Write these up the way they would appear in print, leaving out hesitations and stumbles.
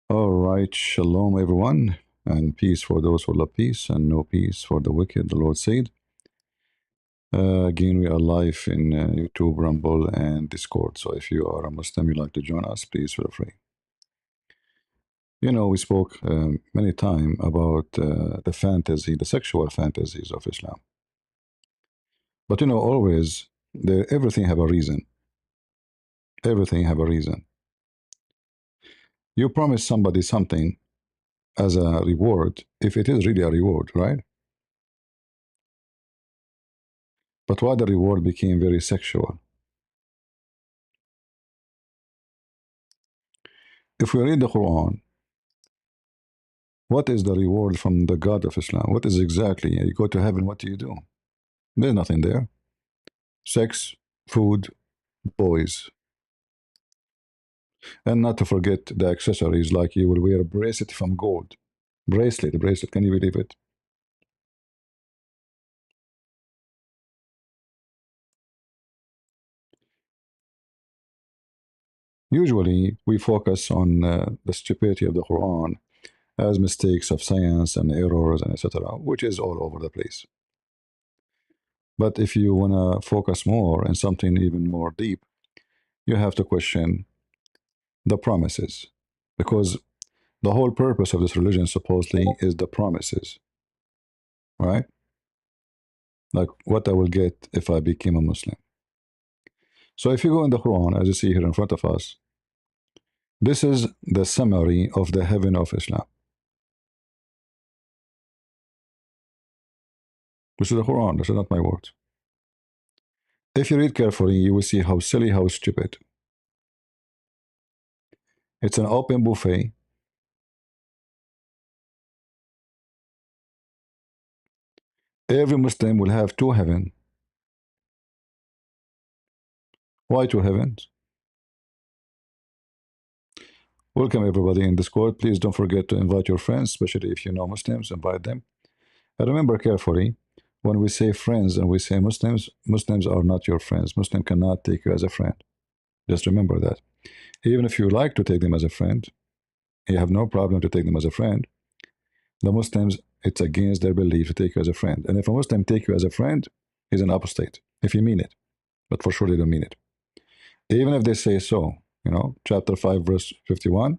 All right, shalom everyone, and peace for those who love peace, and no peace for the wicked, the Lord said. Again, we are live in YouTube, Rumble, and Discord. So if you are a Muslim, you'd like to join us, please feel free. You know, we spoke many times about the fantasy, the sexual fantasies of Islam. But you know, always, everything have a reason. Everything have a reason. You promise somebody something as a reward, if it is really a reward, right? But why the reward became very sexual? If we read the Quran, what is the reward from the God of Islam? What is exactly? You go to heaven, what do you do? There's nothing there. Sex, food, boys. And not to forget the accessories, like you will wear a bracelet from gold. Bracelet, can you believe it? Usually, we focus on the stupidity of the Quran as mistakes of science and errors and etc., which is all over the place. But if you want to focus more on something even more deep, you have to question the promises. Because the whole purpose of this religion supposedly is the promises, right? Like what I will get if I became a Muslim. So if you go in the Quran, as you see here in front of us, this is the summary of the heaven of Islam. This is the Quran, this is not my words. If you read carefully, you will see how silly, how stupid. It's an open buffet. Every Muslim will have two heavens. Why two heavens? Welcome everybody in Discord. Please don't forget to invite your friends, especially if you know Muslims, invite them. And remember carefully, when we say friends and we say Muslims, Muslims are not your friends. Muslim cannot take you as a friend. Just remember that. Even if you like to take them as a friend, you have no problem to take them as a friend. The Muslims, it's against their belief to take you as a friend. And if a Muslim take you as a friend, he's an apostate, if you mean it. But for sure they don't mean it. Even if they say so, you know, chapter 5, verse 51,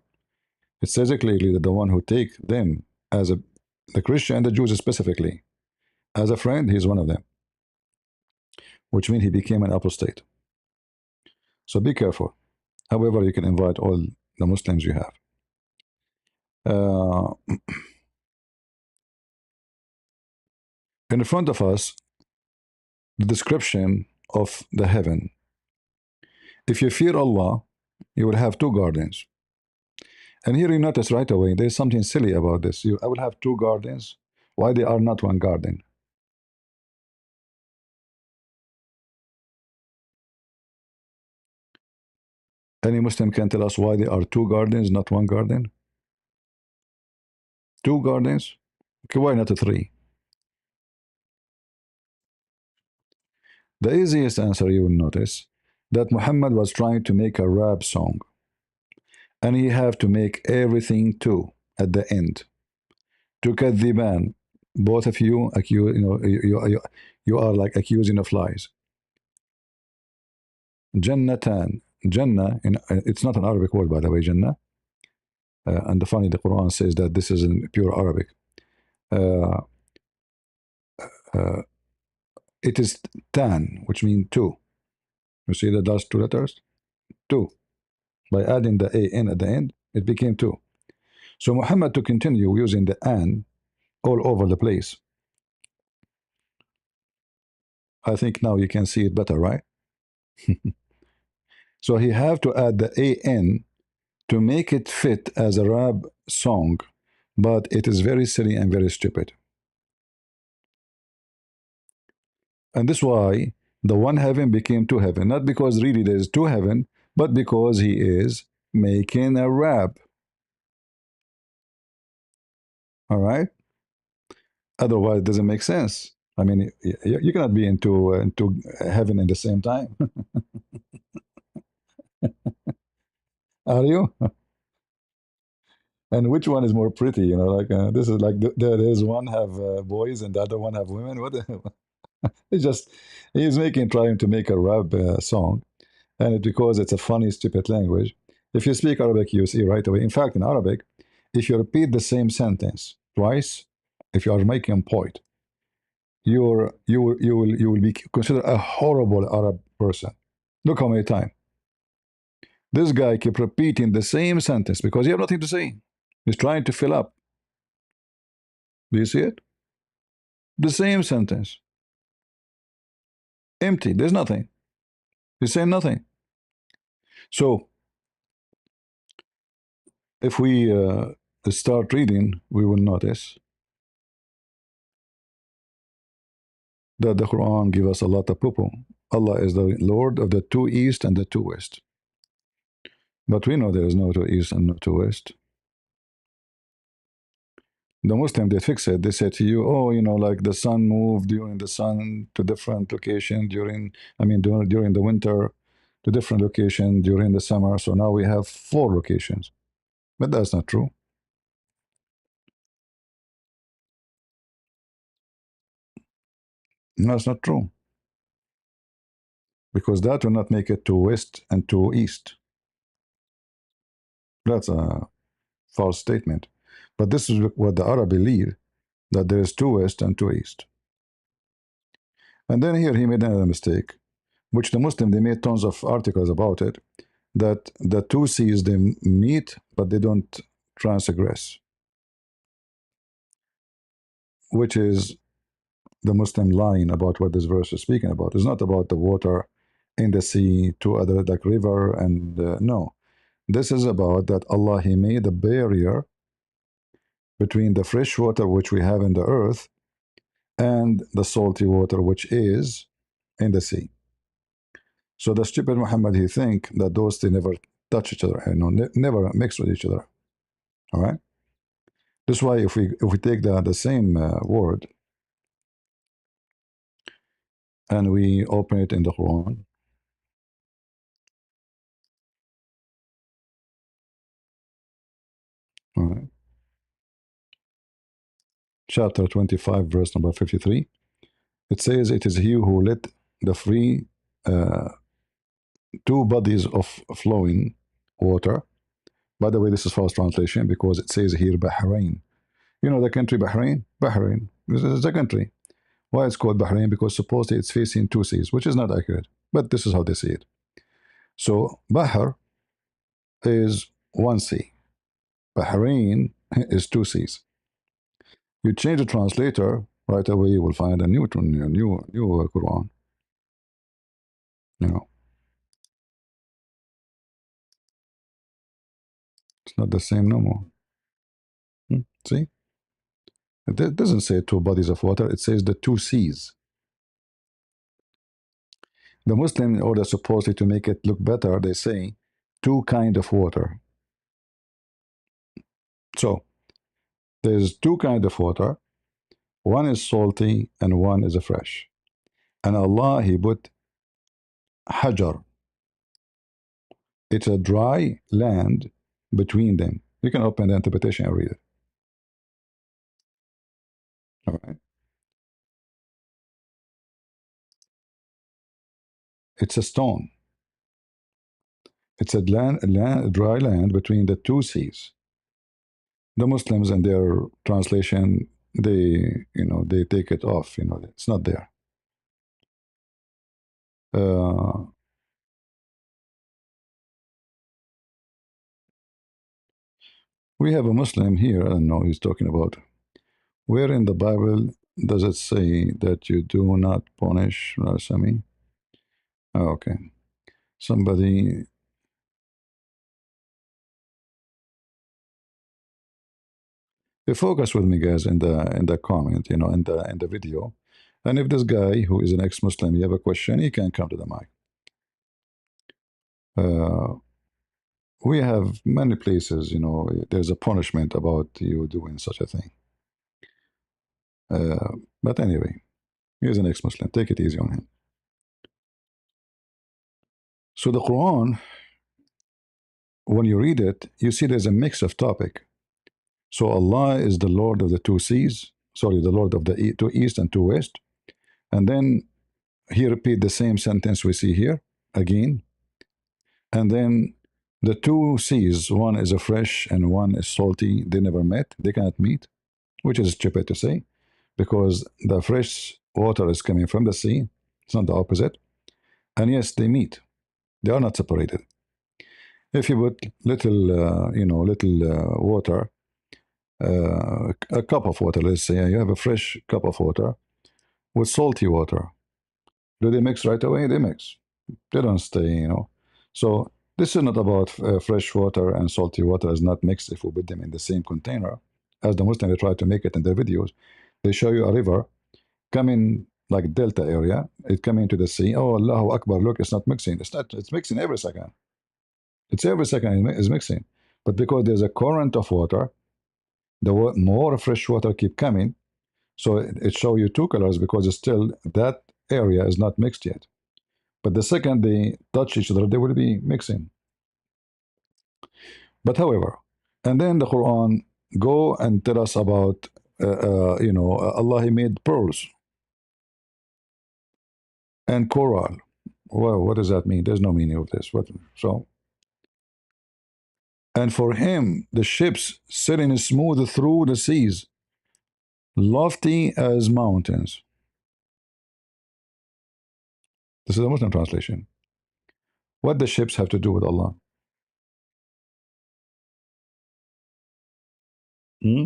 it says it clearly that the one who take them as the Christian and the Jews specifically, as a friend, he's one of them, which means he became an apostate. So be careful. However, you can invite all the Muslims you have. Uh, in front of us, the description of the heaven. If you fear Allah, you will have two gardens. And here you notice right away, there's something silly about this. I will have two gardens. Why they are not one garden? Any Muslim can tell us why there are two gardens, not one garden? Two gardens? Okay, why not three? The easiest answer you will notice that Muhammad was trying to make a rap song, and he have to make everything two at the end. تكذبان, both of you accuse, you are like accusing of lies. Jannatan, Jannah, it's not an Arabic word by the way, Jannah. And the funny, the Quran says that this is in pure Arabic. Uh, uh, it is tan, which means two. You see the last two letters? Two. By adding the an at the end, it became two. So Muhammad to continue using the an all over the place. I think now you can see it better, right? So he have to add the an to make it fit as a rap song, but it is very silly and very stupid. And this is why the one heaven became two heaven, not because really there's two heaven, but because he is making a rap. All right. Otherwise, it doesn't make sense. I mean, you cannot be into heaven in the same time. Are you? And which one is more pretty? You know, like this is like there's one have boys and the other one have women. What the, it's just he's making trying to make a rap song, and it, because it's a funny, stupid language. If you speak Arabic, you see right away. In fact, in Arabic, if you repeat the same sentence twice, if you are making a point, you will be considered a horrible Arab person. Look how many times this guy keep repeating the same sentence because he have nothing to say. He's trying to fill up. Do you see it? The same sentence, empty. There's nothing. He's saying nothing. So if we start reading, we will notice that the Quran gives us a lot of poo. Allah is the Lord of the two east and the two west. But we know there is no two east and no two west. The Muslim, they fix it. They say to you, oh, you know, like the sun moved during the sun to different location during, I mean, during the winter to different location during the summer. So now we have four locations. But that's not true. No, it's not true. Because that will not make it to west and to east. That's a false statement. But this is what the Arab believe, that there is two west and two east. And then here he made another mistake, which the Muslim, they made tons of articles about it, that the two seas, they meet, but they don't transgress, which is the Muslim lying about what this verse is speaking about. It's not about the water in the sea, two other like river, and no. This is about that Allah, He made a barrier between the fresh water which we have in the earth and the salty water which is in the sea. So the stupid Muhammad, he think that those they never touch each other, you know, never mix with each other. All right. That's why if we take the same word and we open it in the Quran, all right, chapter 25, verse number 53, it says, "It is He who let the free uh, two bodies of flowing water." By the way, this is false translation because it says here Bahrain. You know the country Bahrain? Bahrain. This is the country. Why it's called Bahrain? Because supposedly it's facing two seas, which is not accurate. But this is how they see it. So Bahr is one sea. Bahrain is two seas. You change the translator, right away you will find a new Quran. You know, it's not the same no more. See? It doesn't say two bodies of water, it says the two seas. The Muslim, in order supposedly to make it look better, they say two kind of water. So there's two kind of water. One is salty and one is fresh. And Allah, He put Hajar. It's a dry land between them. You can open the interpretation and read it. All right. It's a stone. It's a dry land between the two seas. The Muslims and their translation, they take it off. It's not there. Uh, we have a Muslim here. I don't know. He's talking about where in the Bible does it say that you do not punish blasphemy? Oh, okay. Somebody. You focus with me, guys, in the comment, in the video. And if this guy who is an ex-Muslim, you have a question, he can come to the mic. Uh, we have many places, there's a punishment about you doing such a thing. But anyway, he's an ex-Muslim. Take it easy on him. So the Quran, when you read it, you see there's a mix of topic. So Allah is the Lord of the two seas, sorry, the Lord of the two east and two west. And then he repeat the same sentence we see here again. And then the two seas, one is a fresh and one is salty, they never met, they cannot meet, which is stupid to say, because the fresh water is coming from the sea, it's not the opposite. And yes, they meet, they are not separated. If you put little, little water, a cup of water, let's say you have a fresh cup of water with salty water, do they mix right away? They mix. They don't stay. So this is not about fresh water and salty water is not mixed if we put them in the same container. As the Muslims they try to make it in their videos, they show you a river coming like delta area, it coming into the sea. Oh, Allahu Akbar! Look, it's not mixing. It's not. It's mixing every second. It's every second is mixing. But because there's a current of water, the more fresh water keep coming. So it show you two colors because it's still that area is not mixed yet. But the second they touch each other, they will be mixing. But however, and then the Quran go and tell us about, Allah He made pearls and coral. Well, what does that mean? There's no meaning of this. What so? And for Him, the ships sailing smooth through the seas, lofty as mountains. This is a Muslim translation. What the ships have to do with Allah? Hmm?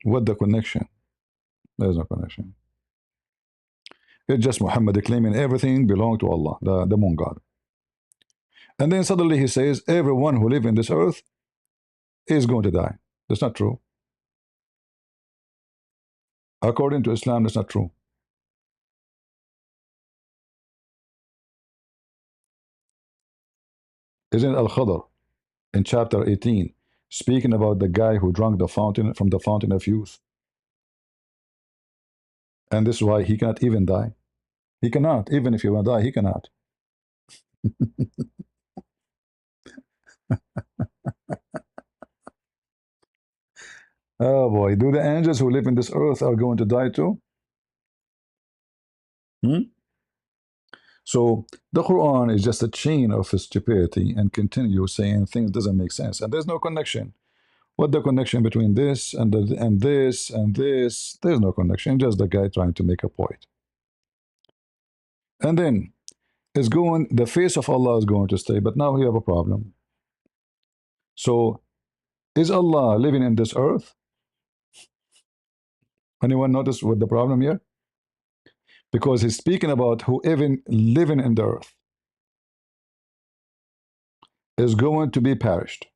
What the connection? There's no connection. It's just Muhammad claiming everything belonged to Allah, the moon god. And then suddenly he says, everyone who lives in this earth is going to die. That's not true. According to Islam, that's not true. Isn't Al-Khadr in chapter 18 speaking about the guy who drank the fountain from the fountain of youth? And this is why he cannot even die. He cannot, even if he will die, he cannot. Oh boy, do the angels who live in this earth are going to die too? Hmm? So the Quran is just a chain of stupidity and continue saying things doesn't make sense. And there's no connection. What the connection between this and this and this? There's no connection. Just the guy trying to make a point. And then it's going. The face of Allah is going to stay. But now we have a problem. So is Allah living in this earth? Anyone notice what the problem here? Because he's speaking about who even living in the earth is going to be perished,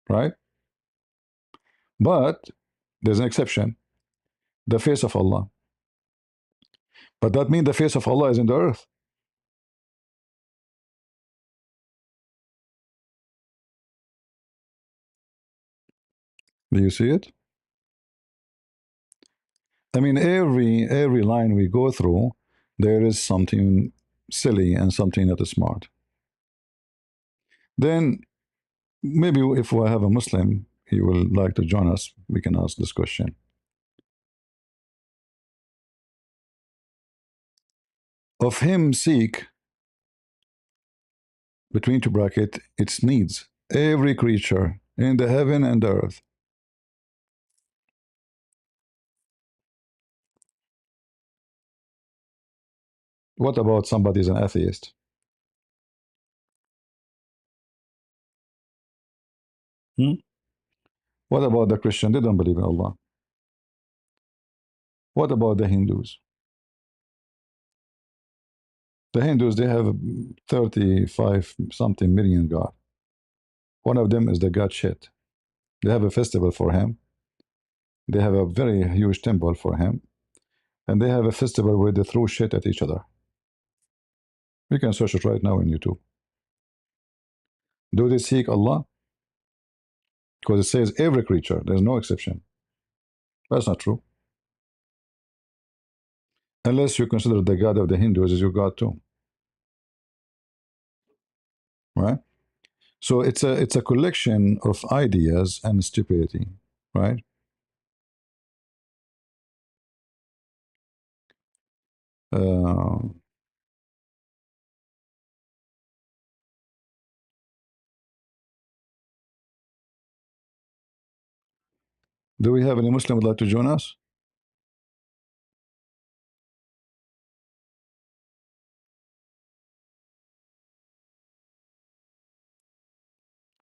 right? But there's an exception: the face of Allah. But that means the face of Allah is in the earth. Do you see it? I mean, every line we go through, there is something silly and something that is smart. Then maybe if we have a Muslim, he will like to join us. We can ask this question. Of him seek between two bracket its needs every creature in the heaven and the earth. What about somebody is an atheist? Hmm? What about the Christian? They don't believe in Allah. What about the Hindus? The Hindus, they have 35 something million God. One of them is the god shit. They have a festival for him. They have a very huge temple for him. And they have a festival where they throw shit at each other. You can search it right now in YouTube. Do they seek Allah? Because it says every creature, there's no exception. That's not true. Unless you consider the God of the Hindus as your God too, right? So it's a collection of ideas and stupidity, right? Uh, do we have any Muslim would like to join us?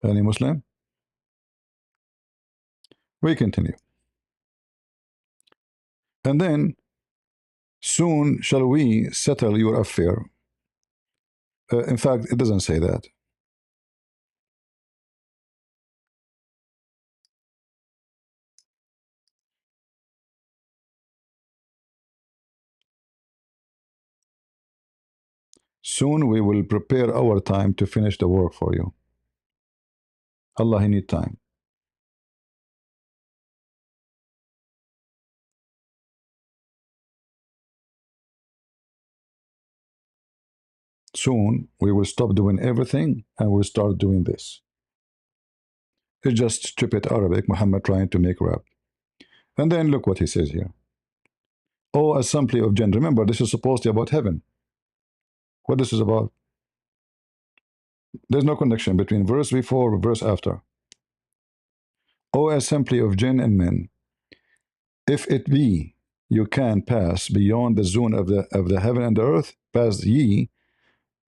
Any Muslim? We continue. And then soon shall we settle your affair. In fact, it doesn't say that. Soon we will prepare our time to finish the work for you. Allah, He need time. Soon we will stop doing everything and we'll start doing this. It's just stupid Arabic, Muhammad trying to make rap. And then look what he says here. Oh, assembly of jinn. Remember, this is supposed to be about heaven. What this is about? There's no connection between verse before and verse after. O assembly of jinn and men, if it be you can pass beyond the zone of the heaven and the earth, pass ye,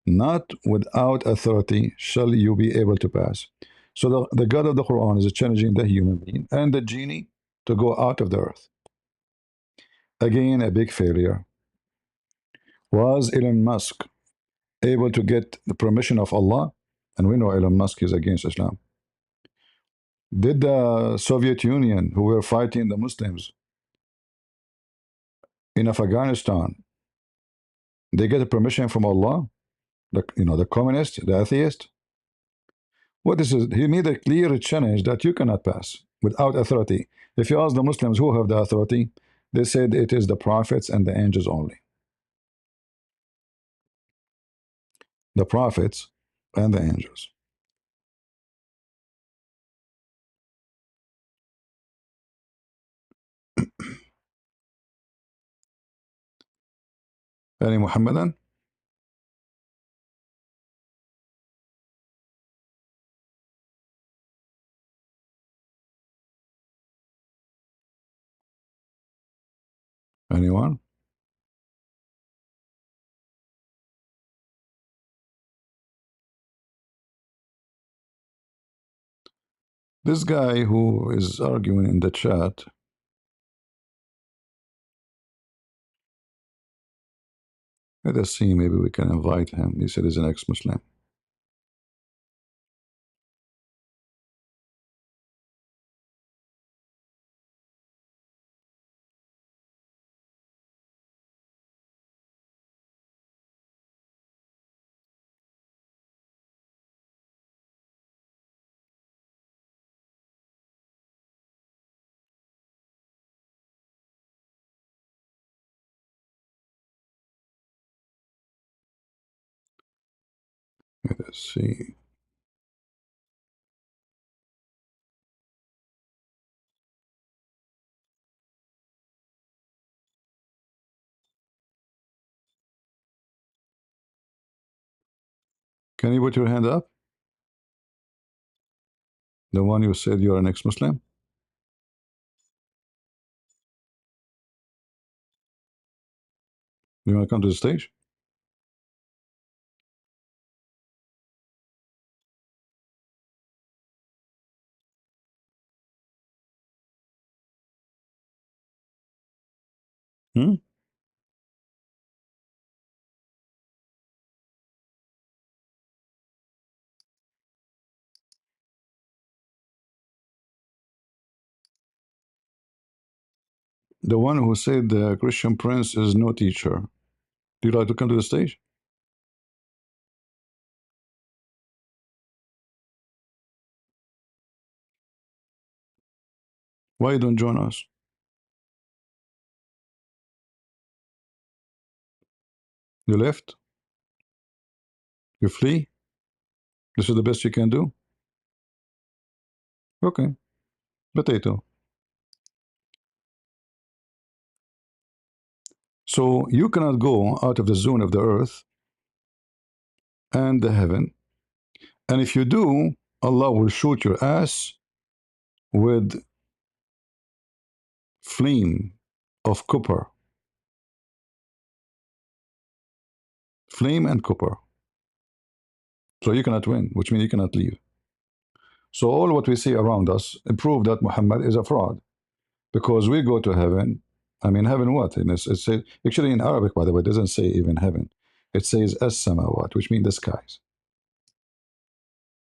not without authority shall you be able to pass. So the God of the Quran is challenging the human being and the genie to go out of the earth. Again, a big failure. Was Elon Musk able to get the permission of Allah? And we know Elon Musk is against Islam. Did the Soviet Union, who were fighting the Muslims in Afghanistan, they get a permission from Allah? The communist, the atheist? What is it? He made a clear challenge that you cannot pass without authority. If you ask the Muslims who have the authority, they said it is the prophets and the angels only. The prophets and the angels. Any Muhammadan? Anyone? This guy who is arguing in the chat, let us see, maybe we can invite him. He said he's an ex-Muslim. Let us see. Can you put your hand up? The one you said you're an ex-Muslim? You want to come to the stage? Hmm? The one who said the Christian Prince is no teacher. Do you like to come to the stage? Why you don't join us? You left? You flee? This is the best you can do? Okay. Potato. So you cannot go out of the zone of the earth and the heaven. And if you do, Allah will shoot your ass with flame of copper. Flame and copper. So you cannot win, which means you cannot leave. So all what we see around us prove that Muhammad is a fraud. Because we go to heaven. I mean, heaven what? And it's actually in Arabic, by the way, it doesn't say even heaven. It says as-samawat, which means the skies.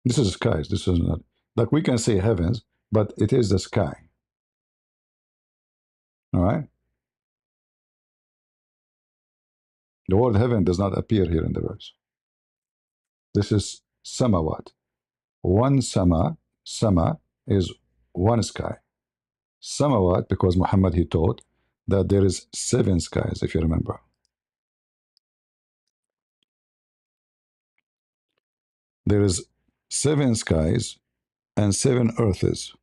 This is skies. This is not like we can say heavens, but it is the sky. All right. The word heaven does not appear here in the verse. This is samawat. One sama is one sky. Samawat, because Muhammad he taught that there is 7 skies, if you remember. There is 7 skies and 7 earths.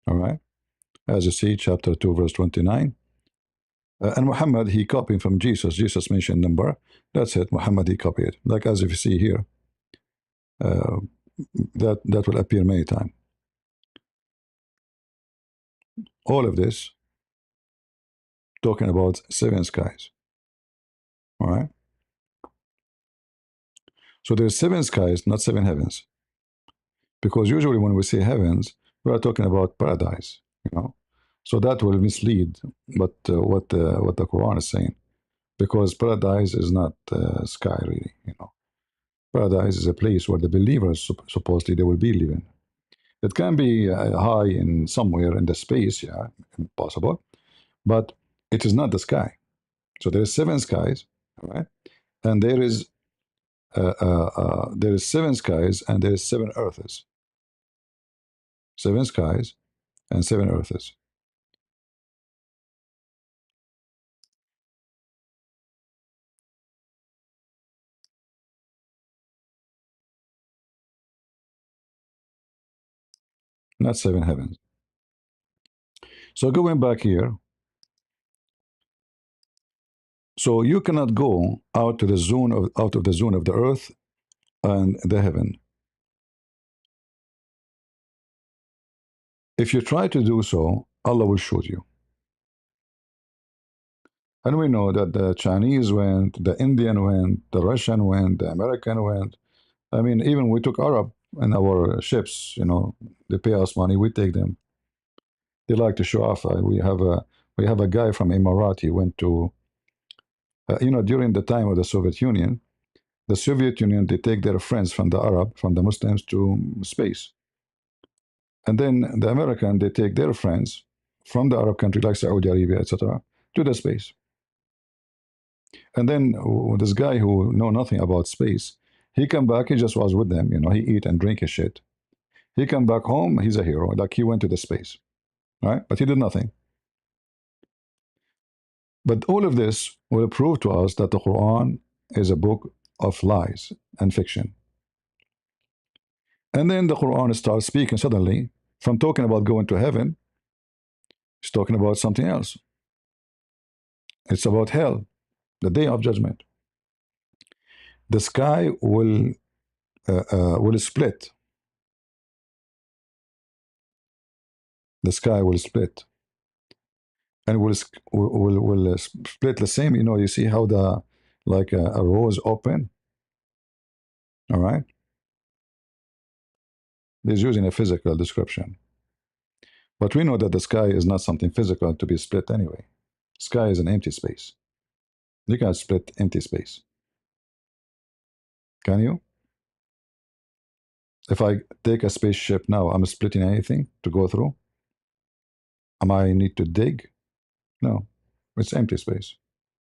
All right. As you see, chapter 2, verse 29. And Muhammad, he copied from Jesus. Jesus mentioned number. That's it. Muhammad, he copied. Like as if you see here, uh, that will appear many times. All of this talking about 7 skies. All right. So there's 7 skies, not 7 heavens. Because usually when we say heavens, we are talking about paradise. You know, so that will mislead. But what the Quran is saying, because paradise is not sky really. You know, paradise is a place where the believers supposedly they will be living. It can be high in somewhere in the space, yeah, possible, but it is not the sky. So there is 7 skies, right? And there is 7 skies and there is 7 earths. 7 skies and 7 earths. Not 7 heavens. So going back here, so you cannot go out to the zone of out of the zone of the earth and the heaven. If you try to do so, Allah will shoot you. And we know that the Chinese went, the Indian went, the Russian went, the American went. I mean, even we took Arab in our ships, you know, they pay us money, we take them. They like to show off. We have a guy from Emirati went to, you know, during the time of the Soviet Union, they take their friends from the Arab, from the Muslims to space. And then the American, they take their friends from the Arab country like Saudi Arabia, etc., to the space. And then this guy who know nothing about space, he come back, he just was with them, you know, he eat and drink his shit. He come back home, he's a hero, like he went to the space, right? But he did nothing. But all of this will prove to us that the Quran is a book of lies and fiction. And then the Quran starts speaking suddenly from talking about going to heaven, it's talking about something else. It's about hell, the day of judgment. The sky will split. The sky will split, and will split the same. You know, you see how the like a rose open. All right, he's using a physical description, but we know that the sky is not something physical to be split anyway. Sky is an empty space. You can't split empty space, can you? If I take a spaceship now, I'm splitting anything to go through. Am I need to dig? No, it's empty space,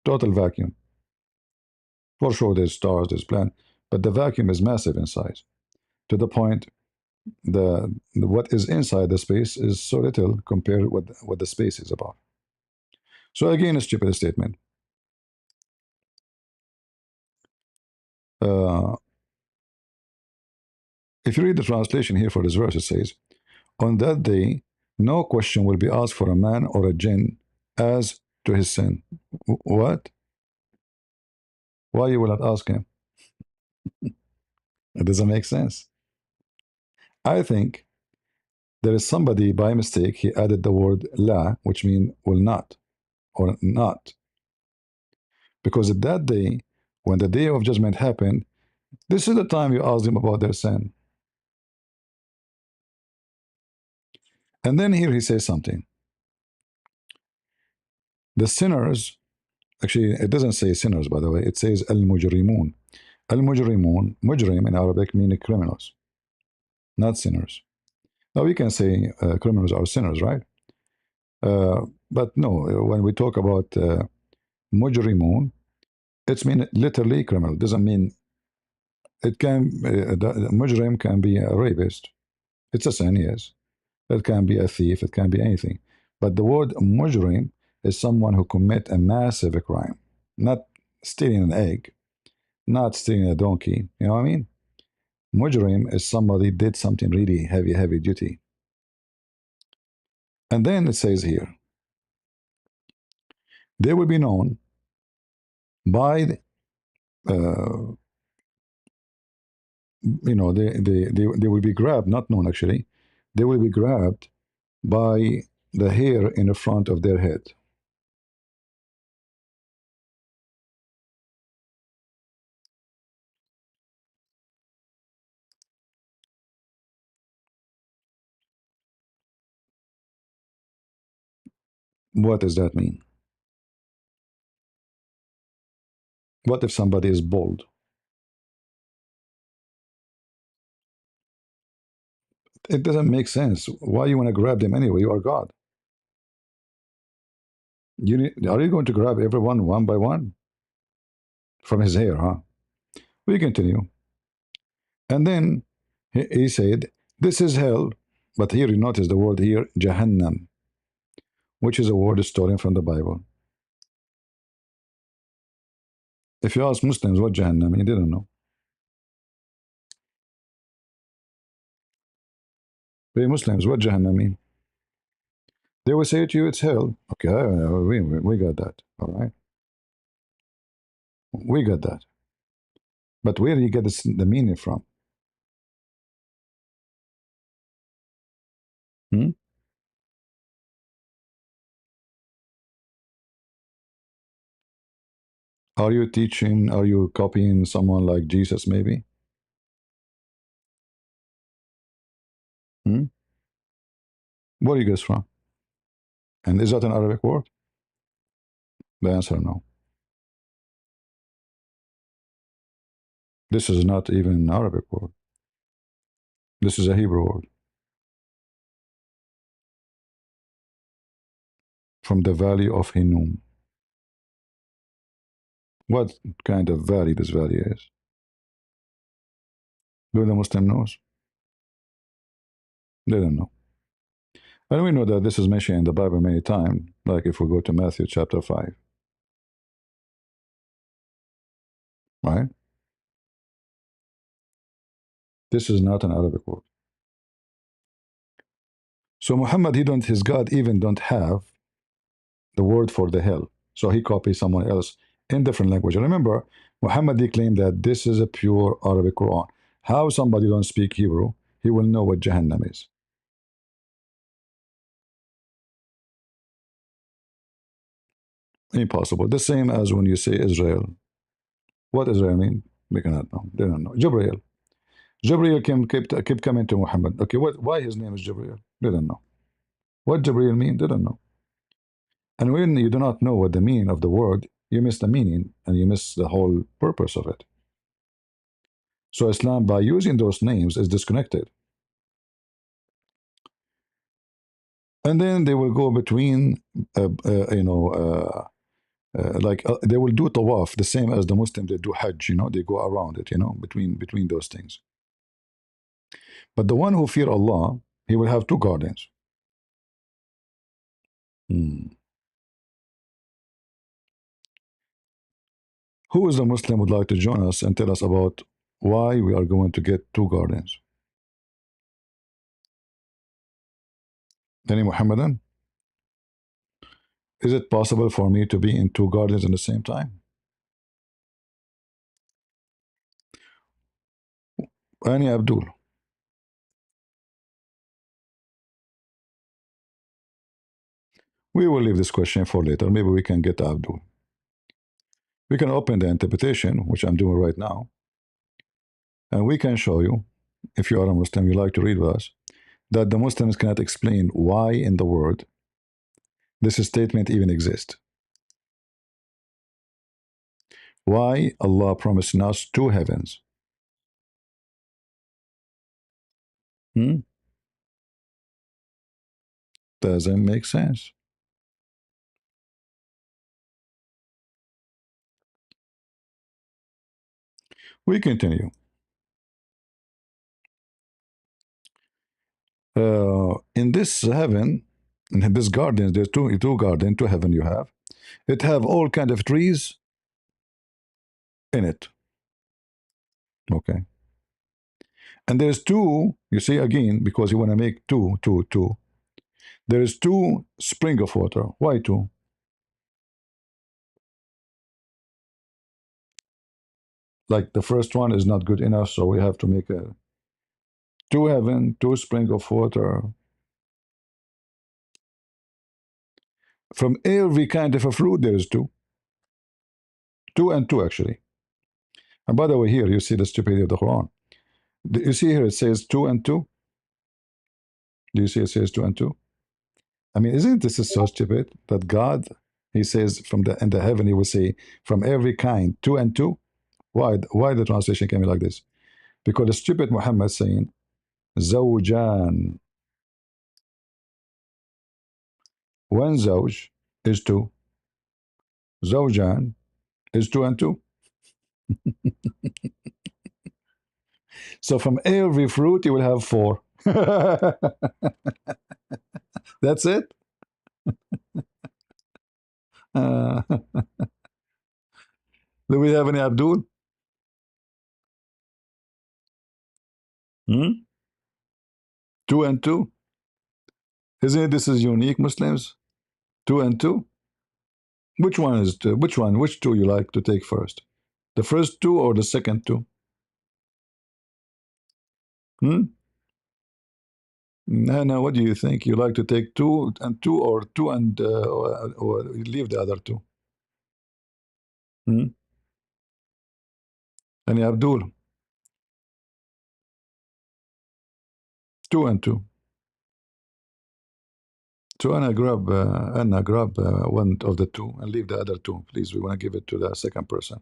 total vacuum. For sure, there's stars, there's planets, but the vacuum is massive in size to the point what is inside the space is so little compared with what the space is about. So again, a stupid statement. Uh, if you read the translation here for this verse, it says, "On that day, no question will be asked for a man or a jinn as to his sin." What? Why you will not ask him? It doesn't make sense. I think there is somebody by mistake he added the word la, which means will not or not, because at that day, when the day of judgment happened, this is the time you ask them about their sin. And then here he says something. The sinners, actually, it doesn't say sinners, by the way, it says al mujrimun. Al mujrimun, mujrim in Arabic meaning criminals, not sinners. Now we can say criminals are sinners, right? But no, when we talk about mujrimun, it's mean literally criminal. Doesn't mean it can. Mujrim can be a rapist. It's a sin, yes. It can be a thief. It can be anything. But the word mujrim is someone who commit a massive crime, not stealing an egg, not stealing a donkey. You know what I mean? Mujrim is somebody did something really heavy, heavy duty. And then it says here, they will be known by, uh, they will be grabbed, not known actually, they will be grabbed by the hair in the front of their head. What does that mean? What if somebody is bald? It doesn't make sense. Why you want to grab them anyway? You are God. Are you going to grab everyone one by one from his hair, huh? We continue. And then he said, this is hell. But here you notice the word here, Jahannam, which is a word stolen from the Bible. If you ask Muslims what Jahannam, they didn't know. Hey Muslims, what Jahannam mean? They will say to you, it's hell. Okay, we got that. All right. We got that. But where do you get the meaning from? Hmm? Are you teaching, are you copying someone like Jesus maybe? Hmm? Where do you guess from? And is that an Arabic word? The answer no. This is not even an Arabic word. This is a Hebrew word. From the valley of Hinnom. What kind of valley this valley is? Do the Muslim knows? They don't know. And we know that this is mentioned in the Bible many times, like if we go to Matthew chapter 5, right? This is not an Arabic word. So Muhammad, his God even don't have the word for the hell. So he copies someone else in different language. And remember, Muhammad claimed that this is a pure Arabic Quran. How somebody don't speak Hebrew, he will know what Jahannam is. Impossible. The same as when you say Israel. What Israel mean? We cannot know. They don't know. Jibreel. Jibreel kept coming to Muhammad. Okay, why his name is Jibreel? They don't know. What Jibreel mean? They don't know. And when you do not know what the meaning of the word, you miss the meaning and you miss the whole purpose of it. So Islam, by using those names, is disconnected. And then they will go between, they will do tawaf the same as the Muslims. They do Hajj. They go around it. Between those things. But the one who fear Allah, he will have two guardians. Hmm. Who is the Muslim would like to join us and tell us about why we are going to get two guardians? Any Muhammadan? Is it possible for me to be in two guardians at the same time? Any Abdul? We will leave this question for later. Maybe we can get Abdul. We can open the interpretation, which I'm doing right now, and we can show you, if you are a Muslim, you like to read with us, that the Muslims cannot explain why in the world this statement even exists. Why Allah promised us two heavens? Hmm? Doesn't make sense. We continue. In this heaven, in this garden, there's two garden, two heaven you have. It have all kind of trees in it. Okay. And there's two, you see again, because you want to make two. There is two spring of water. Why two? Like the first one is not good enough, so we have to make a two heaven, two spring of water. From every kind of a fruit, there is two. Two and two, actually. And by the way, here you see the stupidity of the Quran. You see here it says two and two? Do you see it says two and two? I mean, isn't this is so stupid that God, he says from the in the heaven, he will say from every kind, two and two? Why the translation came like this? Because the stupid Muhammad saying Zawjan. One Zawj is two. Zawjan is two and two. So from every fruit you will have four. That's it. Do we have any Abdul? Hmm? Two and two? Isn't it this is unique, Muslims? Two and two? Which one is two? Which one? Which two you like to take first? The first two or the second two? Hmm? No, what do you think? You like to take two or two and or leave the other two? Hmm? And Abdul, two and two. So Anna grab one of the two and leave the other two, please. We want to give it to the second person.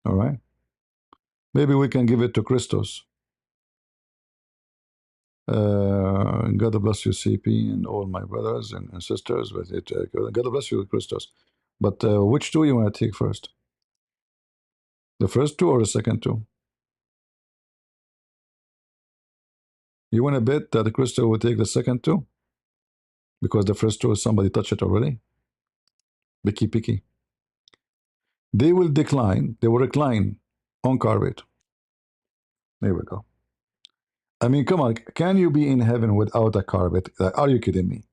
All right. Maybe we can give it to Christos. God bless you, CP, and all my brothers and sisters. But God bless you, Christos. But which two you want to take first? The first two or the second two? You want to bet that Christos will take the second two? Because the first two, somebody touched it already? Picky. They will decline. They will recline on carpet. There we go. I mean, come on. Can you be in heaven without a carpet? Are you kidding me?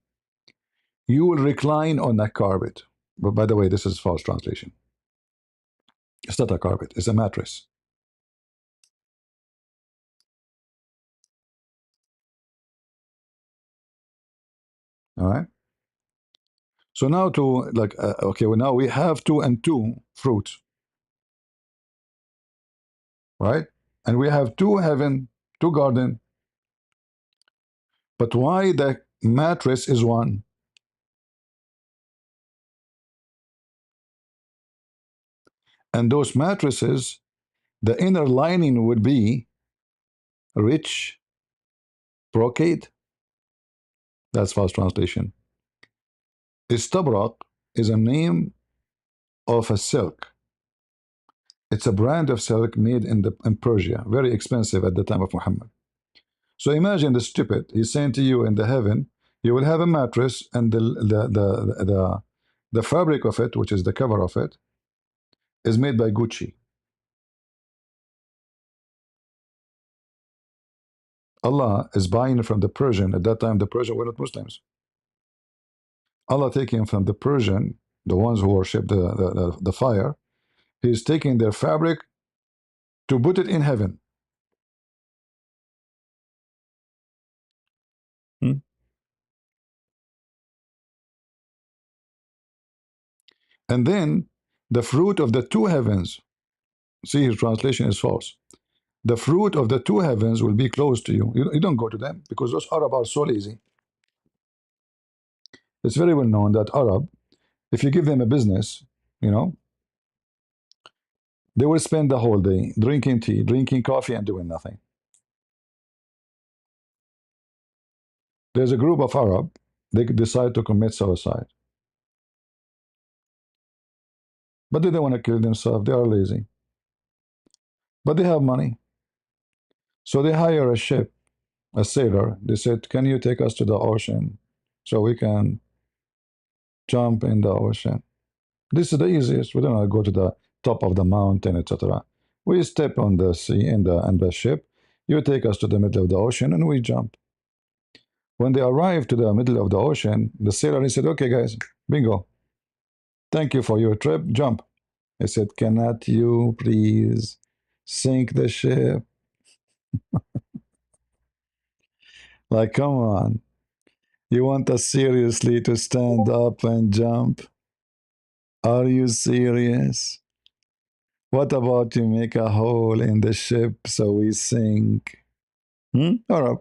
You will recline on that carpet. But by the way, this is false translation. It's not a carpet. It's a mattress. All right. So now to like, okay, well now we have two and two fruits, right? And we have two heaven, two garden. But why the mattress is one? And those mattresses, the inner lining would be rich brocade. That's false translation. Istabrak is a name of a silk. It's a brand of silk made in Persia, very expensive at the time of Muhammad. So imagine the stupid. He's saying to you in the heaven, you will have a mattress, and the fabric of it, which is the cover of it, is made by Gucci. Allah is buying from the Persian. At that time, the Persian were not Muslims. Allah taking from the Persian, the ones who worship the fire, He's taking their fabric to put it in heaven. Hmm? And then the fruit of the two heavens, see, his translation is false. The fruit of the two heavens will be close to you. You don't go to them because those Arab are so lazy. It's very well known that Arab, if you give them a business, you know, they will spend the whole day drinking tea, drinking coffee, and doing nothing. There's a group of Arab, they decide to commit suicide. But they don't want to kill themselves, they are lazy. But they have money. So they hire a ship, a sailor. They said, can you take us to the ocean so we can jump in the ocean? This is the easiest. We don't go to the top of the mountain, etc. We step on the sea in the ship. You take us to the middle of the ocean and we jump. When they arrive to the middle of the ocean, the sailor, he said, okay guys, bingo. Thank you for your trip. Jump. I said, cannot you please sink the ship? Like, come on. You want us seriously to stand up and jump? Are you serious? What about you make a hole in the ship so we sink? All right.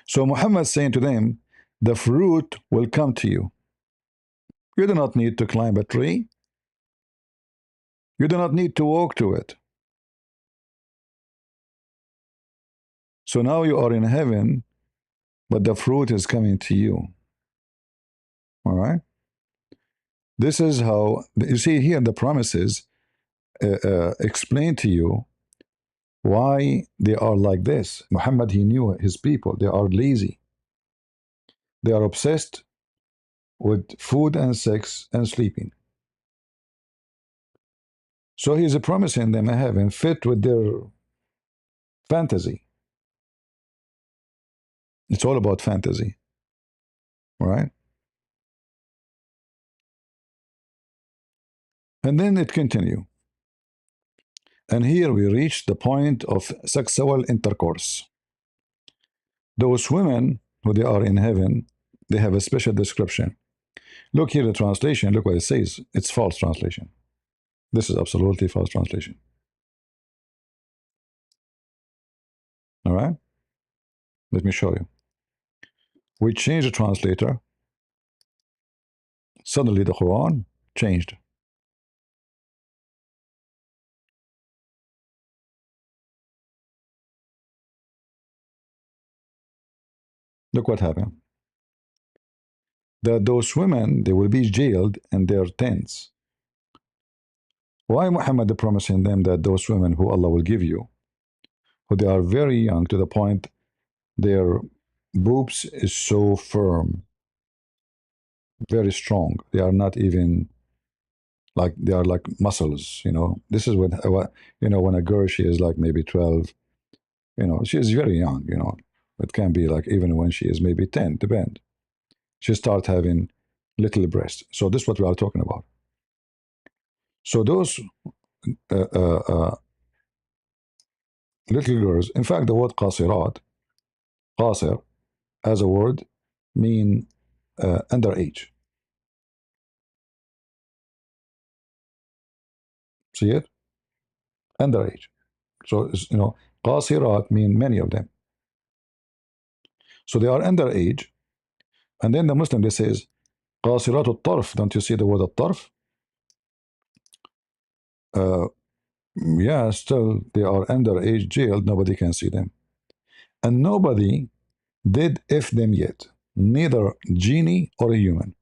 So Muhammad saying to them, the fruit will come to you. You do not need to climb a tree. You do not need to walk to it. So now you are in heaven, but the fruit is coming to you. All right. This is how you see here the promises explain to you why they are like this. Muhammad, he knew his people. They are lazy. They are obsessed with food and sex and sleeping. So he's promising them a heaven fit with their fantasy. It's all about fantasy, right? And then it continue. And here we reach the point of sexual intercourse. Those women who they are in heaven, they have a special description. Look here, the translation, look what it says. It's false translation. This is absolutely false translation. All right? Let me show you. We changed the translator. Suddenly the Quran changed. Look what happened. That those women, they will be jailed in their tents. Why Muhammad promising them that those women who Allah will give you, who they are very young to the point their boobs is so firm, very strong. They are not even like, they are like muscles, you know. This is when, you know, when a girl, she is like maybe 12, you know, she is very young, you know. It can be like even when she is maybe 10, depend. She start having little breasts. So this is what we are talking about. So those uh, uh, uh, little girls, in fact, the word qasirat, qasir, as a word, mean underage. See it? Underage. So, you know, qasirat mean many of them. So they are underage. And then the Muslim, they says, qasirat al-tarf. Don't you see the word al-tarf? Yeah, still they are underage, jailed. Nobody can see them. And nobody did F them yet. Neither genie or a human.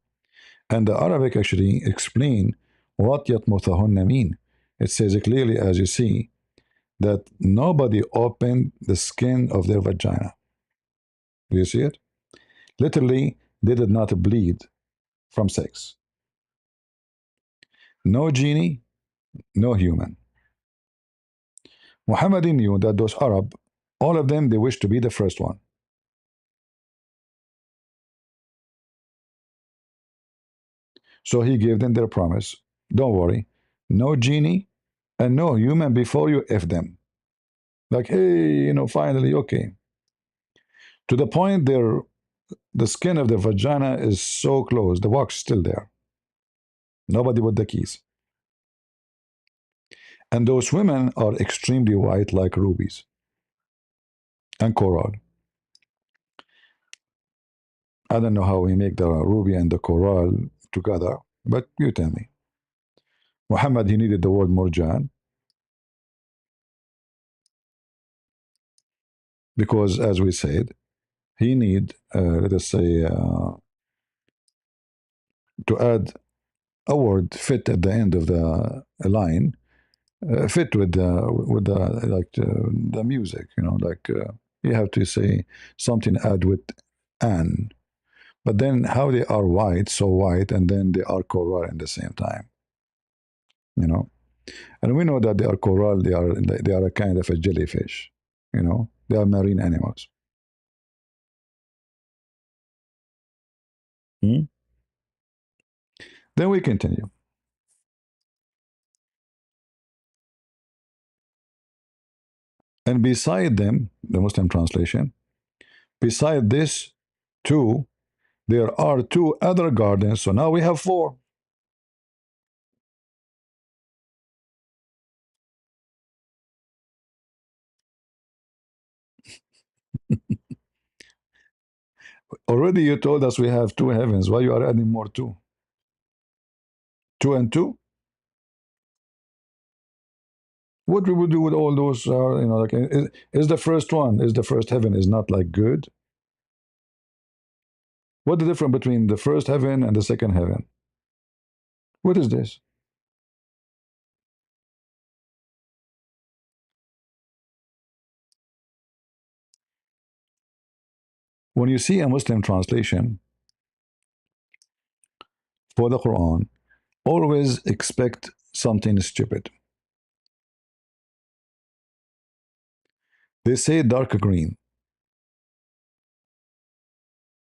And the Arabic actually explain what yatmuthahunna mean. It says clearly, as you see, that nobody opened the skin of their vagina. Do you see it? Literally, they did not bleed from sex. No genie, no human. Muhammad knew that those Arab, all of them, they wish to be the first one. So he gave them their promise. Don't worry, no genie and no human before you if them. Like, hey, finally, okay. To the point the skin of the vagina is so close, the wax still there. Nobody with the keys. And those women are extremely white like rubies and coral. I don't know how we make the ruby and the coral together, but you tell me. Muhammad, he needed the word murjan because, as we said, he need, let us say, to add a word fit at the end of the line, fit with the like the music, like you have to say something add with an, but then how they are white, so white, and then they are coral at the same time, you know. And we know that they are coral, they are a kind of a jellyfish, they are marine animals. Hmm? Then we continue. And beside them, the Muslim translation, beside this two, there are two other gardens. So now we have four. Already you told us we have two heavens. Why you are adding more two? Two and two? What we would do with all those, like, is the first one, is the first heaven is not like good? What the difference between the first heaven and the second heaven? What is this? When you see a Muslim translation for the Quran, always expect something stupid. They say dark green,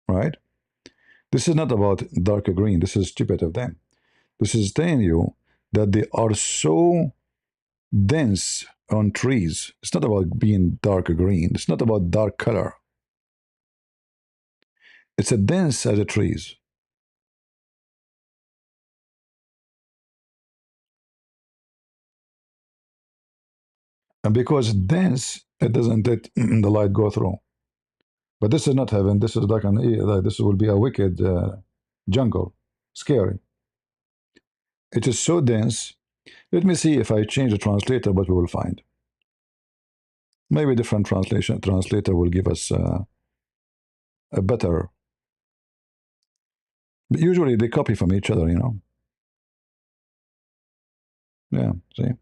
right? This is not about dark green. This is stupid of them. This is telling you that they are so dense on trees. It's not about being dark green. It's not about dark color. It's a dense as a trees. And because it's dense, it doesn't let the light go through. But this is not heaven. This is like this will be a wicked jungle. Scary. It is so dense. Let me see if I change the translator, what we will find. Maybe different translator will give us a better. But usually they copy from each other. Yeah, see,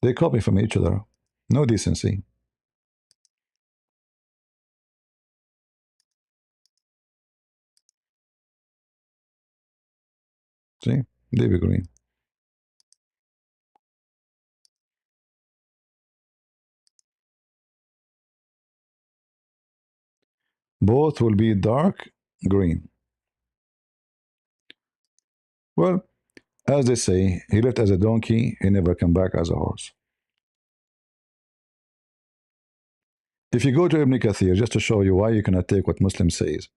they copy from each other. No decency. See, they agree. Both will be dark green. Well, as they say, he left as a donkey, he never come back as a horse. If you go to Ibn Kathir, just to show you why you cannot take what Muslim says,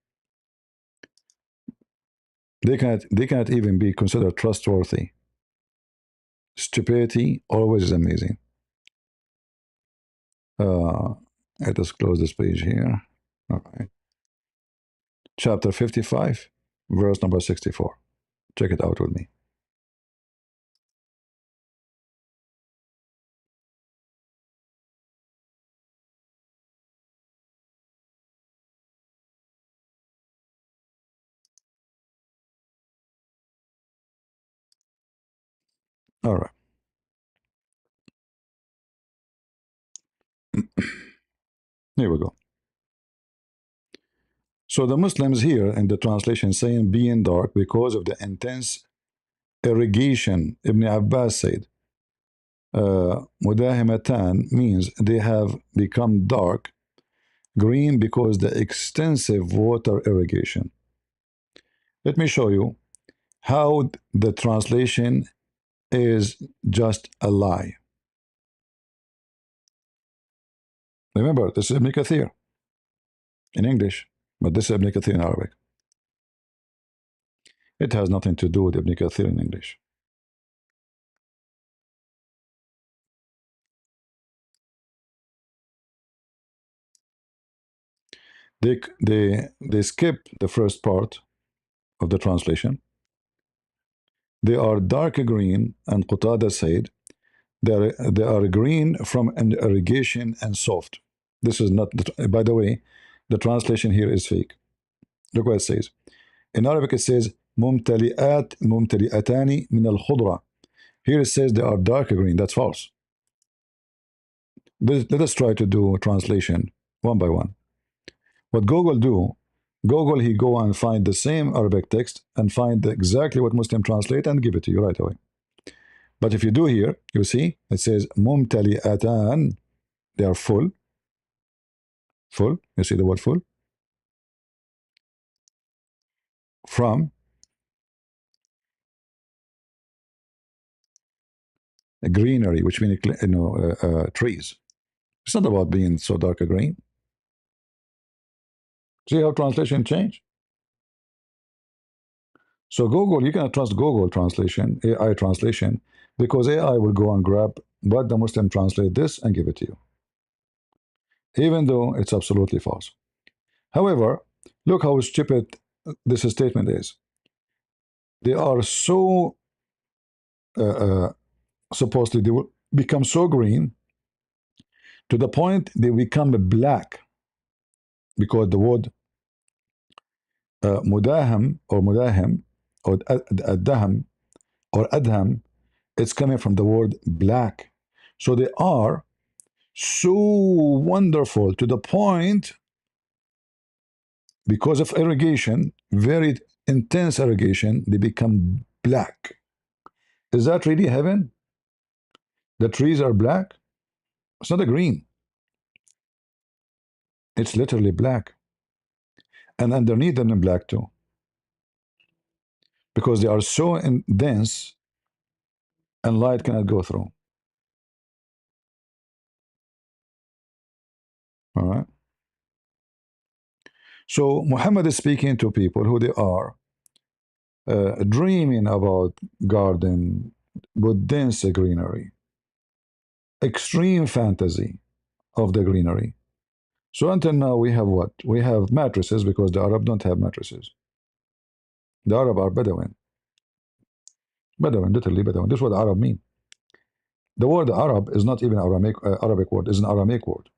they cannot even be considered trustworthy. Stupidity always is amazing. Uh, Let us close this page here. All right. Chapter 55, verse number 64. Check it out with me. All right. Here we go. So the Muslims here in the translation saying being dark because of the intense irrigation. Ibn Abbas said, Mudahimatan means they have become dark green because the extensive water irrigation. Let me show you how the translation is just a lie. Remember, this is Ibn Kathir in English, but this is Ibn Kathir in Arabic. It has nothing to do with Ibn Kathir in English. They skip the first part of the translation. They are dark green, and Qatada said they are green from an irrigation and soft. This is not, by the way, the translation here is fake. Look what it says. In Arabic, it says ممتلئتان من الخضرة. Here it says they are dark green. That's false. Let us try to do translation one by one. What Google do, Google he go and find the same Arabic text and find exactly what Muslim translate and give it to you right away. But if you do here, you see it says ممتلئتان. They are full. Full. You see the word full? From greenery, which means trees. It's not about being so dark a green. See how translation change? So Google, you cannot trust Google translation, AI translation, because AI will go and grab what the Muslim translate this and give it to you, even though it's absolutely false. However, look how stupid this statement is. They are so supposedly they will become so green to the point they become black because the word mudaham or mudahim or adham or adham, it's coming from the word black. So they are so wonderful to the point because of irrigation, very intense irrigation, they become black. Is that really heaven? The trees are black? It's not a green. It's literally black. And underneath them in black too. Because they are so dense and light cannot go through. All right. So Muhammad is speaking to people who they are dreaming about garden with dense greenery, extreme fantasy of the greenery. So until now we have what? We have mattresses because the Arab don't have mattresses. The Arab are Bedouin. Bedouin, literally Bedouin. This is what Arab mean. The word Arab is not even Arabic word, it's an Aramaic word.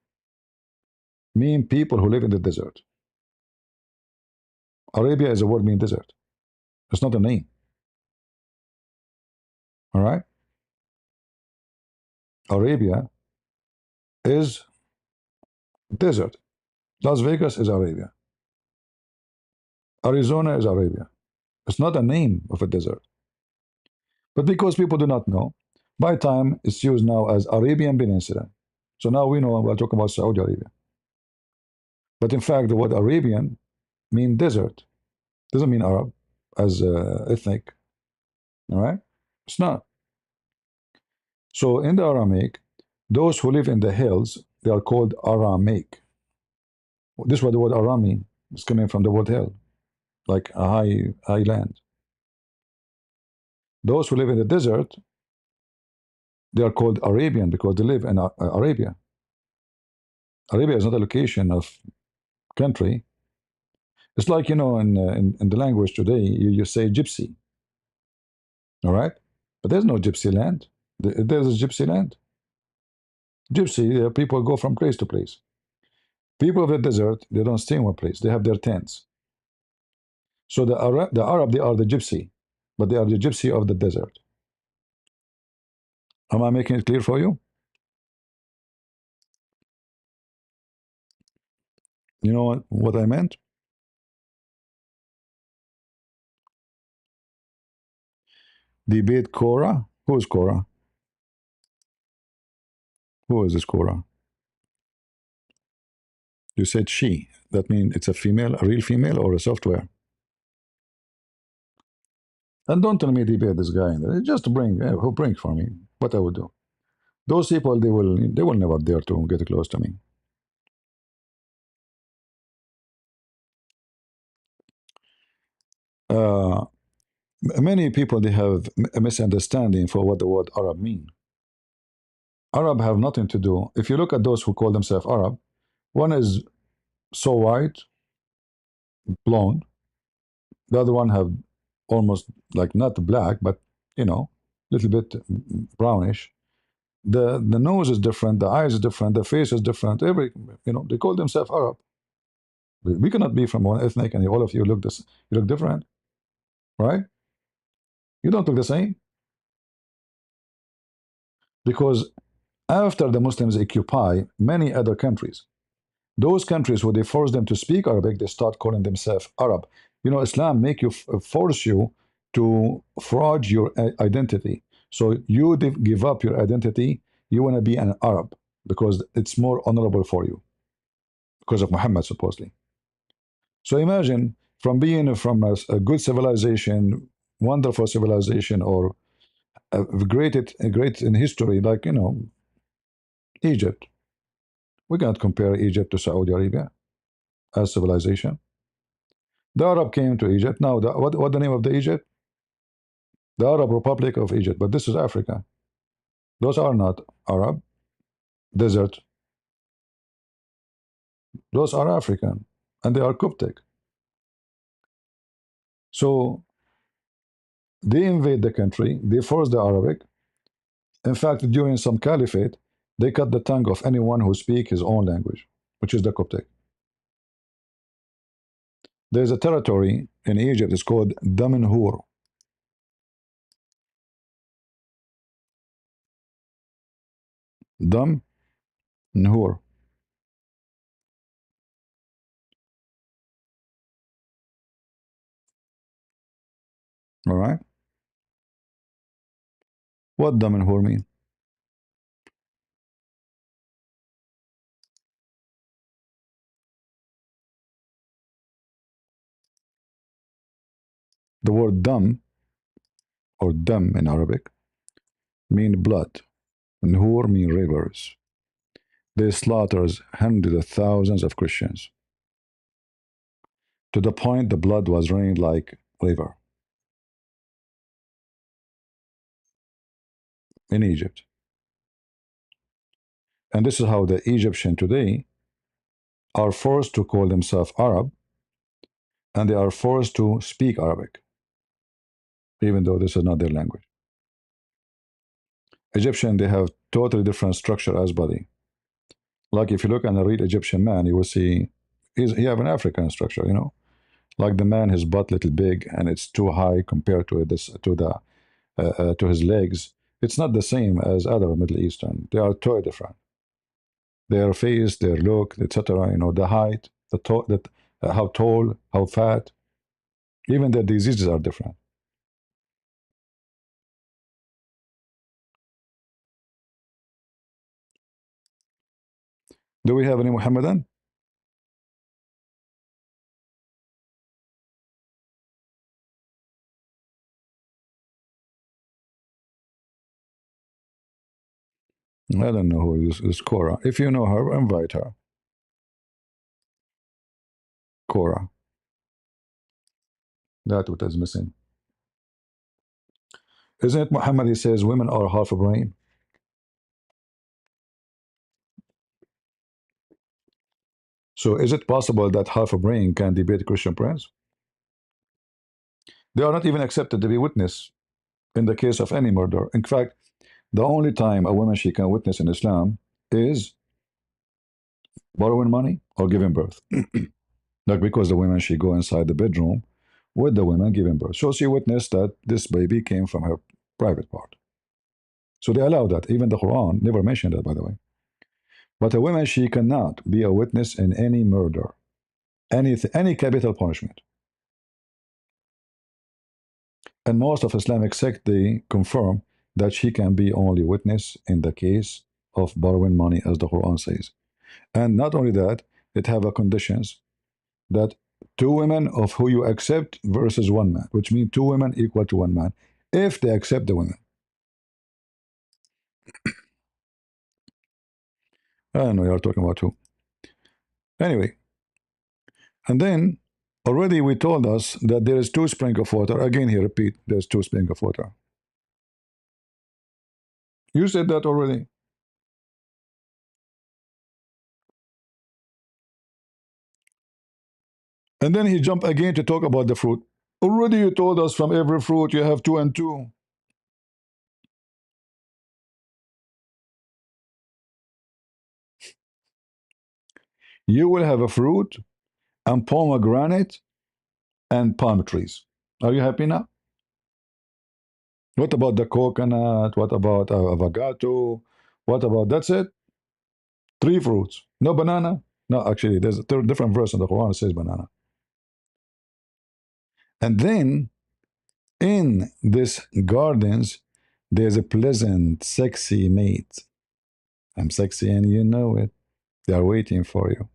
Mean people who live in the desert. Arabia is a word mean desert. It's not a name. All right? Arabia is desert. Las Vegas is Arabia. Arizona is Arabia. It's not a name of a desert. But because people do not know, by time it's used now as Arabian Peninsula. So now we know we're talking about Saudi Arabia. But in fact, the word Arabian means desert. Doesn't mean Arab as ethnic. All right? It's not. So in the Aramaic, those who live in the hills, they are called Aramaic. This is what the word Aram means. It's coming from the word hill, like a high land. Those who live in the desert, they are called Arabian because they live in Arabia. Arabia is not a location of country. It's like, in the language today, you say gypsy. All right? But there's no gypsy land. There's a gypsy land. Gypsy, people go from place to place. People of the desert, they don't stay in one place. They have their tents. So the Arab, they are the gypsy, but they are the gypsy of the desert. Am I making it clear for you? You know what I meant? Debate Cora? Who is Cora? Who is this Cora? You said she. That means it's a female, a real female, or a software? And don't tell me debate this guy. Just bring, who bring for me? What I would do? Those people, they will never dare to get close to me. Uh, Many people they have a misunderstanding for what the word Arab mean. Arab have nothing to do. If you look at those who call themselves Arab, one is so white, blonde. The other one have almost like not black, but you know, little bit brownish. The nose is different, the eyes is different, the face is different. Every they call themselves Arab. We cannot be from one ethnic, and all of you look this. You look different, right? You don't look the same because after the Muslims occupy many other countries, those countries where they force them to speak Arabic, they start calling themselves Arab. Islam make you force you to fraud your identity. So you give up your identity. You want to be an Arab because it's more honorable for you because of Muhammad supposedly. So imagine from being from a good civilization, wonderful civilization, or a great in history, like Egypt. We cannot compare Egypt to Saudi Arabia as civilization. The Arab came to Egypt. Now, what the name of the Egypt? The Arab Republic of Egypt. But this is Africa. Those are not Arab. Desert. Those are African, and they are Coptic. So they invade the country. They force the Arabic. In fact, during some caliphate, they cut the tongue of anyone who speak his own language, which is the Coptic. There's a territory in Egypt. It's called Damanhur. Damanhur. All right. What Damanhur mean? The word dam or dam in Arabic mean blood. Nhur mean rivers. They slaughters hundreds of thousands of Christians to the point the blood was rained like river in Egypt. And this is how the Egyptian today are forced to call themselves Arab, and they are forced to speak Arabic, even though this is not their language. Egyptian, they have totally different structure as body. Like if you look at a real Egyptian man, you will see he have an African structure. Like the man, his butt little big and it's too high compared to this to his legs. It's not the same as other Middle Eastern. They are totally different. Their face, their look, etc. The height, how tall, how fat. Even their diseases are different. Do we have any Muhammadan? I don't know who is Cora. If you know her, invite her. Cora. That's what is missing. Isn't it Muhammad? He says women are half a brain. So is it possible that half a brain can debate Christian prince? They are not even accepted to be witness in the case of any murder. In fact, the only time a woman she can witness in Islam is borrowing money or giving birth. Like because the women she go inside the bedroom with the women giving birth. So she witnessed that this baby came from her private part. So they allow that. Even the Quran never mentioned that, by the way. But a woman she cannot be a witness in any murder, any capital punishment. And most of Islamic sect, they confirm that she can be only witness in the case of borrowing money, as the Quran says. And not only that, it have a conditions that two women of who you accept versus one man, which means two women equal to one man, if they accept the women. I don't know you're talking about who. Anyway, and then already we told us that there is two spring of water. Again, he repeat, there's two spring of water. You said that already. And then he jumped again to talk about the fruit. Already you told us from every fruit you have two and two. You will have a fruit and pomegranate and palm trees. Are you happy now? What about the coconut? What about avocado? What about that's it? Three fruits. No banana? No, actually, there's a different verse in the Quran that says banana. And then in this gardens, there's a pleasant, sexy mate. I'm sexy and you know it. They are waiting for you.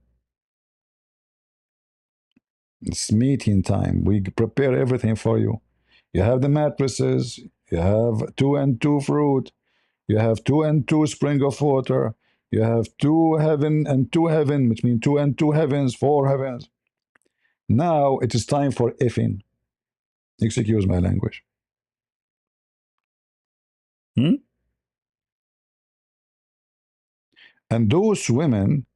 It's meeting time. We prepare everything for you. You have the mattresses. You have two and two fruit. You have two and two spring of water. You have two heaven and two heaven, which means two and two heavens, four heavens. Now it is time for effing. Excuse my language. Hmm? And those women,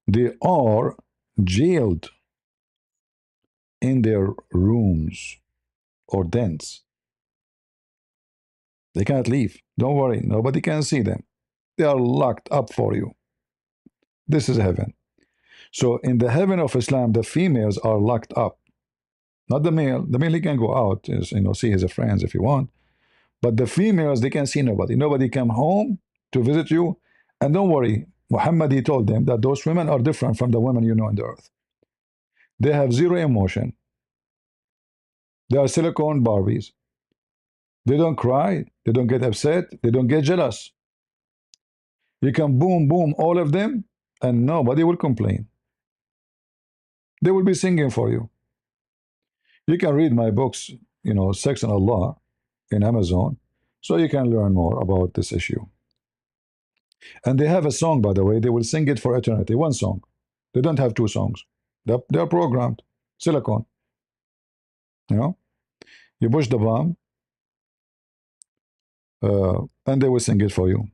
they are jailed in their rooms or dens. They can't leave. Don't worry, nobody can see them. They are locked up for you. This is heaven. So in the heaven of Islam, the females are locked up, not the male. The male he can go out, see his friends if he want. But the females, they can see nobody. Nobody come home to visit you. And don't worry, Muhammad, he told them that those women are different from the women you know on the earth. They have zero emotion. They are silicone Barbies. They don't cry. They don't get upset. They don't get jealous. You can boom, boom, all of them, and nobody will complain. They will be singing for you. You can read my books, Sex and Allah in Amazon, so you can learn more about this issue. And they have a song, by the way, they will sing it for eternity. One song. They don't have two songs. They're programmed. Silicon. You know? You push the bomb, and they will sing it for you.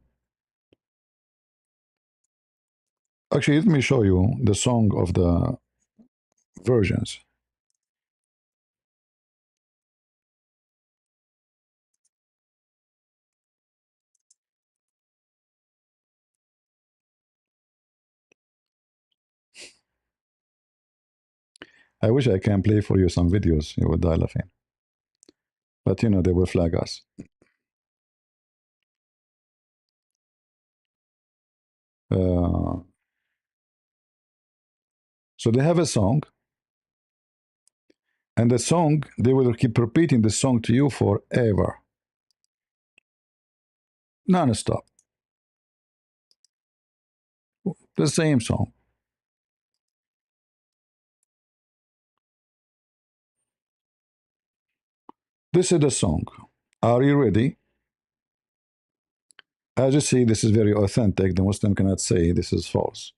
Actually, let me show you the song of the versions. I wish I can play for you some videos. You would die laughing. But they will flag us. Uh, so they have a song, and the song, they will keep repeating the song to you forever. Non-stop. The same song. This is the song. Are you ready? As you see, this is very authentic. The Muslim cannot say this is false.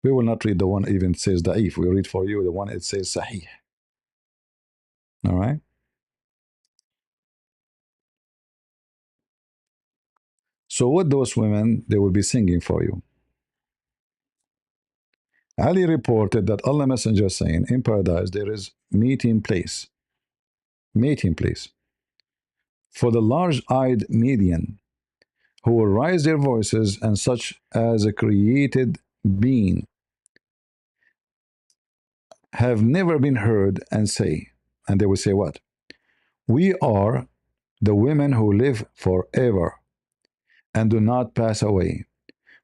We will not read the one even says da'if. We read for you the one it says sahih. All right? So what those women, they will be singing for you. Ali reported that Allah Messenger saying, in paradise there is meeting place for the large-eyed median who will raise their voices and such as a created being have never been heard and say, and they will say what? We are the women who live forever and do not pass away.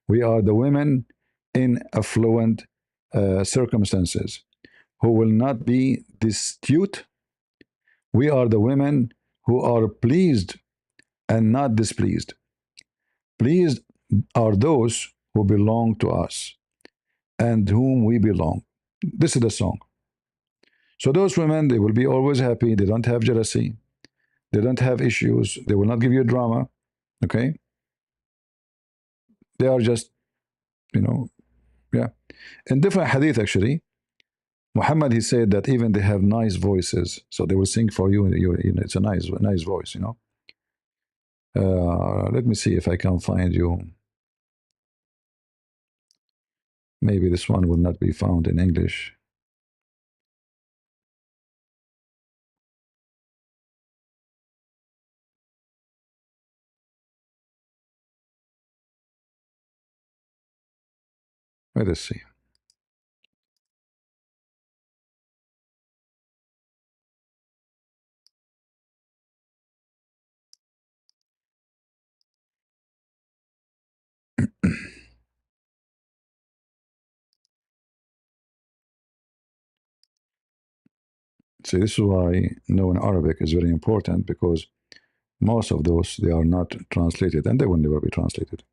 We are the women in affluent circumstances who will not be destitute We are the women who are pleased and not displeased. Pleased are those who belong to us and whom we belong. This is the song. So those women, they will be always happy. They don't have jealousy. They don't have issues. They will not give you drama. Okay? They are just, you know, yeah. In different hadith, actually, Muhammad, he said that even they have nice voices. So they will sing for you. It's a nice voice, let me see if I can find you. Maybe this one will not be found in English. Let us see. See, this is why knowing Arabic is very important, because most of those, they are not translated and they will never be translated.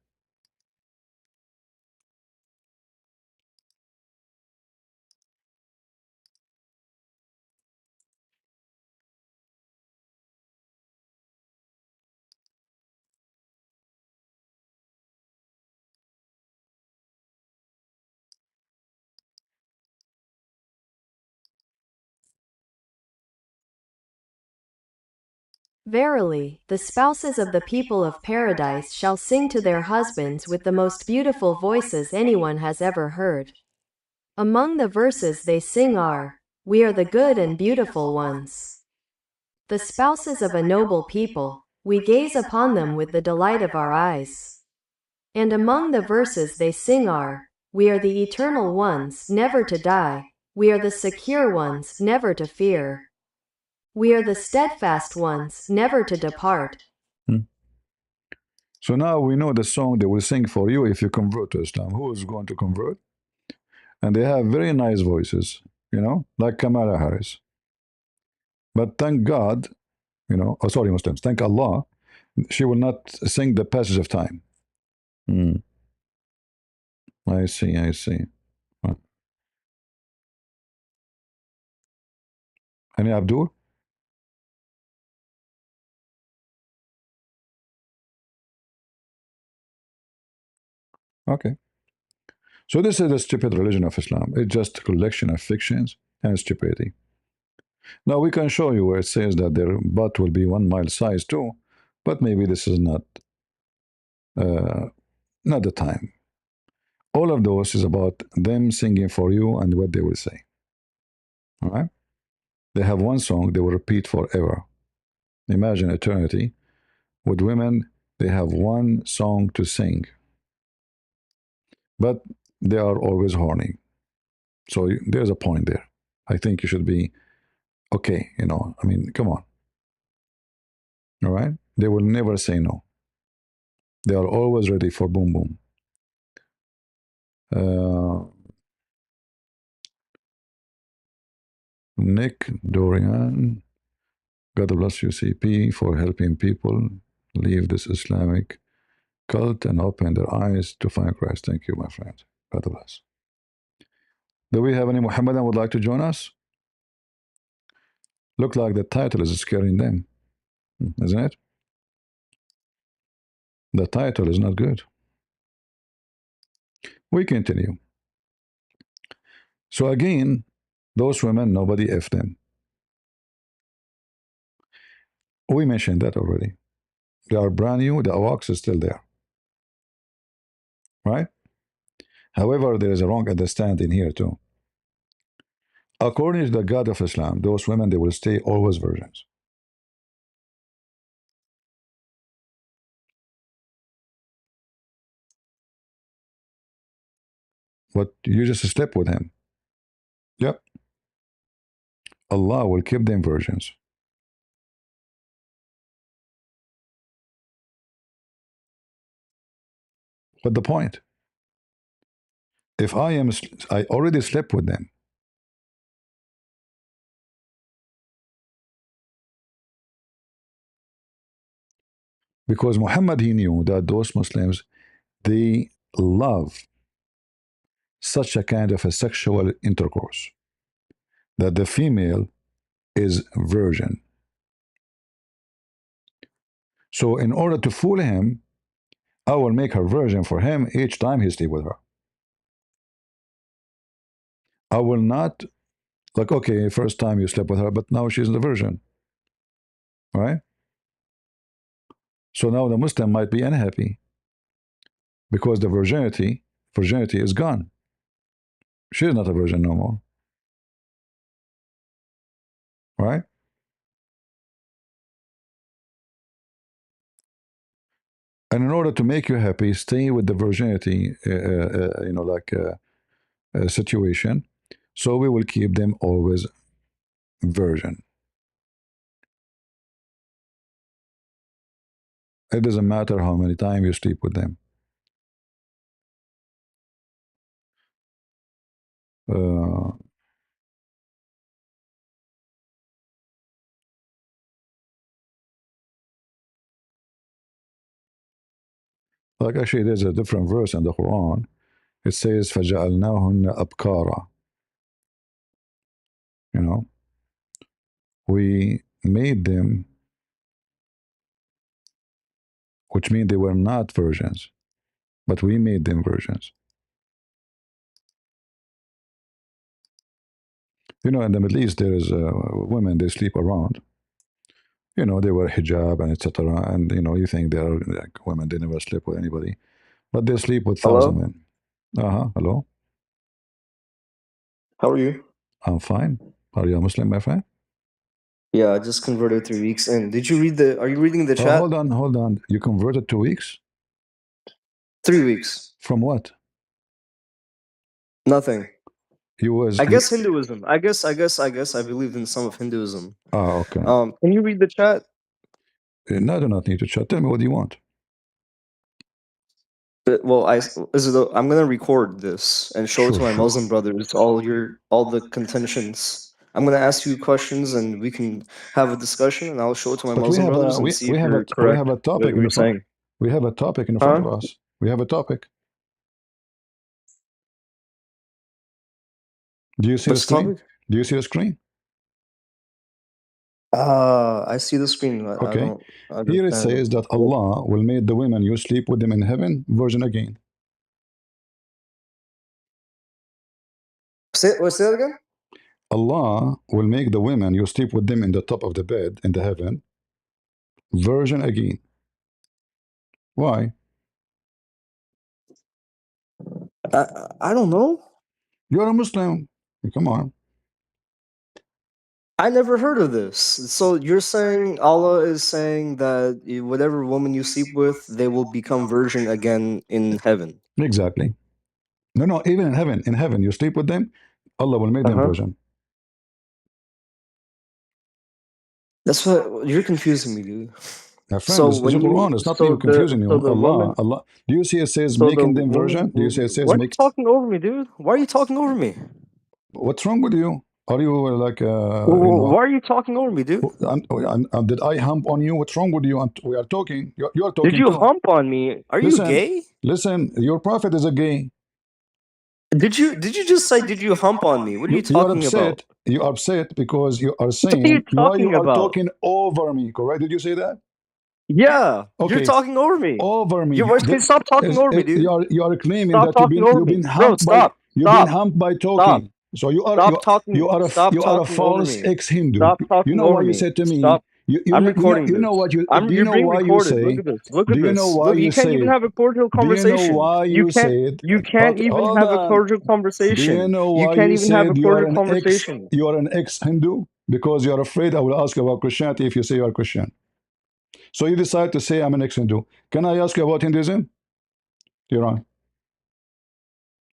Verily, the spouses of the people of paradise shall sing to their husbands with the most beautiful voices anyone has ever heard. Among the verses they sing are, "We are the good and beautiful ones. The spouses of a noble people, we gaze upon them with the delight of our eyes." And among the verses they sing are, "We are the eternal ones, never to die. We are the secure ones, never to fear. We are the steadfast ones, never to depart." Hmm. So now we know the song they will sing for you if you convert to Islam. Who is going to convert? And they have very nice voices, like Kamala Harris. But thank God, oh, sorry, Muslims, thank Allah, she will not sing the passage of time. Hmm. I see, I see. Any Abdul? Okay. So this is the stupid religion of Islam. It's just a collection of fictions and stupidity. Now we can show you where it says that their butt will be 1 mile size too, but maybe this is uh, not the time. All of those is about them singing for you and what they will say. All right? They have one song they will repeat forever. Imagine eternity. With women, they have one song to sing, but they are always horny. So there's a point there. I think you should be okay. I mean, come on. All right? They will never say no. They are always ready for boom boom. Uh, Nick Dorian, God bless you, CP, for helping people leave this Islamic cult and open their eyes to find Christ. Thank you, my friend. God bless. Do we have any Muhammadan would like to join us? Look like the title is scaring them, isn't it? The title is not good. We continue. So again, those women, nobody F them. We mentioned that already. They are brand new, the awaks is still there. Right? However, there is a wrong understanding here too. According to the God of Islam, those women, they will stay always virgins. But you just slept with him. Yep. Allah will keep them virgins. What the point? If I already slept with them. Because Muhammad, he knew that those Muslims, they love such a kind of a sexual intercourse, that the female is virgin. So in order to fool him, I will make her virgin for him each time he sleep with her. I will not, like, okay, first time you slept with her, but now she's the virgin, right? So now the Muslim might be unhappy because the virginity is gone. She's not a virgin no more, right? And in order to make you happy, stay with the virginity, situation. So we will keep them always virgin. It doesn't matter how many times you sleep with them. Uh, like actually, there's a different verse in the Quran. It says, فَجَعَلْنَاهُنَّ أَبْكَارًا. You know, we made them, which means they were not virgins, but we made them virgins. You know, in the Middle East, there is women, they sleep around. You know, they wear hijab and etc. And, you know, you think they are like women, they never sleep with anybody, but they sleep with thousand Hello? men. Hello. How are you? I'm fine. Are you a Muslim, my friend? Yeah, I just converted 3 weeks in. Did you read the? Are you reading the chat? Hold on. You converted 2 weeks? 3 weeks. From what? Nothing. You was. I guess Hinduism. I guess I believed in some of Hinduism. Okay. Can you read the chat? No, I do not need to chat. Tell me what you want. Well, I'm gonna record this and show it Sure, to my sure. Muslim brothers. All the contentions. I'm gonna ask you questions and we can have a discussion, and I'll show it to my But we Muslim have brothers a and we, see we if have a you're we correct have a what topic in you're the front. saying. We have a topic in front Huh? of us. We have a topic. Do you see the What's the screen? topic? Do you see the screen? I see the screen, but I Okay. don't Here it understand. says that Allah will make the women you sleep with them in heaven virgin again. Say that again? Allah will make the women you sleep with them in the top of the bed in the heaven virgin again. Why? I don't know. You're a Muslim. Come on. I never heard of this. So you're saying Allah is saying that whatever woman you sleep with, they will become virgin again in heaven. Exactly. No, no, even in heaven. In heaven, you sleep with them, Allah will make them Uh-huh. virgin. That's what you're confusing me, dude. My friend, So this is when the you Quran. It's not you confusing so you. the woman Allah. Do you see it says so the making them woman virgin? Do you see it says why are you make? talking over me, dude? Why are you talking over me? What's wrong with you? Are you like, Why are you talking over me, dude? did I hump on you? What's wrong with you? And we are talking. You're Did talking you too. hump on me? Are you Listen, gay? listen. Your prophet is a gay. Did you just say did you hump on me? What are you You are talking about? upset. You are upset because you are What are you saying why you talking are about? talking over me. Correct? Did you say that? Yeah, you're Okay, talking over me. over me. Okay, stop talking over me, dude. You are claiming Stop that talking over you've me, been bro. humped by Stop, stop, talking. stop, So stop you are a talking over false me. ex-Hindu. Stop You talking know why over you me. said to me? Stop. I'm recording You this. know what you do you You're know being why you recorded. Look say? at this. Look Do at you know this. why Look, you you can't even said? have a cordial Do you know conversation. why you said? You can't Okay, even hold have a on. cordial Do you conversation. know You why can't you even have a said cordial conversation. you are an ex-Hindu? Because you are afraid I will ask you about Christianity if you say you are Christian. So you decide to say I'm an ex-Hindu. Can I ask you about Hinduism? You're on.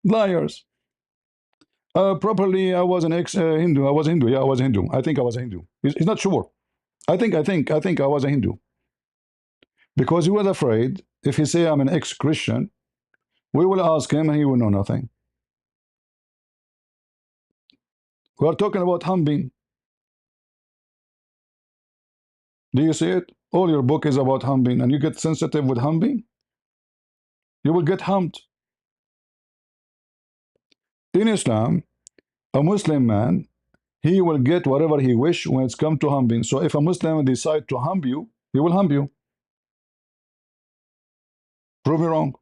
Liars. Properly, I was an ex-Hindu. I was Hindu. Yeah, I was Hindu. I think I was a Hindu. He's not sure. I think I was a Hindu. Because he was afraid if he say I'm an ex-Christian, we will ask him and he will know nothing. We are talking about humping. Do you see it? All your book is about humping, and you get sensitive with humping, you will get humped. In Islam, a Muslim man, he will get whatever he wish when it's come to humping. So if a Muslim decide to hump you, he will hump you. Prove me wrong.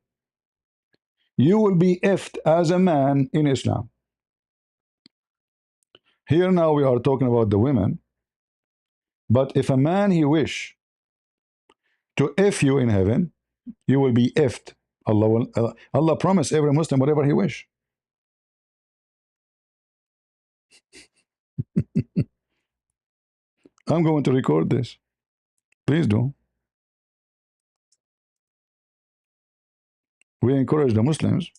You will be effed as a man in Islam. Here now we are talking about the women, but if a man he wish to F you in heaven, you will be effed. Allah promised every Muslim whatever he wish. I'm going to record this. Please do. We encourage the Muslims.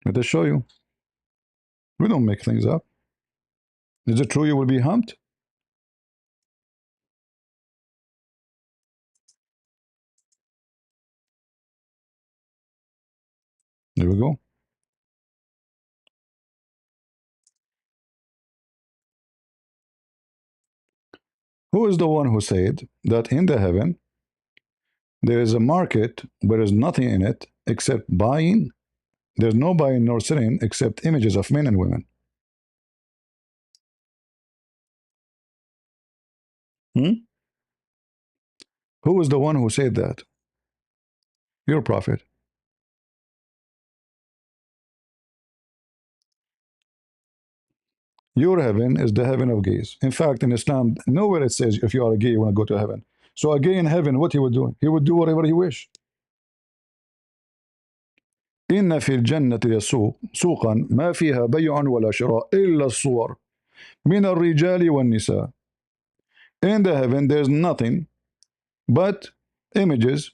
Let us show you. We don't make things up. Is it true you will be humped? There we go. Who is the one who said that in the heaven there is a market where there is nothing in it except buying? There's no buying nor selling except images of men and women. Hmm? Who is the one who said that? Your prophet. Your heaven is the heaven of gays. In fact, in Islam, nowhere it says if you are a gay, you want to go to heaven. So a gay in heaven, what he would do? He would do whatever he wish. إن في الجنة سوقا ما فيها بيع ولا شراء إلا الصور من الرجال والنساء. In the heaven, there's nothing but images.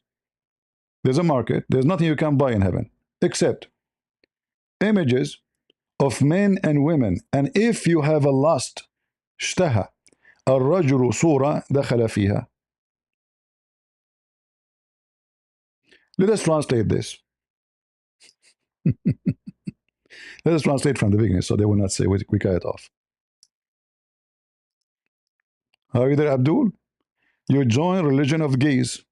There's a market. There's nothing you can buy in heaven except images of men and women. And if you have a lust, اشتهى الرجل صورة دخل فيها. Let us translate this. Let us translate from the beginning so they will not say we cut it off. Are you there, Abdul? You join religion of gays,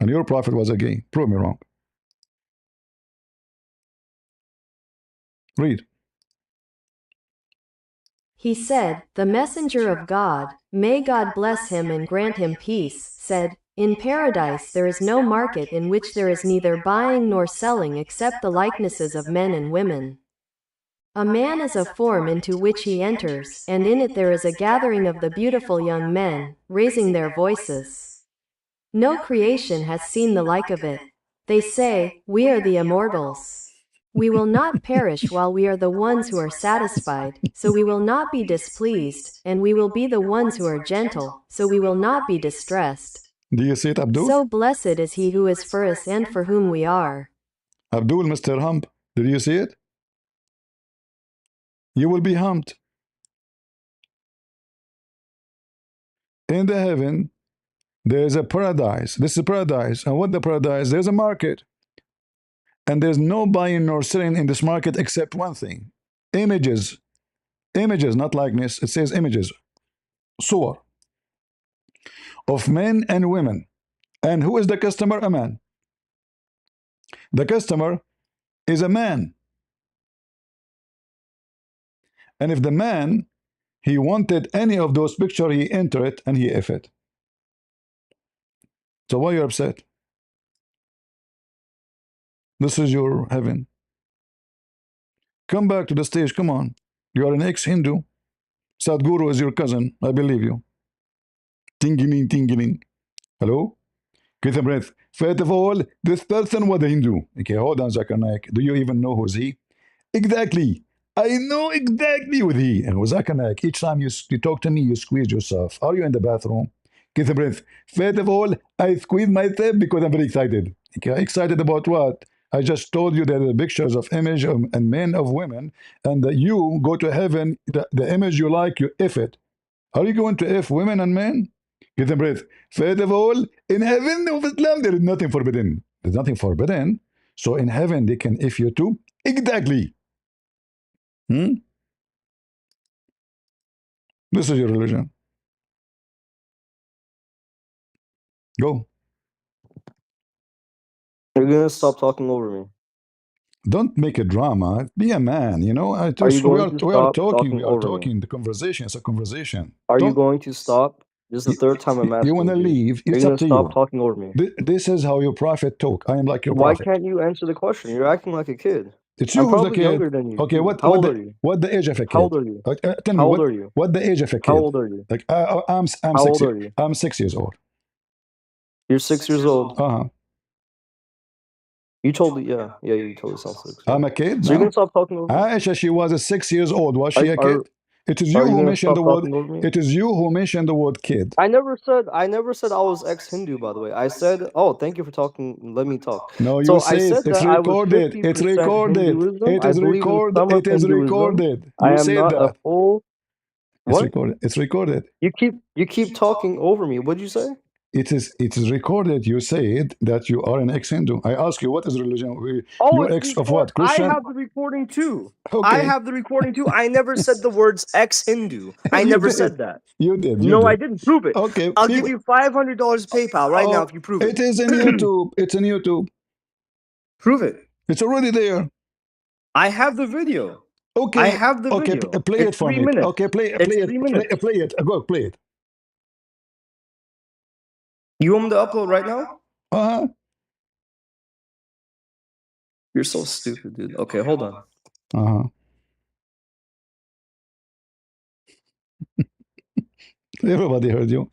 and your prophet was a gay. Prove me wrong. Read. He said, the messenger of God, may God bless him and grant him peace, said, in paradise there is no market in which there is neither buying nor selling except the likenesses of men and women. A man is a form into which he enters, and in it there is a gathering of the beautiful young men, raising their voices. No creation has seen the like of it. They say, we are the immortals. We will not perish while we are the ones who are satisfied, so we will not be displeased, and we will be the ones who are gentle, so we will not be distressed. Do you see it, Abdul? So blessed is he who is for us and for whom we are. Abdul, Mr. Hump, did you see it? You will be humped. In the heaven, there is a paradise. This is paradise. And what the paradise? There's a market. And there's no buying nor selling in this market except one thing. Images. Images, not likeness. It says images. Suwar. Of men and women. And who is the customer? A man. The customer is a man. And if the man, he wanted any of those pictures, he enter it and he F it. So why are you upset? This is your heaven. Come back to the stage, come on. You are an ex-Hindu. Sadhguru is your cousin, I believe you. Tingling, tingling. Hello? Get a breath. First of all, this person was a Hindu. Okay, hold on, Zakir Naik. Do you even know who's he? Exactly. I know exactly who he. And Zakir Naik, each time you talk to me, you squeeze yourself. Are you in the bathroom? Get a breath. First of all, I squeeze myself because I'm very excited. Okay, excited about what? I just told you there are pictures of image and men of women, and that you go to heaven, the image you like, you F it. Are you going to F women and men? Get a breath. First of all, in heaven of Islam, there is nothing forbidden. There's nothing forbidden. So in heaven, they can F you too. Exactly. Hmm? This is your religion. Go. You're gonna stop talking over me. Don't make a drama. Be a man. You know. Are you We going are. to We are stop talking. talking We are over me? talking. The conversation is a conversation. Are you Don't. going to stop? This is the You, third time I'm you want asking to you. leave? Are you It's gonna up to stop you. talking over me? This is how your prophet talk. I am like your Why prophet. can't you answer the question? You're acting like a kid. It's you I'm who's the probably kid. younger than you Okay. too. What? How What old the? are you? What the age of a How kid? old are you? Tell me How old are you? what the age of a How kid? old are you? Like I'm How six. old are you? I'm 6 years old. You're 6 years old. Uh huh. You told me, yeah, you totally sound 6 years I'm a old. kid So you're gonna now. stop talking over me? Aisha, she was 6 years old. Was Are she a are kid? It is are you you who gonna mentioned stop the word. talking over me? It is you who mentioned the word kid. I never said I was ex-Hindu, by the way. I said, oh, thank you for talking. Let me talk. No, you So I said said it's that I was recorded. It's 50% recorded. Hinduism. It I is believe in recorded. some of It is Hinduism. recorded. I You am said not a that. full It's what? recorded. It's recorded. You keep talking over me. What'd you say? It is recorded. You said that you are an ex-Hindu. I ask you, what is religion? Oh, You're it's ex of record. what? I Christian? have the recording too. I Okay. have the recording too. I never said the words ex-Hindu. I You never did. said that. You did. You No, I did. didn't. Prove it. Okay. I'll give People. you $500 PayPal right now Oh, if you prove it. it is in YouTube. It's in YouTube. Prove it. It's already there. I have the video. I Okay. have the Okay. video. Play It's it for three me. minutes. Okay. Play. It's Play it. 3 minutes. Play it. Go. Play it. You want me to upload right now? Uh huh. You're so stupid, dude. Okay, hold on. Uh huh. Everybody heard you.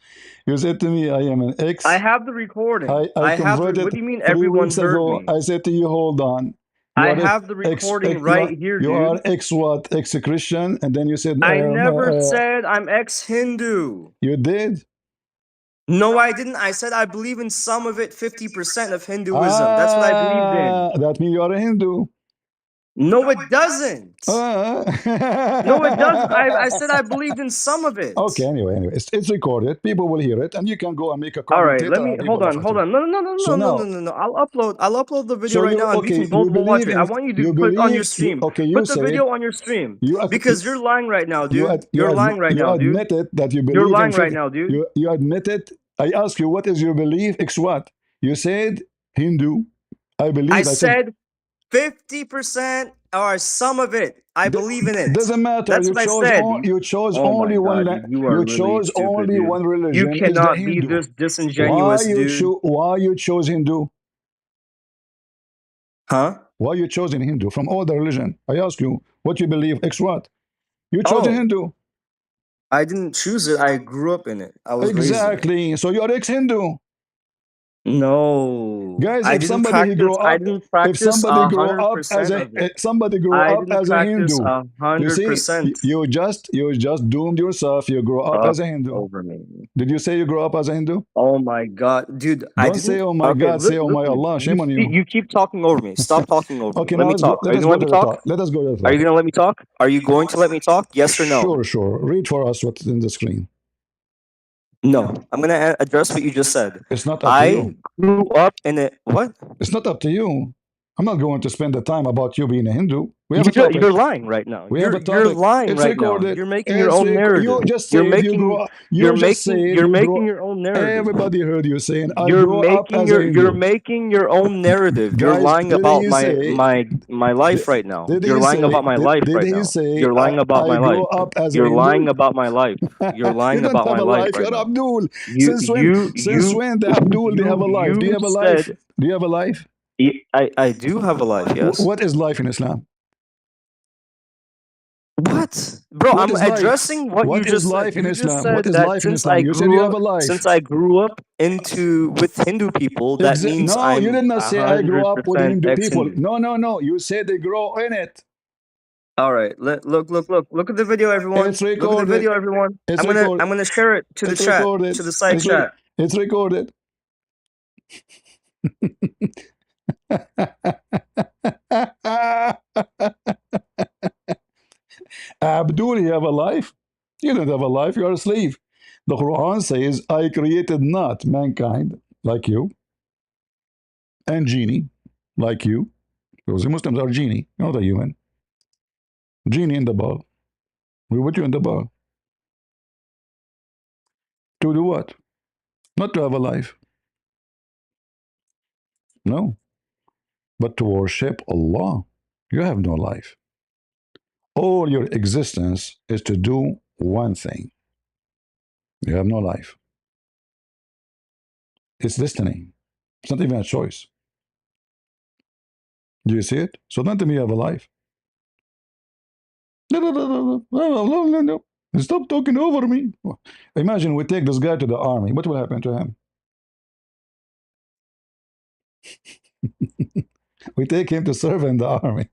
You said to me, I am an I ex. have the recording. I I have the. converted What do you mean? three Everyone weeks heard ago. me. I said to you, hold on. You I are have the recording right here, you are dude. ex what? Ex Christian, and then you said I never said I'm ex-Hindu. you did. No, I didn't. I said I believe in some of it, 50% of Hinduism. That's what I believed in. That means you are a Hindu. No, it doesn't. Ah. No, it doesn't. I said I believed in some of Okay, it. anyway, it's recorded. People will hear it, and you can go and make a All right, let commentator, me and people hold laugh on, at hold you. on. No, no, no, So no, no, no, no, now, no, no. I'll upload the video so right you now, and we okay? can both You watch believe it. I in want you to you put on your believe you stream. okay? You Put the said video on your stream you because you're lying right now, dude. You're lying right you now, dude. admitted that you You're believe in lying right 50. now, dude. You admitted. I asked you what is your belief? X what? You said Hindu. I I believe. I said said 50% or some of it. I believe in it. doesn't matter. That's what I said. You chose Oh my only one. god, dude, you are You really chose stupid, only dude. one You religion is the cannot be Hindu. this disingenuous, dude. Why you chose Hindu? Huh? Why you chosen Hindu from all the religion? I ask you what you believe. X what? You chose a Oh, Hindu. I didn't choose it. I grew up in it. I was raised in it. Exactly. So you're ex-Hindu. No, Guys, I if didn't somebody practice. grow I up, didn't if practice somebody a grow hundred up as percent a of it. somebody grow I up didn't as a practice Hindu, a you hundred see, percent. you just doomed yourself. You grow up as Talk a Hindu. over me. Did you say you grow up as a Hindu? Oh my god, dude! I Don't say didn't. oh my Okay, God, say oh my listen. Allah. You Shame on see, you. you keep talking over me. Stop talking over me. Okay, Let now me talk. Are let you us gonna go let me to the talk? talk. Let us go to the Are you talk. gonna let me talk? Are you going to let me talk? Yes or no? Sure. Read for us what's in the screen. No. I'm gonna address what you just said. It's not up to I you. grew up in it. What? It's not up to you. I'm not going to spend the time about you being a Hindu. We have a topic. You're lying right now. We have a You're topic. lying It's right now. recorded. You're making your own You narrative. just You're said you making grow up. You just said you're you making grow. your own narrative. Everybody heard you saying, I You're grow up making as a you're Hindu. making your own narrative. You're Guys, lying about my did, life right now. did You're he lying say, about my life did right he now. say, You're lying about I my grow life. up as a You're Hindu? lying about my life. You're You lying don't about have my a life life. right You're now. Abdul. You you Since you when the Abdul, they have a life? Do you you have a life? said Do you have a life? I do have a life, yes. What is life in Islam? What? Bro, What I'm is life? addressing what you What is just said. life in You just Islam? What said is that life in Islam? You said you have a life. since I grew up into with Hindu people, that means No, you I'm did not a say I grew hundred up with percent Hindu people. ex-Hindu. No. You said they grow in it. All right, look at the video, everyone. It's Look at the recorded. video, everyone. It's I'm recorded. gonna share it to the It's chat, recorded. to the side chat. It's recorded. Abdul, you have a life? You don't have a life. You are a slave. The Quran says, I created not mankind like you and genie like you. Because the Muslims are genie, not a human. Genie in the ball. We put you in the ball. To do what? Not to have a life. No. But to worship Allah. You have no life. All your existence is to do one thing. You have no life. It's destiny. It's not even a choice. Do you see it? So don't tell me you have a life. No, no, no, no, no, no, no, no. Stop talking over me. Imagine we take this guy to the army. What will happen to him? We take him to serve in the army.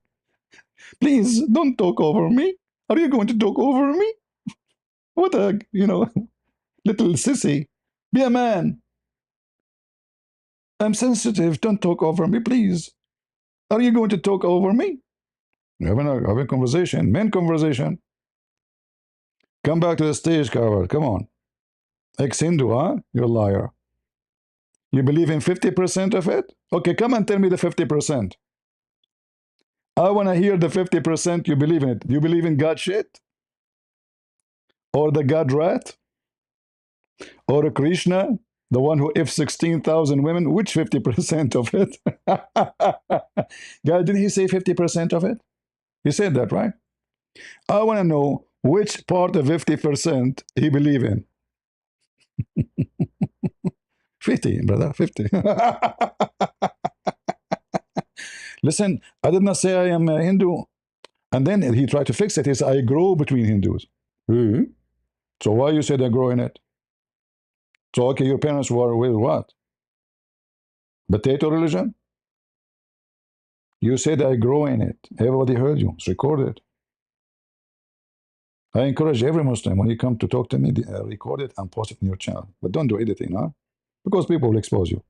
Please don't talk over me. Are you going to talk over me? What a, little sissy. Be a man. I'm sensitive. Don't talk over me, please. Are you going to talk over me? Having a conversation, men conversation. Come back to the stage, cover. Come on. Ex-Hindu, huh? You're a liar. You believe in 50% of it? Okay, come and tell me the 50%. I want to hear the 50% you believe in it. Do you believe in God shit? Or the God rat? Or Krishna? The one who if 16,000 women? Which 50% of it? God, didn't he say 50% of it? He said that, right? I want to know which part of 50% he believe in. 50, brother, 50. Listen, I did not say I am a Hindu. And then he tried to fix it. He said, I grow between Hindus. Hmm? So why you said I grow in it? So, okay, your parents were with what? Potato religion? You said I grow in it. Everybody heard you. It's recorded. I encourage every Muslim, when you come to talk to me, record it and post it in your channel. But don't do editing, huh? Because people will expose you.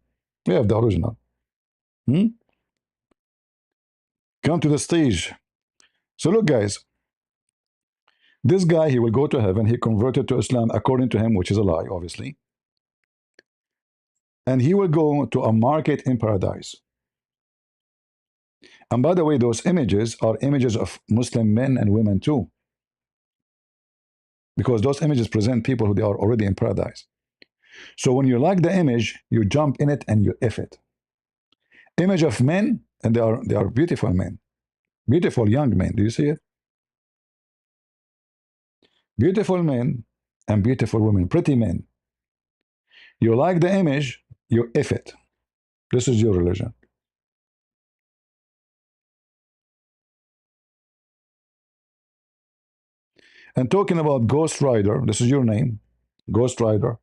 We have the original. Hmm? Come to the stage. So look, guys, this guy, he will go to heaven. He converted to Islam according to him, which is a lie, obviously. And he will go to a market in paradise. And by the way, those images are images of Muslim men and women too, because those images present people who they are already in paradise. So when you like the image, you jump in it and you F it. Image of men, and they are beautiful men, beautiful young men. Do you see it? Beautiful men and beautiful women, pretty men. You like the image, you F it. This is your religion. And talking about Ghost Rider, this is your name, Ghost Rider.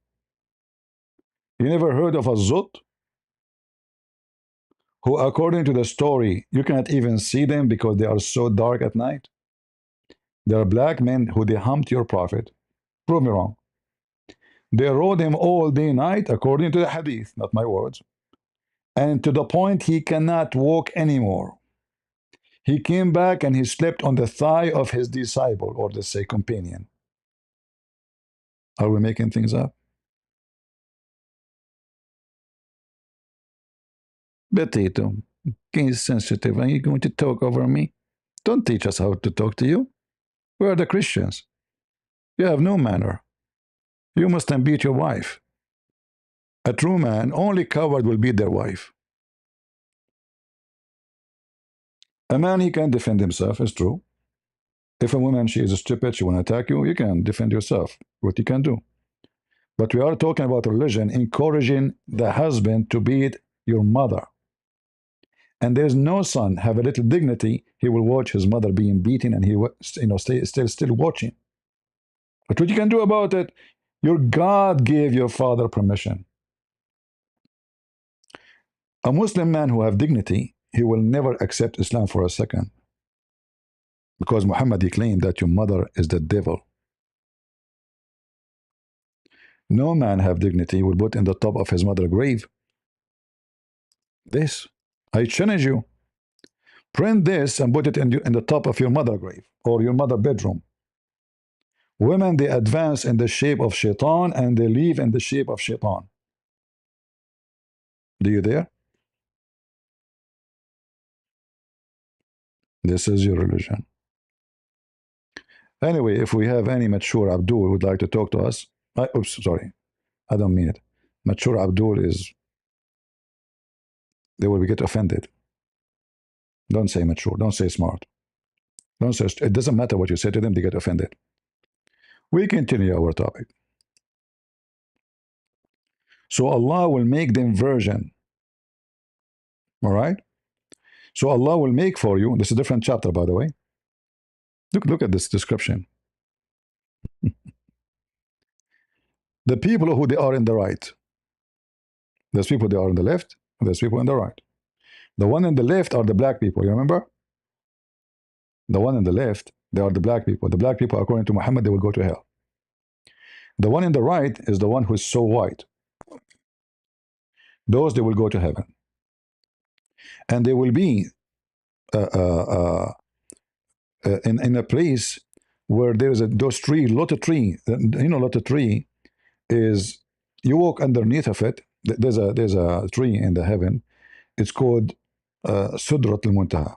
You never heard of a Zut, who, according to the story, you cannot even see them because they are so dark at night? They are black men who they humped your prophet. Prove me wrong. They rode him all day night, according to the hadith, not my words. And to the point he cannot walk anymore. He came back and he slept on the thigh of his disciple, or let's say companion. Are we making things up? Potato, he's sensitive. Are you going to talk over me? Don't teach us how to talk to you. We are the Christians. You have no manner. You must then beat your wife. A true man, only coward will beat their wife. A man, he can defend himself, it's true. If a woman, she is stupid, she want to attack you, you can defend yourself. What you can do. But we are talking about religion, encouraging the husband to beat your mother. And there's no son have a little dignity. He will watch his mother being beaten, and he stay still watching. But what you can do about it? Your God gave your father permission. A Muslim man who have dignity, he will never accept Islam for a second, because Muhammad, he claimed that your mother is the devil. No man have dignity will put in the top of his mother grave. This, I challenge you. Print this and put it in the top of your mother grave or your mother bedroom. Women, they advance in the shape of shaitan and they leave in the shape of shaitan. Do you there? This is your religion. Anyway, if we have any mature Abdul would like to talk to us, oops, sorry, I don't mean it. Mature Abdul is, they will get offended. Don't say mature. Don't say smart. Don't say, it doesn't matter what you say to them, they get offended. We continue our topic. So Allah will make them virgin. All right? So Allah will make for you, this is a different chapter, by the way. Look at this description. The people who they are in the right. There's people they are on the left, and there's people on the right. The one on the left are the black people, you remember? The one on the left, they are the black people. The black people, according to Muhammad, they will go to hell. The one in the right is the one who is so white. Those, they will go to heaven. And they will be uh, uh, in a place where there is those tree, lot of tree. You know, lot of tree is, you walk underneath of it. There's a tree in the heaven. It's called Sudrat al-Muntaha.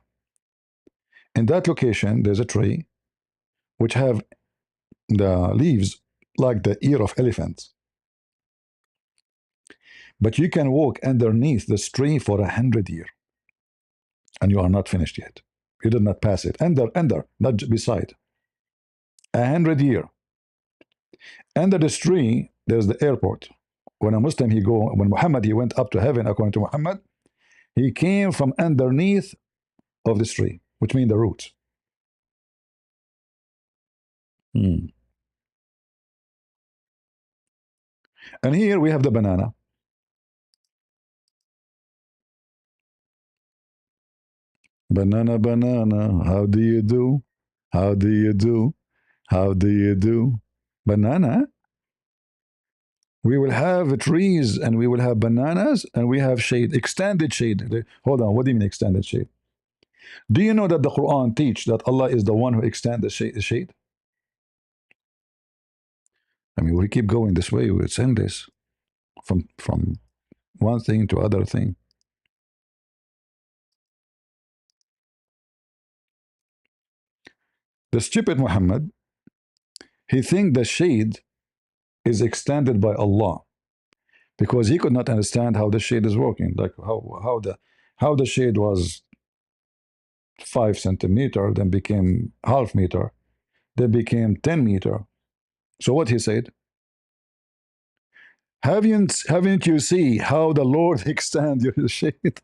In that location, there's a tree which have the leaves like the ear of elephants. But you can walk underneath this tree for 100 years, and you are not finished yet. You did not pass it. Under, not beside. 100 years. Under this tree, there's the airport. When a Muslim when Muhammad he went up to heaven, according to Muhammad, he came from underneath of this tree, which means the roots. Hmm. And here we have the banana. Banana, banana, how do you do? How do you do? How do you do? Banana. We will have trees and we will have bananas and we have shade, extended shade. Hold on, what do you mean extended shade? Do you know that the Quran teach that Allah is the one who extends the shade? I mean, we keep going this way, it's endless. From one thing to other thing. The stupid Muhammad, he think the shade is extended by Allah because he could not understand how the shade is working, like how the shade was 5 centimeter, then became half meter, then became 10 meter. So what he said? Haven't you see how the Lord extend your shade?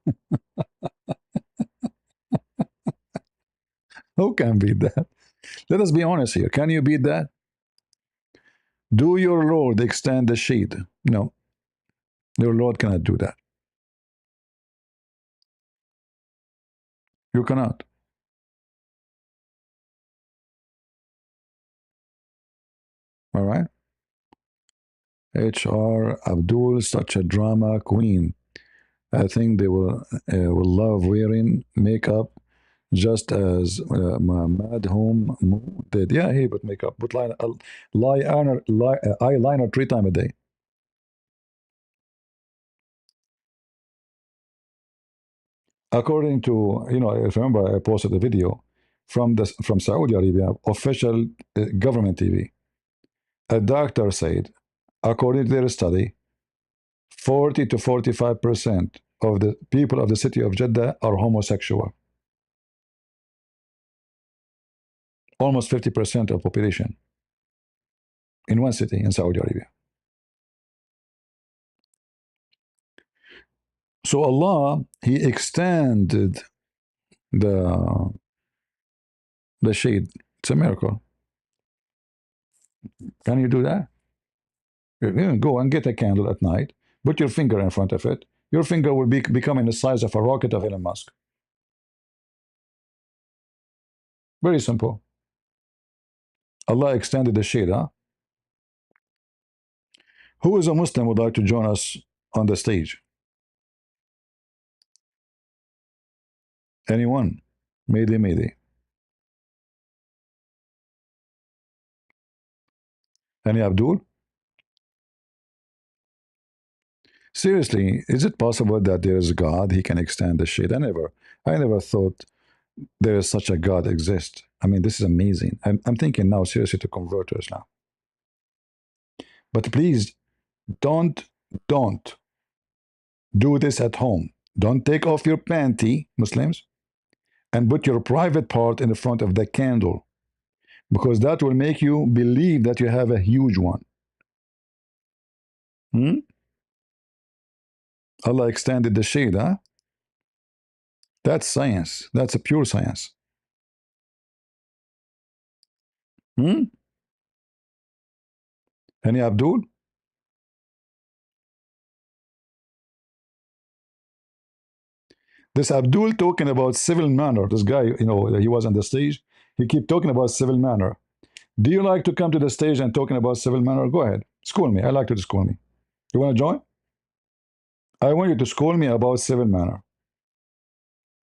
Who can beat that? Let us be honest here. Can you beat that? Do your Lord extend the shade? No. Your Lord cannot do that. You cannot. All right? HR Abdul, such a drama queen. I think they will love wearing makeup just as Mad Home did. Yeah, he put makeup, put eyeliner 3 times a day. According to, if you remember, I posted a video from Saudi Arabia, official government TV. A doctor said, according to their study, 40 to 45% of the people of the city of Jeddah are homosexual. Almost 50% of population in one city in Saudi Arabia. So Allah, He extended the shade. It's a miracle. Can you do that? You can go and get a candle at night, put your finger in front of it. Your finger will be becoming the size of a rocket of Elon Musk. Very simple. Allah extended the shade, huh? Who is a Muslim would like to join us on the stage? Anyone? Mayday, mayday. Any Abdul? Seriously, is it possible that there is God? He can extend the shade. I never thought there is such a God exists. I mean, this is amazing. I'm thinking now seriously to convert to Islam. But please don't don't do this at home. Don't take off your panty, Muslims, and put your private part in the front of the candle, because that will make you believe that you have a huge one. Hmm? Allah extended the shade, huh? That's science. That's a pure science. Hmm? Any Abdul? This Abdul talking about civil manner. This guy, he was on the stage. He keep talking about civil manner. Do you like to come to the stage and talking about civil manner? Go ahead. School me. I like you to school me. You want to join? I want you to school me about civil manner.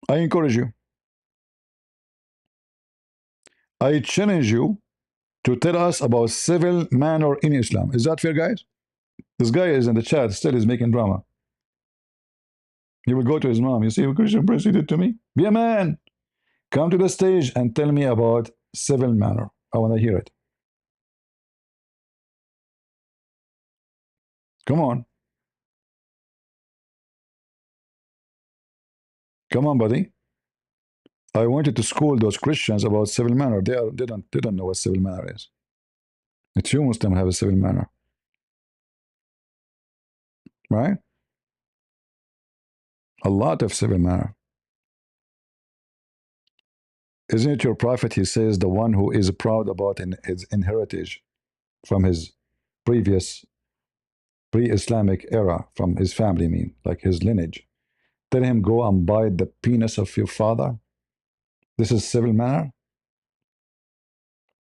I encourage you. I challenge you to tell us about civil manner in Islam. Is that fair, guys? This guy is in the chat, still is making drama. He will go to his mom. You see what Christian Prince did to me? Be a man. Come to the stage and tell me about civil manner. I want to hear it. Come on. Come on, buddy. I wanted to school those Christians about civil manner. They don't know what civil manner is. It's you Muslim have a civil manner. Right? A lot of civil manner. Isn't it your prophet? He says the one who is proud about his heritage from his previous pre-Islamic era, from his family, like his lineage. Tell him, go and bite the penis of your father. This is civil manner.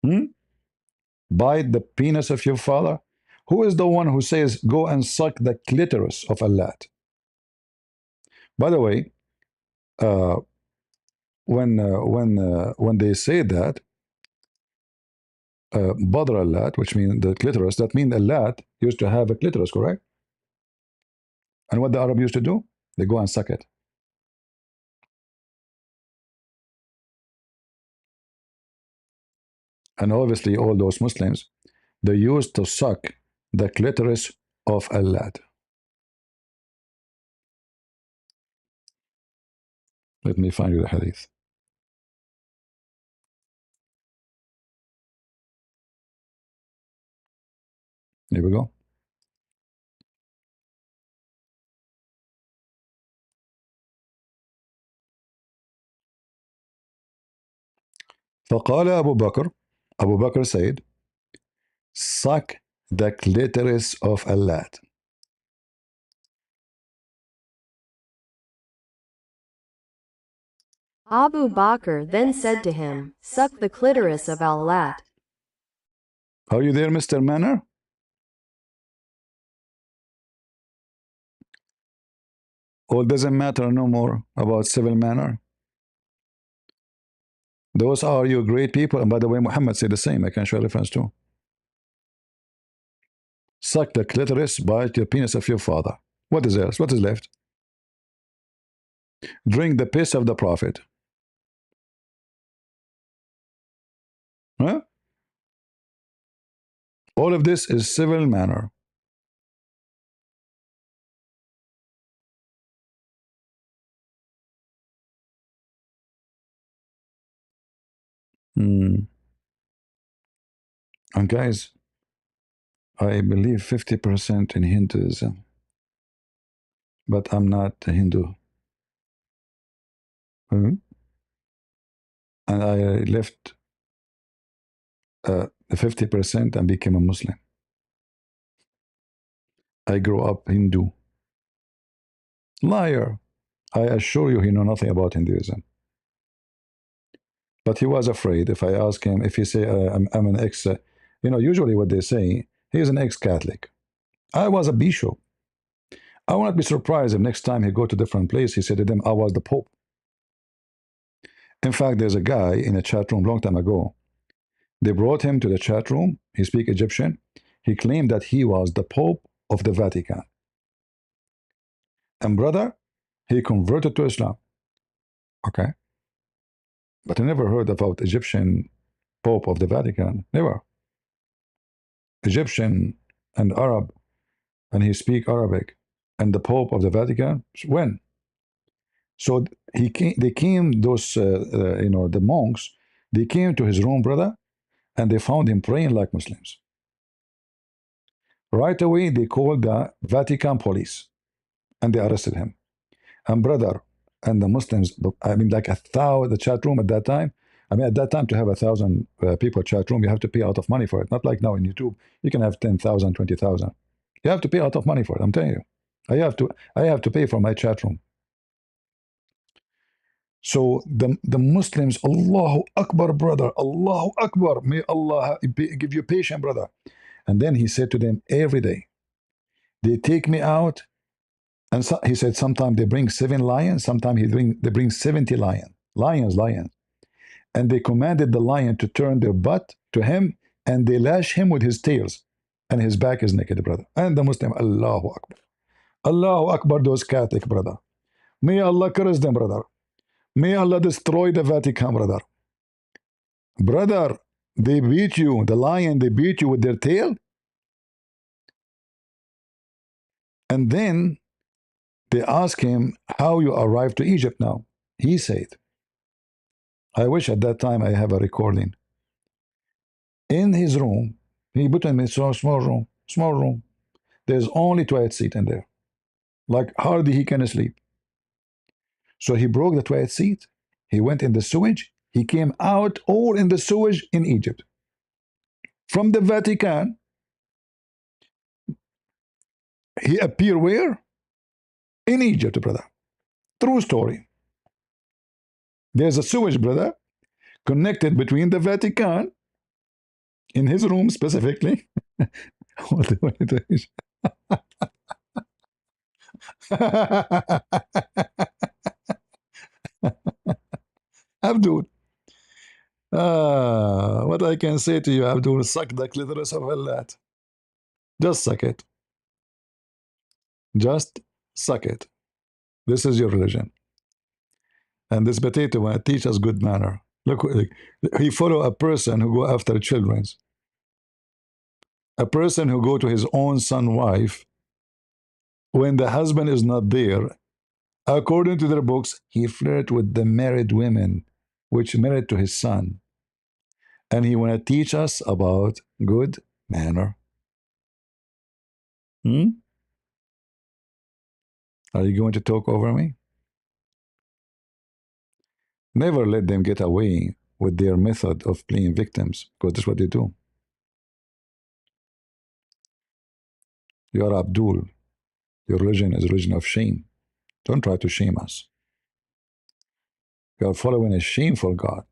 Hmm? Bite the penis of your father. Who is the one who says, go and suck the clitoris of Allah? By the way, uh, when they say that, Badr Allah, which means the clitoris, that means Allah used to have a clitoris, correct? And what the Arab used to do? They go and suck it. And obviously, all those Muslims, they used to suck the clitoris of Allah. Let me find you the hadith. Here we go. فقال أبو بكر, Abu Bakr said, suck the clitoris of Allah. Abu Bakr then said to him, suck the clitoris of Allah. Are you there, Mr. Manner? Or doesn't matter no more about civil manner? Those are you great people. And by the way, Muhammad said the same. I can show reference to. Suck the clitoris, bite the penis of your father. What is else? What is left? Drink the piss of the prophet. Huh? All of this is civil manner. And guys, I believe 50% in Hinduism, but I'm not a Hindu. And I left the 50% and became a Muslim. I grew up Hindu. Liar. I assure you he knew nothing about Hinduism. But he was afraid if I ask him, if he say, I'm an ex, usually what they say, he's an ex-Catholic. I was a bishop. I will not be surprised if next time he go to different place, he said to them, I was the Pope. In fact, there's a guy in a chat room long time ago. They brought him to the chat room. He speak Egyptian. He claimed that he was the Pope of the Vatican. And brother, he converted to Islam. Okay. But I never heard about Egyptian Pope of the Vatican. Never. Egyptian and Arab, and he speak Arabic. And the Pope of the Vatican, when? So he came, they came, those, the monks, they came to his room, brother, and they found him praying like Muslims. Right away, they called the Vatican police and they arrested him. And brother, and the Muslims, I mean, like 1,000, the chat room at that time. I mean, at that time, to have 1,000 people chat room, you have to pay out of money for it. Not like now in YouTube, you can have 10,000, 20,000. You have to pay out of money for it. I'm telling you, I have to pay for my chat room. So the Muslims, Allahu Akbar, brother, Allahu Akbar. May Allah give you patience, brother. And then he said to them every day, they take me out. And so, he said, sometimes they bring 7 lions, sometimes they bring 70 lions. And they commanded the lion to turn their butt to him, and they lash him with his tails, and his back is naked, brother. And the Muslim, Allahu Akbar. Allahu Akbar, those Catholic, brother. May Allah curse them, brother. May Allah destroy the Vatican, brother. Brother, they beat you, the lion, they beat you with their tail. And then they ask him how you arrived to Egypt now. He said, I wish at that time I have a recording. In his room, he put him in a small room. There's only toilet seat in there. Like hardly he can sleep. So he broke the toilet seat. He went in the sewage. He came out all in the sewage in Egypt. From the Vatican, he appeared where? In Egypt, brother. True story. There's a sewage, brother, connected between the Vatican, in his room specifically. Abdul, what I can say to you, Abdul, suck the clitoris of Allah. Just suck it. Just suck it. This is your religion. And this potato man teach us good manner. Look, he follow a person who go after children's. A person who go to his own son wife when the husband is not there. According to their books, he flirt with the married women, which married to his son. And he want to teach us about good manner. Are you going to talk over me? Never let them get away with their method of playing victims, because that's what they do. You are Abdul. Your religion is a religion of shame. Don't try to shame us. You are following a shameful God.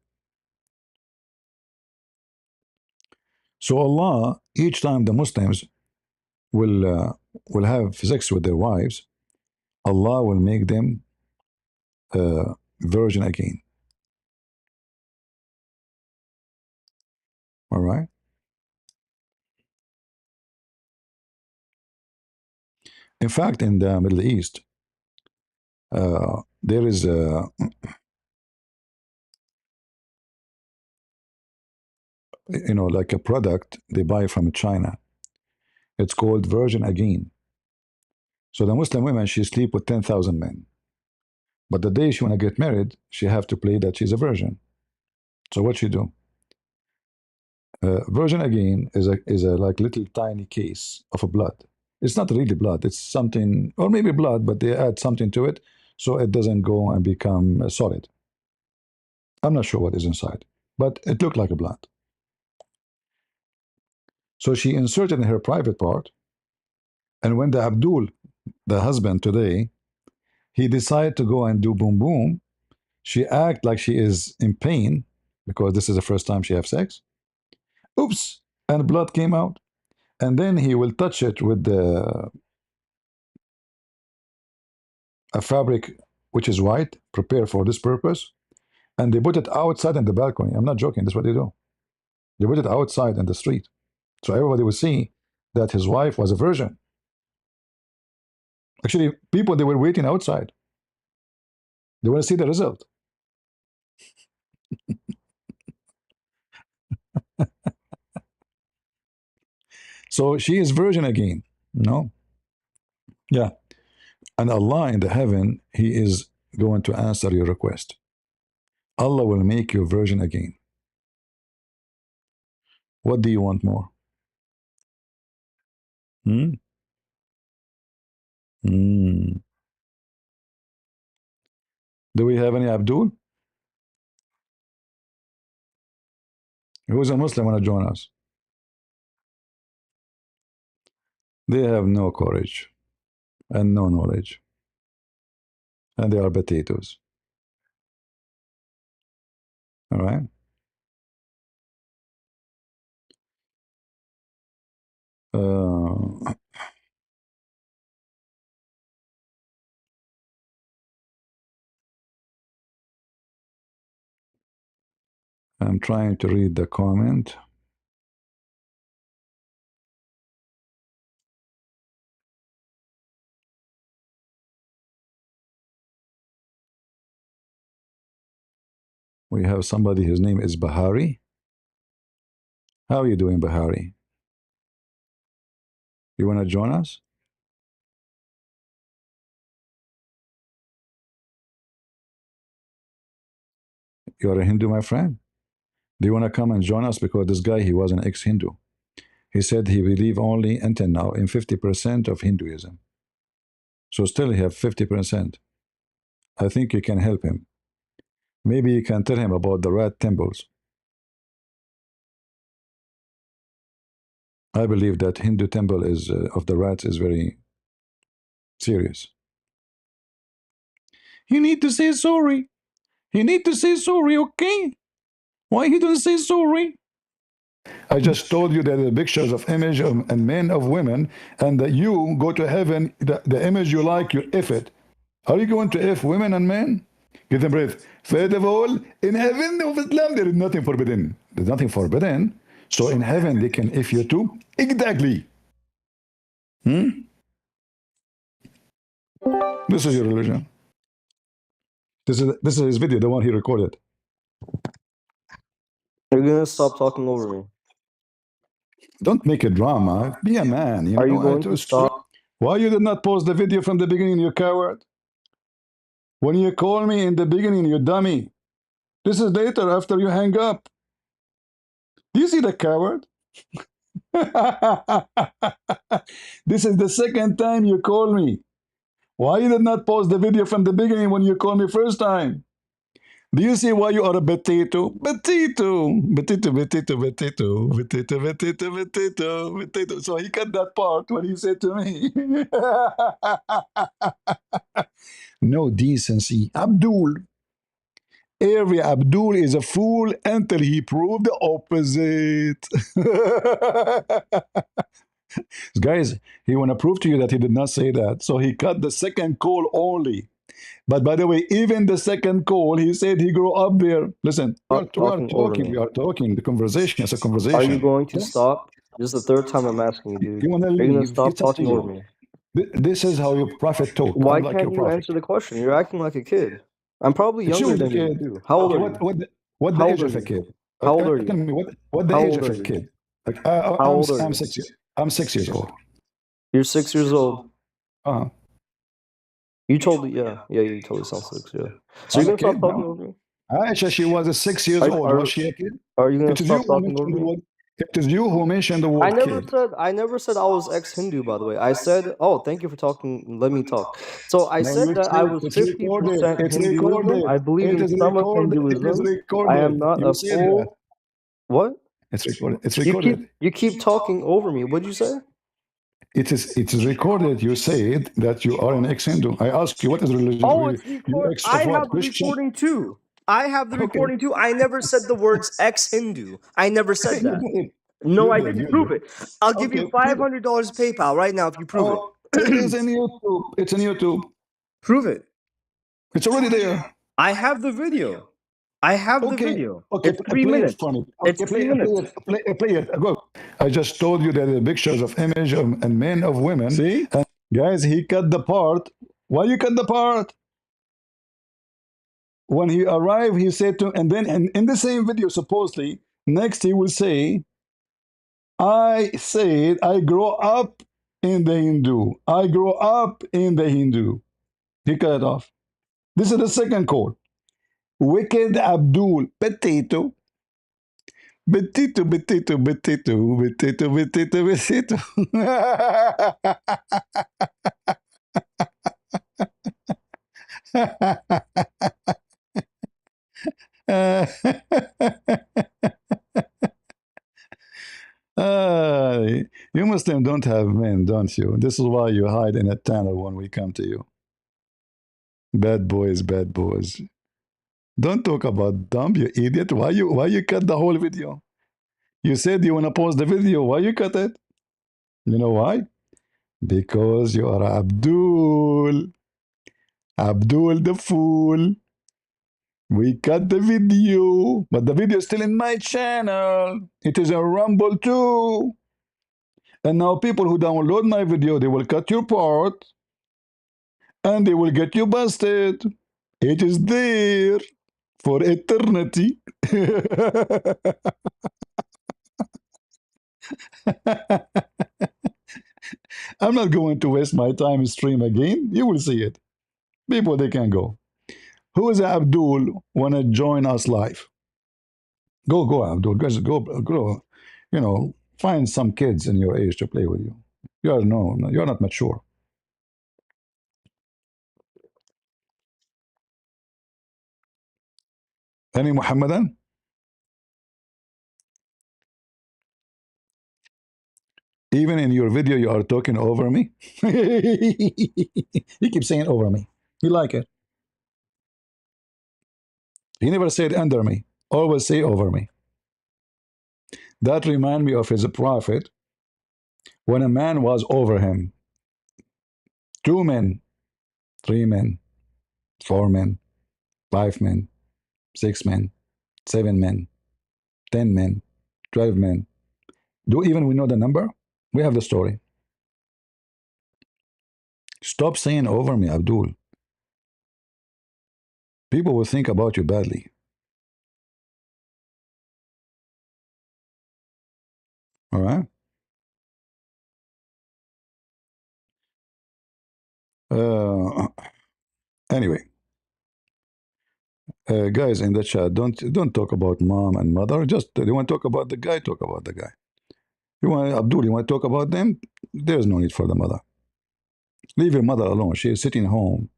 So Allah, each time the Muslims will have sex with their wives, Allah will make them virgin again. All right? In fact, in the Middle East, there is a, like a product they buy from China. It's called virgin again. So the Muslim woman, she sleep with 10,000 men. But the day she want to get married, she have to play that she's a virgin. So what she do? Virgin again is a like little tiny case of a blood. It's not really blood. It's something, or maybe blood, but they add something to it so it doesn't go and become solid. I'm not sure what is inside, but it looked like a blood. So she inserted in her private part, and when the Abdul, the husband today, he decided to go and do boom boom, she act like she is in pain because this is the first time she have sex. Oops, and blood came out. And then he will touch it with a fabric which is white, prepared for this purpose, and they put it outside in the balcony. I'm not joking, that's what they do. They put it outside in the street. So everybody will see that his wife was a virgin. Actually, people, they were waiting outside. They want to see the result. So she is virgin again. No? Yeah. And Allah in the heaven, He is going to answer your request. Allah will make you virgin again. What do you want more? Hmm? Hmm. Do we have any Abdul? Who's a Muslim want to join us? They have no courage and no knowledge, and they are potatoes. All right. Uh, I'm trying to read the comment. We have somebody, his name is Bahari. How are you doing, Bahari? You want to join us? You are a Hindu, my friend? Do you want to come and join us? Because this guy, he was an ex-Hindu. He said he believed only until now in 50% of Hinduism. So still he have 50%. I think you can help him. Maybe you can tell him about the rat temples. I believe that Hindu temple is of the rats is very serious. You need to say sorry. You need to say sorry, okay? Why you don't say sorry? I just told you that the pictures of image of, and men of women, and that you go to heaven, the image you like, you if it. Are you going to if women and men? Give them breath. First of all, in heaven of Islam, there is nothing forbidden. There's nothing forbidden. So in heaven, they can if you too. Exactly. This is your religion. This is his video, the one he recorded. You're gonna stop talking over me. Don't make a drama. Be a man. You Are you know. going to stop? Why you did not pause the video from the beginning, you coward? When you call me in the beginning, you dummy. This is later after you hang up. Do you see the coward? This is the second time you call me. Why you did not pause the video from the beginning when you called me first time? Do you see why you are a potato? Potato, potato, potato, potato, potato, potato, potato, potato. So he cut that part when he said to me, no decency. Abdul. Every Abdul is a fool until he proved the opposite. Guys, he want to prove to you that he did not say that. So he cut the second call only. But by the way, even the second call, he said he grew up there. Listen, Stop talking over me. we are talking. The conversation is a Are you conversation. going to stop? This is the third time I'm asking you, dude. You want to Are you gonna leave? stop It's up to talking over you. me? This is how your prophet talk, Why unlike your can't you prophet. answer the question? You're acting like a kid. I'm probably It's younger you, the than you, kid. too. How old Okay, are you? what the How age old are of a you? kid? How old are Tell you? me what the How age old of are a you? kid? Like How old are I'm you? 6 years. I'm 6 years old. You're 6 years old. Uh-huh. You totally, yeah, you totally sound 6, yeah. So I'm you're a gonna stop kid talking now. over me? Aisha, she was 6 years old. Was she a kid? Are you gonna It is you stop who talking over mentioned the me? word. It is you who mentioned the word kid. I never said I was ex-Hindu, by the way. I said, oh, thank you for talking. Let me talk. So I No, said you that I said was it's recorded. 50% It's Hinduism. recorded. I believe It in is some of recorded. It is Hinduism. I am recorded. not You a said that. full. What? It's recorded. It's recorded. You keep talking over me. What'd you say? It is recorded. You said that you are an ex-Hindu. I ask you, what is religion? Oh, it's You record. ex of I what? have the Christian? recording too. I have the Okay. recording too. I never said the words ex-Hindu. I never said You that. did. No, You I did. didn't You prove did. it. I'll give you Okay. Prove it. $500 PayPal right now if you prove it. Oh, it is in YouTube. It's in YouTube. Prove it. It's already there. I have the video. I have the Okay. video. Okay. It's 3 Play it minutes. for me. It's Okay. 3 minutes. Play it. Go. I just told you that the pictures of image and men of women. See, guys, he cut the part. Why you cut the part? When he arrived, he said to, and then in the same video, supposedly, next he will say, I said, I grow up in the Hindu. I grow up in the Hindu. He cut it off. This is the second quote. Wicked Abdul, potato, potato, potato, potato, potato, potato, potato. Uh, you Muslim don't have men, don't you? This is why you hide in a tunnel when we come to you. Bad boys, bad boys. Don't talk about dumb, you idiot. Why you cut the whole video? You said you wanna pause the video. Why you cut it? You know why? Because you are Abdul. Abdul the fool. We cut the video, but the video is still in my channel. It is a Rumble too. And now people who download my video, they will cut your part and they will get you busted. It is there for eternity. I'm not going to waste my time stream again. You will see it. People, they can go. Who is Abdul wanna join us live? Go, Abdul. Guys, go. You know, find some kids in your age to play with you. You're not mature. Any Muhammadan? Even in your video, you are talking over me. You keep saying over me. You like it. He never said under me. Always say over me. That remind me of his prophet when a man was over him. 2 men, 3 men, 4 men, 5 men, 6 men, 7 men, 10 men, 12 men. Do even we know the number? We have the story. Stop saying over me, Abdul. People will think about you badly. All right? Uh, anyway, guys in the chat, don't talk about mom and mother. Just you want to talk about the guy, talk about the guy. You want Abdul, you want to talk about them? There's no need for the mother. Leave your mother alone. She is sitting home.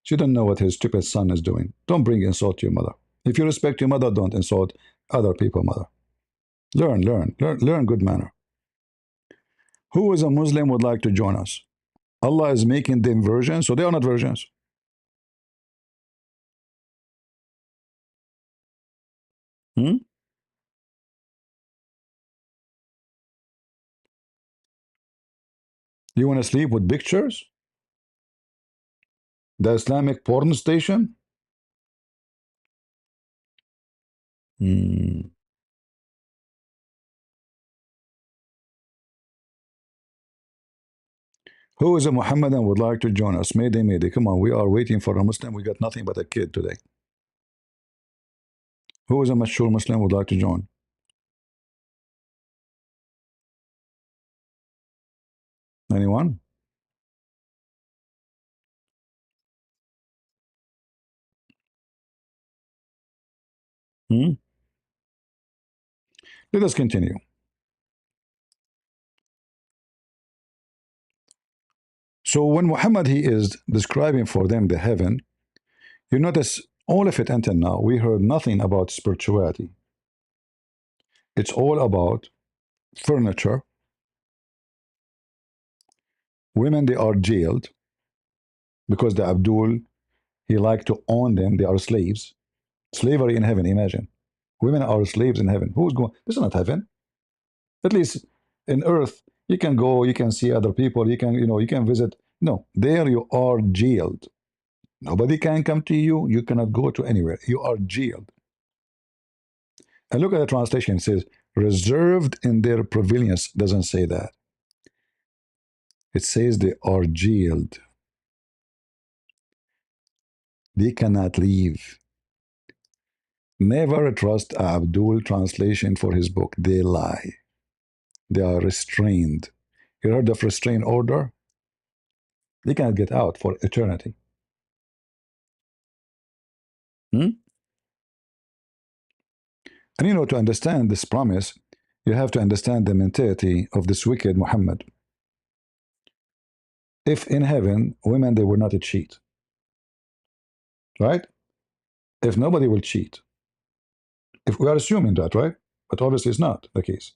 She don't know what his stupid son is doing. Don't bring insult to your mother. If you respect your mother, don't insult other people's mother. Learn good manner. Who is a Muslim would like to join us? Allah is making them virgins, so they are not virgins. Hmm? You want to sleep with pictures? The Islamic porn station? Hmm. Who is a Muhammadan would like to join us? Mayday. Come on, we are waiting for a Muslim. We got nothing but a kid today. Who is a mature Muslim would like to join? Anyone? Hmm? Let us continue. So when Muhammad he is describing for them the heaven, you notice all of it until now, we heard nothing about spirituality. It's all about furniture. Women, they are jailed because the Abdul, he like to own them. They are slaves. Slavery in heaven, imagine. Women are slaves in heaven. Who's going? This is not heaven. At least in earth, you can go, you can see other people, you can visit. No, there you are jailed. Nobody can come to you. You cannot go to anywhere. You are jailed. And look at the translation. It says, reserved in their pavilions. Doesn't say that. It says they are jailed. They cannot leave. Never trust Abdul translation for his book. They lie. They are restrained. You heard of restraint order? They cannot get out for eternity. Hmm? And to understand this promise, you have to understand the mentality of this wicked Muhammad. If in heaven, women, they were not to cheat, right? If nobody will cheat, if we are assuming that, right? But obviously it's not the case.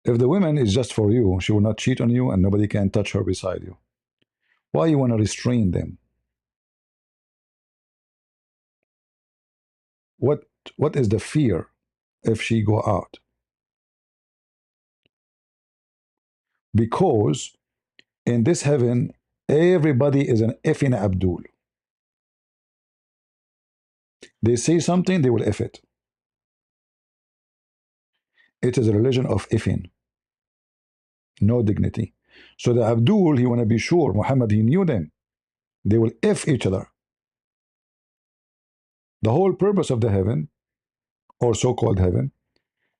If the woman is just for you, she will not cheat on you and nobody can touch her beside you. Why you want to restrain them? What what is the fear if she go out? Because in this heaven, everybody is an effing Abdul. They say something, they will F it. It is a religion of effing, no dignity. So the Abdul, he want to be sure, Muhammad, he knew them. They will F each other. The whole purpose of the heaven, or so-called heaven,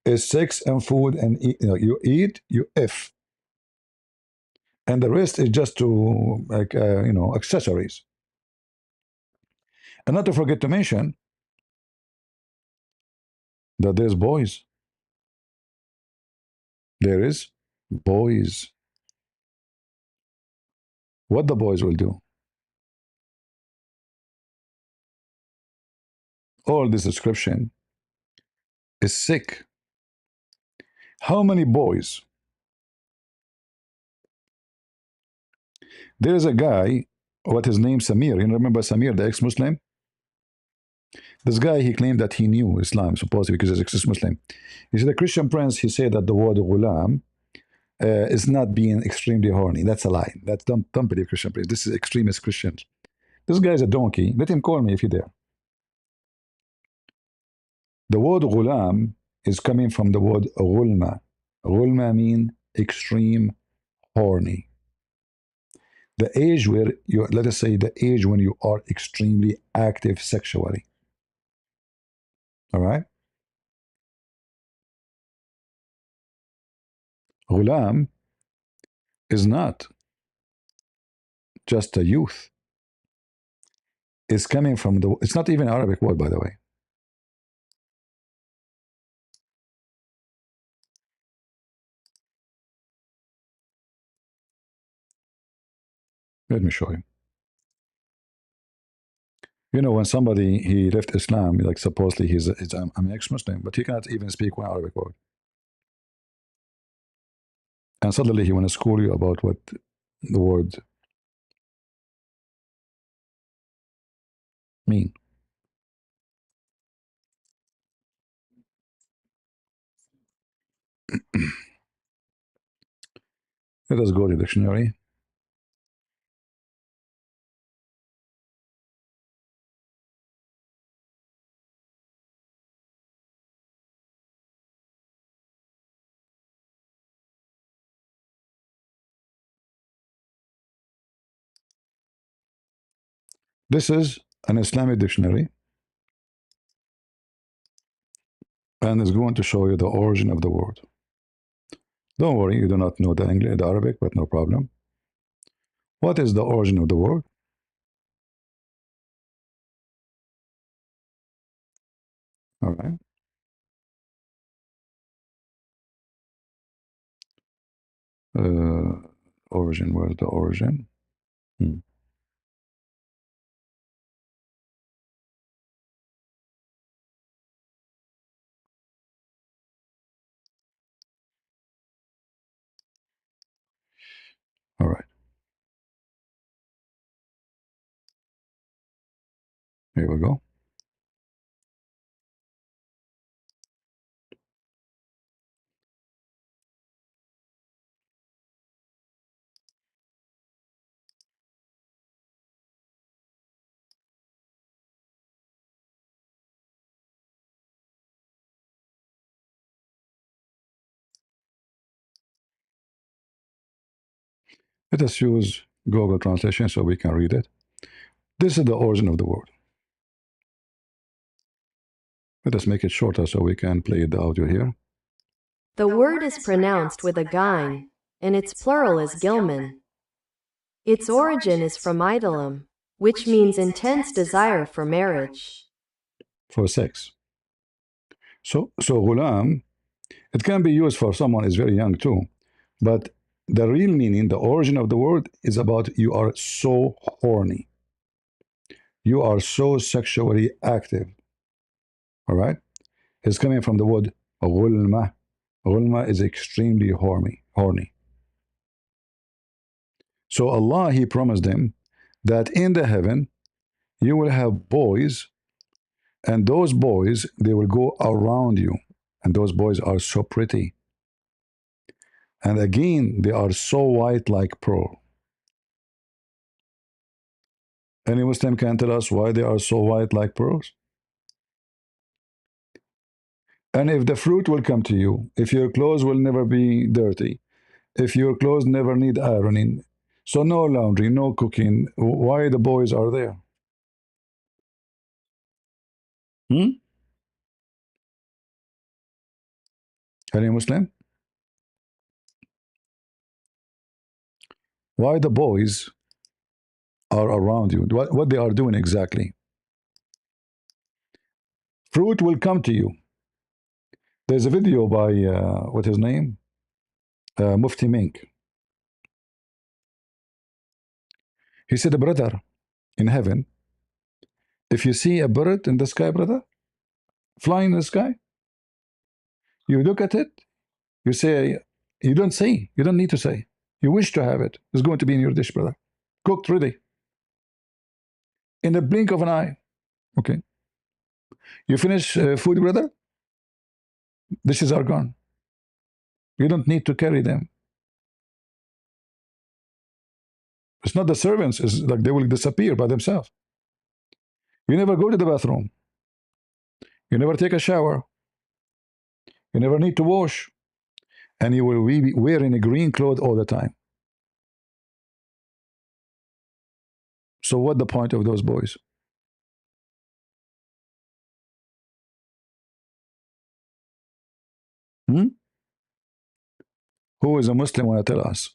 is sex and food and eat. You eat, you F. And the rest is just to, like, accessories. And not to forget to mention that there's boys. There is boys. What the boys will do? All this description is sick. How many boys? There is a guy, what his name Samir. You remember Samir, the ex-Muslim? This guy, he claimed that he knew Islam, supposedly because he's ex-Muslim. You see, the Christian Prince, he said that the word ghulam is not being extremely horny. That's a lie. That's don't believe Christian Prince. This is extremist Christians. This guy is a donkey. Let him call me if he dare. The word ghulam is coming from the word ghulma. Ghulma means extreme horny. The age where you, let us say, the age when you are extremely active sexually. All right? Ghulam is not just a youth. It's coming from the, it's not even an Arabic word, by the way. Let me show you. When somebody, he left Islam, like supposedly he's I'm an ex-Muslim, but he cannot even speak one Arabic word. And suddenly he want to school you about what the word mean. Let us go to the dictionary. This is an Islamic dictionary, and it's going to show you the origin of the word. Don't worry, you do not know the English, the Arabic, but no problem. What is the origin of the word? All right. Origin, where's the origin? Hmm. All right. Here we go. Let us use Google Translation so we can read it. This is the origin of the word. Let us make it shorter so we can play the audio here. The word is pronounced with a gyn, and its plural is gilman. Its origin is from idolam, which means intense desire for marriage. For sex. So ghulam, it can be used for someone is very young too, but the real meaning, the origin of the word is about you are so horny. You are so sexually active. All right? It's coming from the word ghulma. Ghulma is extremely horny. So Allah, He promised them that in the heaven you will have boys, and those boys, they will go around you. And those boys are so pretty. And again, they are so white like pearl. Any Muslim can tell us why they are so white like pearls? And if the fruit will come to you, if your clothes will never be dirty, if your clothes never need ironing, so no laundry, no cooking, why the boys are there? Hmm? Any Muslim? Why the boys are around you? What they are doing exactly? Fruit will come to you. There's a video by, what's his name? Mufti Menk. He said, brother, in heaven, if you see a bird in the sky, brother, flying in the sky, you look at it, you say, you don't say, you don't need to say. You wish to have it. It's going to be in your dish, brother. Cooked, ready. In the blink of an eye. Okay. You finish food, brother, dishes are gone. You don't need to carry them. It's not the servants, it's like they will disappear by themselves. You never go to the bathroom. You never take a shower. You never need to wash. And you will be wearing a green cloth all the time. So what the point of those boys? Hmm? Who is a Muslim want to tell us?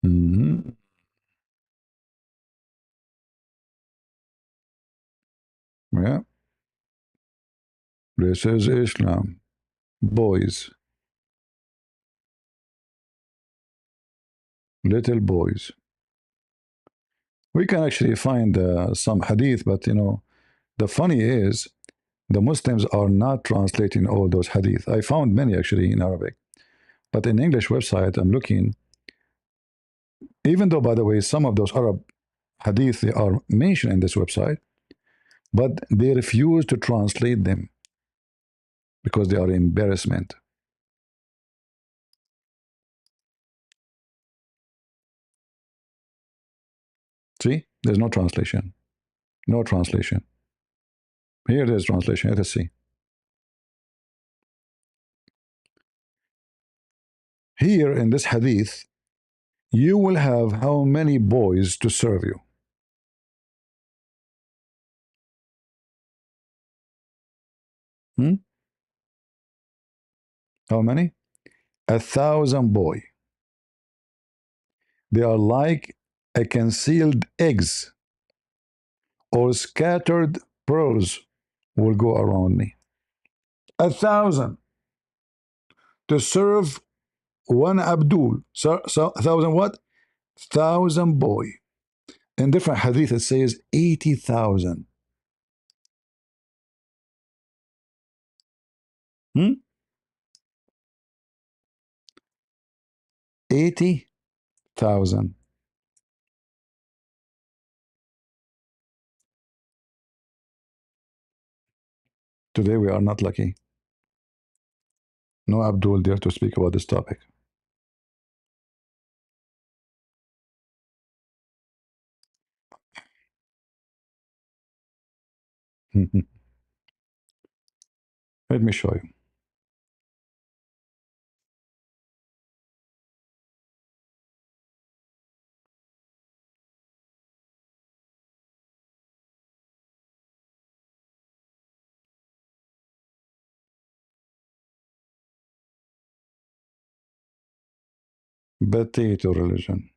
Mm-hmm. Yeah. This is Islam. Boys. Little boys. We can actually find some hadith, but the funny is the Muslims are not translating all those hadith. I found many actually in Arabic, but in English website I'm looking. Even though, by the way, some of those Arab hadith they are mentioned in this website, but they refuse to translate them because they are embarrassment. See, there's no translation. No translation. Here there's translation. Let us see. Here in this hadith, you will have how many boys to serve you? Hmm? How many? 1,000 boy. They are like a concealed eggs or scattered pearls will go around me. 1,000 to serve one Abdul. So 1,000 what? 1,000 boy. In different hadith it says 80,000. 80,000. Today we are not lucky. No Abdul there to speak about this topic. Let me show you. Potato religion.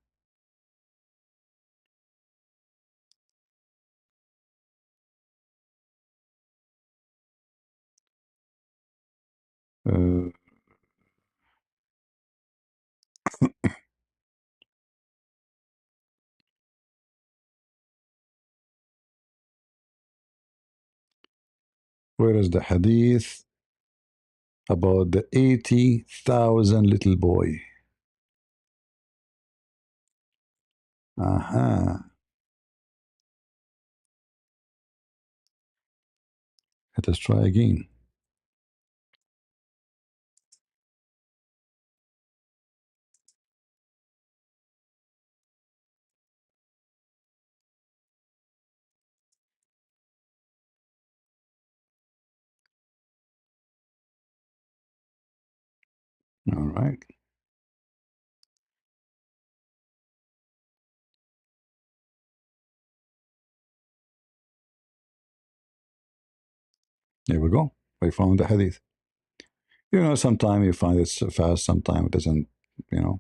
Uh, where is the hadith about the 80,000 little boy? Aha. Let us try again. All right. Here we go. We found the hadith. You know, sometimes you find it's fast, sometimes it doesn't, you know.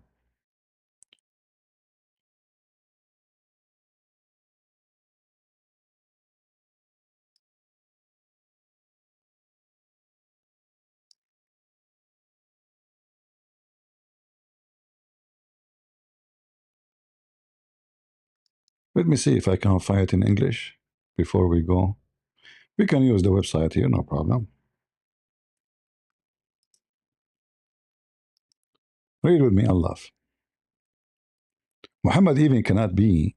Let me see if I can find it in English before we go. We can use the website here, no problem. Read with me, Allah. Muhammad even cannot be,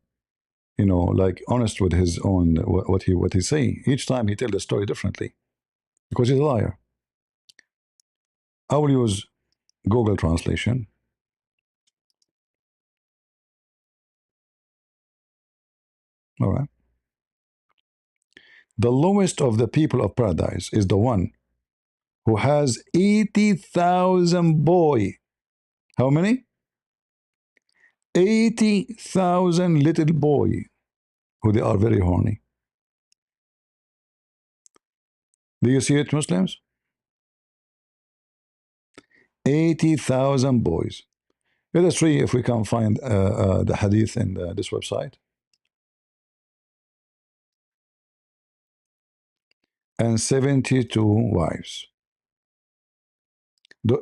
you know, like honest with his own what he's saying. Each time he tells the story differently because he's a liar. I will use Google translation. All right. The lowest of the people of paradise is the one who has 80,000 boy. How many? 80,000 little boy who they are very horny. Do you see it, Muslims? 80,000 boys. Let us see if we can find the hadith in this website. And 72 wives.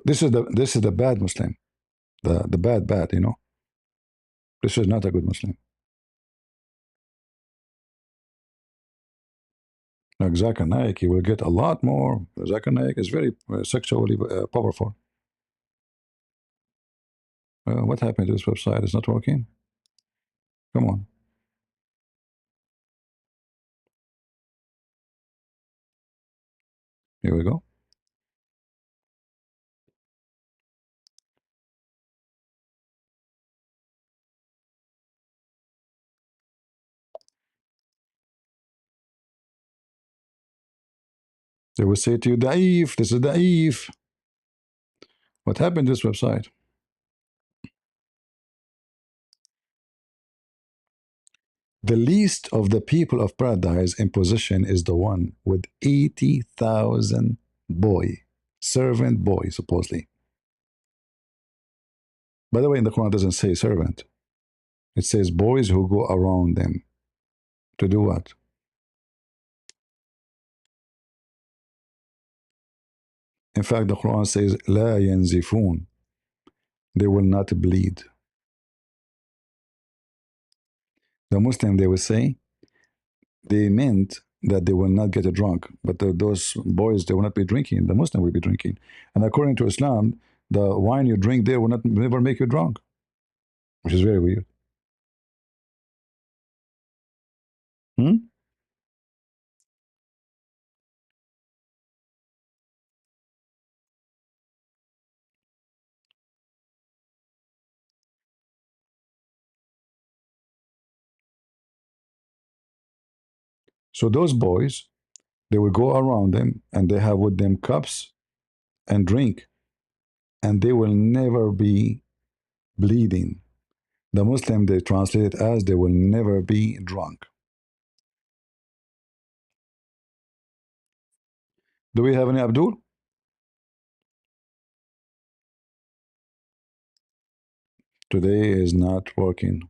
This is the bad Muslim. The bad, you know. This is not a good Muslim. Like Zakir Naik, he will get a lot more. Zakir Naik is very sexually powerful. What happened to this website? It's not working. Come on. Here we go. They will say to you, Daif, this is Daif. What happened to this website? The least of the people of paradise in position is the one with 80,000 boy, servant boy, supposedly. By the way, in the Quran, it doesn't say servant. It says boys who go around them. To do what? In fact, the Quran says, لا ينزفون. They will not bleed. The Muslim, they will say, they meant that they will not get drunk, but those boys, they will not be drinking. The Muslim will be drinking. And according to Islam, the wine you drink there will not never make you drunk, which is very weird. Hmm? So those boys, they will go around them and they have with them cups and drink, and they will never be bleeding. The Muslim, they translate it as they will never be drunk. Do we have any Abdul? Today is not working.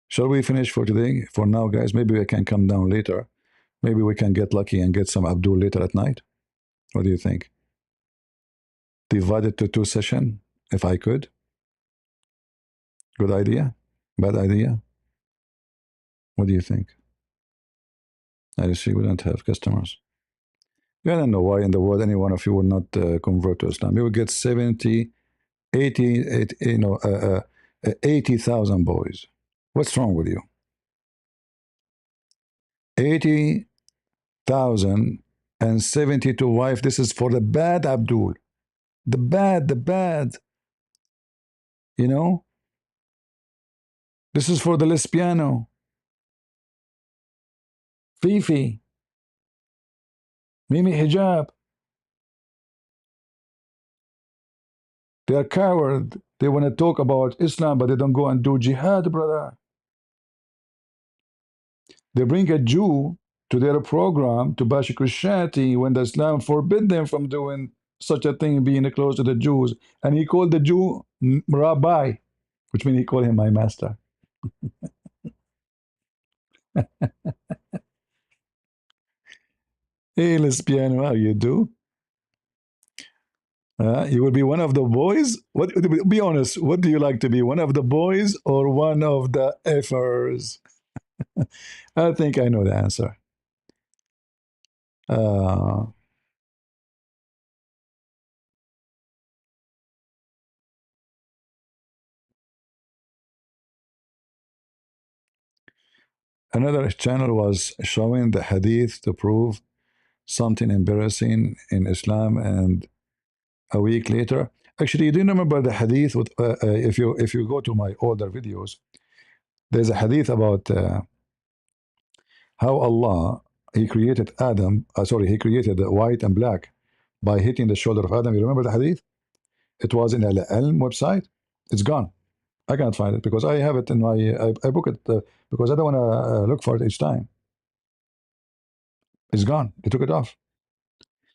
Shall we finish for today? For now, guys, maybe I can come down later. Maybe we can get lucky and get some Abdul later at night. What do you think? Divide it to two sessions, if I could. Good idea? Bad idea? What do you think? I see we don't have customers. Yeah, I don't know why in the world any one of you would not convert to Islam. You will get 70, 80, 80 80,000 boys. What's wrong with you? 80,000 and 72 wife. This is for the bad Abdul. The bad. You know? This is for the lesbiano. Fifi. Mimi Hijab. They are coward. They want to talk about Islam, but they don't go and do jihad, brother. They bring a Jew to their program to bash Christianity when the Islam forbid them from doing such a thing, being close to the Jews. And he called the Jew Rabbi, which means he called him my master. Hey, lesbian, how you do? You will be one of the boys? What? Be honest. What do you like to be? One of the boys or one of the effers? I think I know the answer. Uh, Another channel was showing the hadith to prove something embarrassing in Islam, and a week later, actually, do you remember the hadith? With, if you go to my older videos, there's a hadith about how Allah He created Adam. He created white and black by hitting the shoulder of Adam. You remember the hadith? It was in Al Ilm website. It's gone. I can't find it because I have it in my. I book it because I don't want to look for it each time. It's gone. They took it off.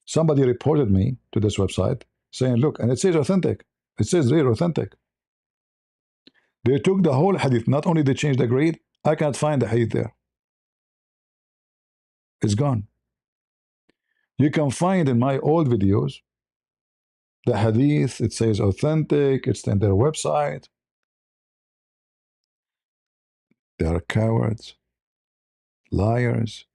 Somebody reported me to this website saying, "Look," and it says authentic. It says they're authentic. They took the whole hadith. Not only they changed the grade, I can't find the hadith there. It's gone. You can find in my old videos the hadith. It says authentic. It's in their website. They are cowards, liars.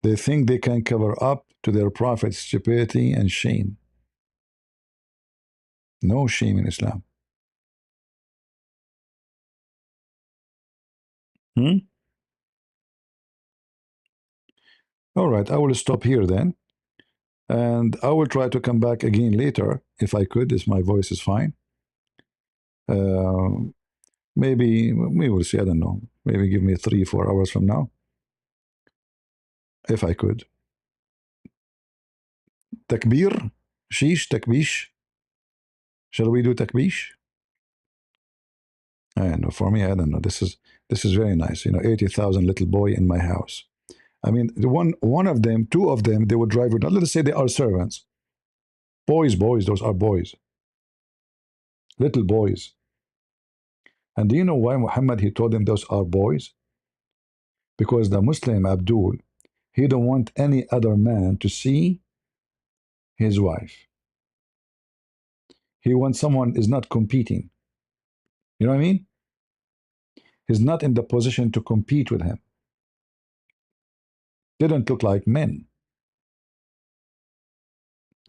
They think they can cover up to their prophet's stupidity and shame. No shame in Islam. Hmm? All right, I will stop here then. And I will try to come back again later if I could, if my voice is fine. Uh, maybe we will see. I don't know. Maybe give me 3-4 hours from now, if I could. Takbir, sheesh, takbish. Shall we do takbish? I don't know. For me, I don't know. This is very nice. 80,000 little boy in my house. I mean, the one of them, two of them, they would drive it. Let's say they are servants. Boys, those are boys. Little boys. And do you know why Muhammad, he told them those are boys? Because the Muslim Abdul, he don't want any other man to see his wife. He wants someone is not competing. You know what I mean? He's not in the position to compete with him. They don't look like men.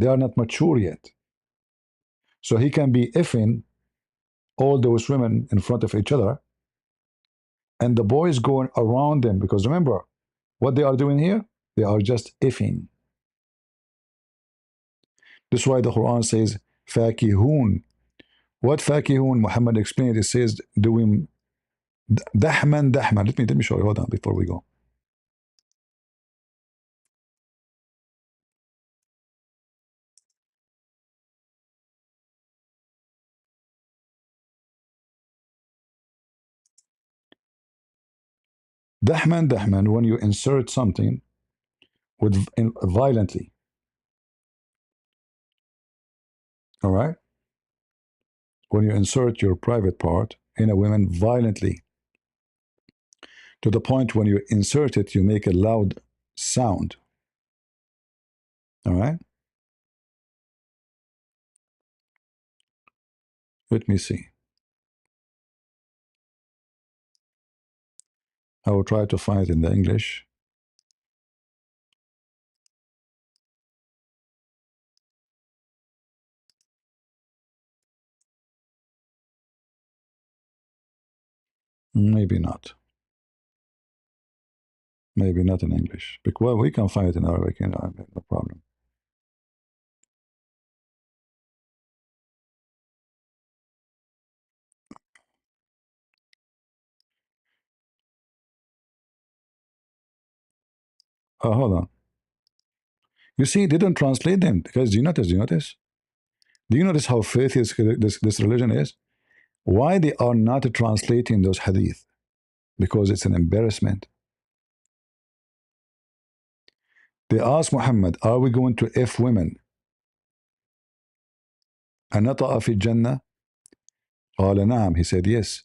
They are not mature yet. So he can be effing all those women in front of each other, and the boys going around them, because remember what they are doing here? They are just effing. That's why the Quran says fakihun. What fakihun? Muhammad explained. It says doing dahman. Let me show you. Hold on before we go. Dahman, when you insert something with violently. All right. when you insert your private part in a woman violently, to the point when you insert it, you make a loud sound. All right? Let me see. I will try to find it in the English. Maybe not. Maybe not in English. Well, we can find it in Arabic, no problem. Oh, hold on. You see, they don't translate them. Because do you notice? Do you notice? Do you notice how filthy this religion is? Why they are not translating those hadith? Because it's an embarrassment. They asked Muhammad, are we going to F women? أنطأ في الجنة؟ قال نعم. He said yes.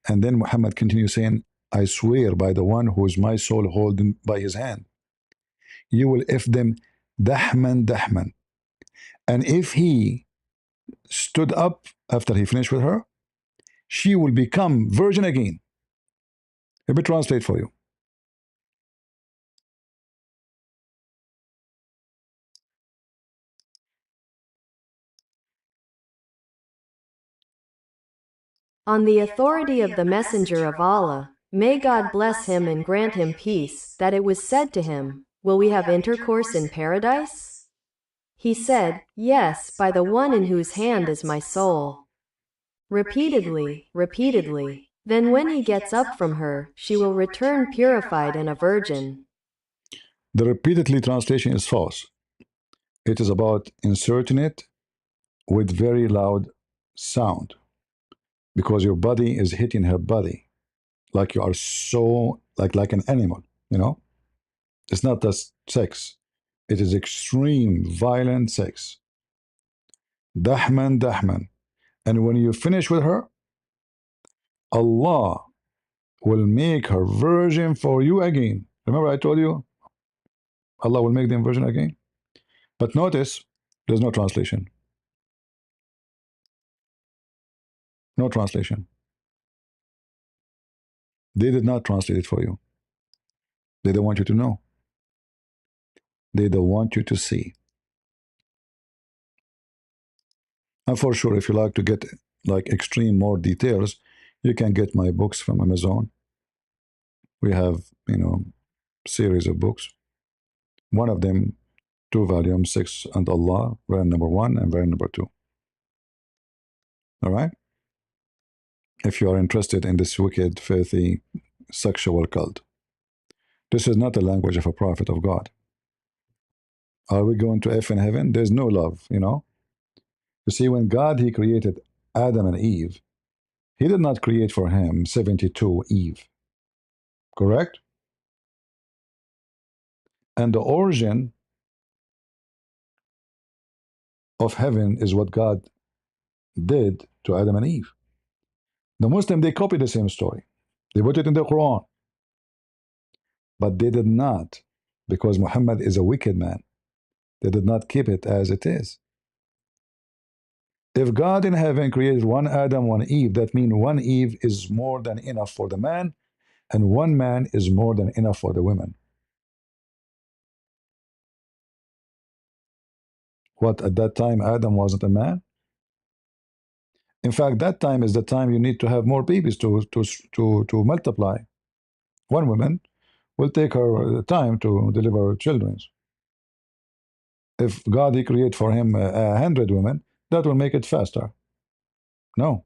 And then Muhammad continued saying, I swear by the one who is my soul holding by his hand, you will F them dahman dahman. And if he stood up after he finished with her, she will become virgin again. Let me translate for you. On the authority of the Messenger of Allah, may God bless him and grant him peace, that it was said to him, will we have intercourse in paradise? He said, yes, by the one in whose hand is my soul. Repeatedly, repeatedly. Then when he gets up from her, she will return purified and a virgin. The repeatedly translation is false. It is about inserting it with very loud sound, because your body is hitting her body like you are so like an animal, you know. It's not just sex, it is extreme violent sex. Dahman dahman. And when you finish with her, Allah will make her virgin for you again. Remember I told you Allah will make them virgin again? But notice there's no translation. No translation. They did not translate it for you. They don't want you to know. They don't want you to see. And for sure, if you like to get like extreme more details, you can get my books from Amazon. We have, series of books. One of them, 2 volumes, Six and Allah, variant number 1 and variant number 2. All right? If you are interested in this wicked, filthy, sexual cult. This is not the language of a prophet of God. Are we going to F in heaven? There's no love, You see, when God, he created Adam and Eve, he did not create for him 72 Eve. Correct? And the origin of heaven is what God did to Adam and Eve. The Muslim, they copy the same story. They put it in the Quran. But they did not, because Muhammad is a wicked man. They did not keep it as it is. If God in heaven created one Adam, one Eve, that means one Eve is more than enough for the man, and one man is more than enough for the women. What, at that time, Adam wasn't a man? In fact, that time is the time you need to have more babies to multiply. One woman will take her time to deliver children. If God he create for him 100 women, that will make it faster. No.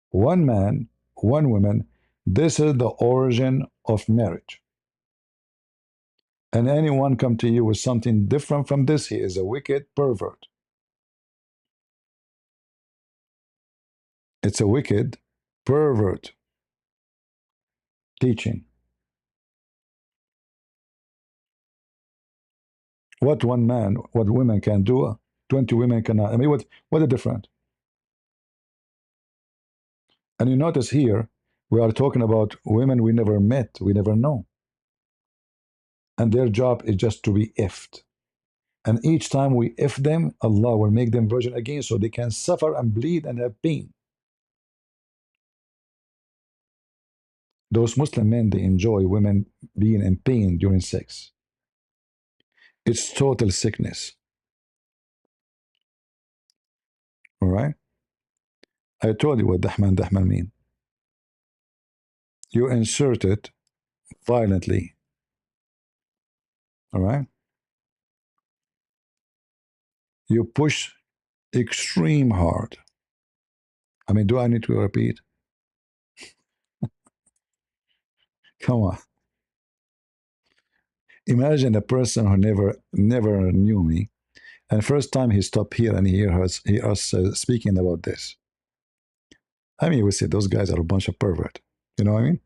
One man, one woman, this is the origin of marriage. And anyone come to you with something different from this, he is a wicked pervert. It's a wicked pervert teaching. What one man, what women can do, 20 women cannot. I mean, what the difference? And you notice here, we are talking about women we never met, we never know. And their job is just to be effed. And each time we if them, Allah will make them virgin again so they can suffer and bleed and have pain. Those Muslim men, they enjoy women being in pain during sex. It's total sickness. All right? I told you what Dahman mean. You insert it violently. All right? You push extreme hard. I mean, do I need to repeat? Come on. Imagine a person who never knew me, and first time he stopped here and he us speaking about this. I mean, we say those guys are a bunch of pervert. You know what I mean?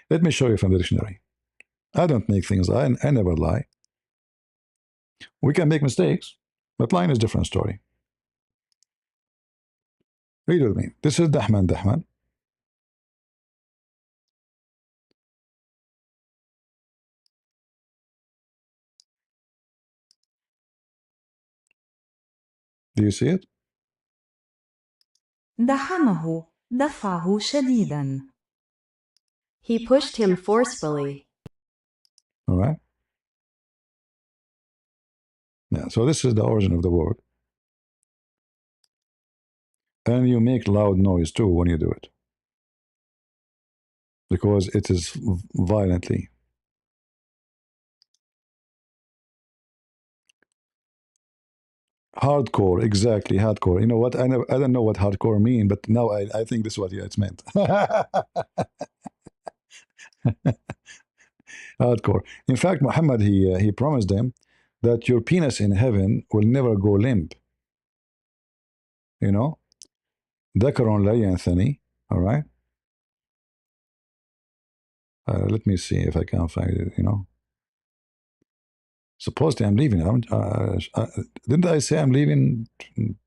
Let me show you from the dictionary. I don't make things. I never lie. We can make mistakes, but lying is a different story. Read with me. This is Dahman. Do you see it? دحمه دفعه شديدا. He pushed him forcefully. All right. Yeah. So this is the origin of the word, and you make loud noise too when you do it, because it is violently. Hardcore, exactly, hardcore. You know what? I don't know what hardcore mean, but now I think this is what it's meant. Hardcore. In fact, Muhammad he promised them that your penis in heaven will never go limp. You know, ذكر لا ينثني. All right. Let me see if I can find it. You know, supposedly I'm leaving. Didn't I say I'm leaving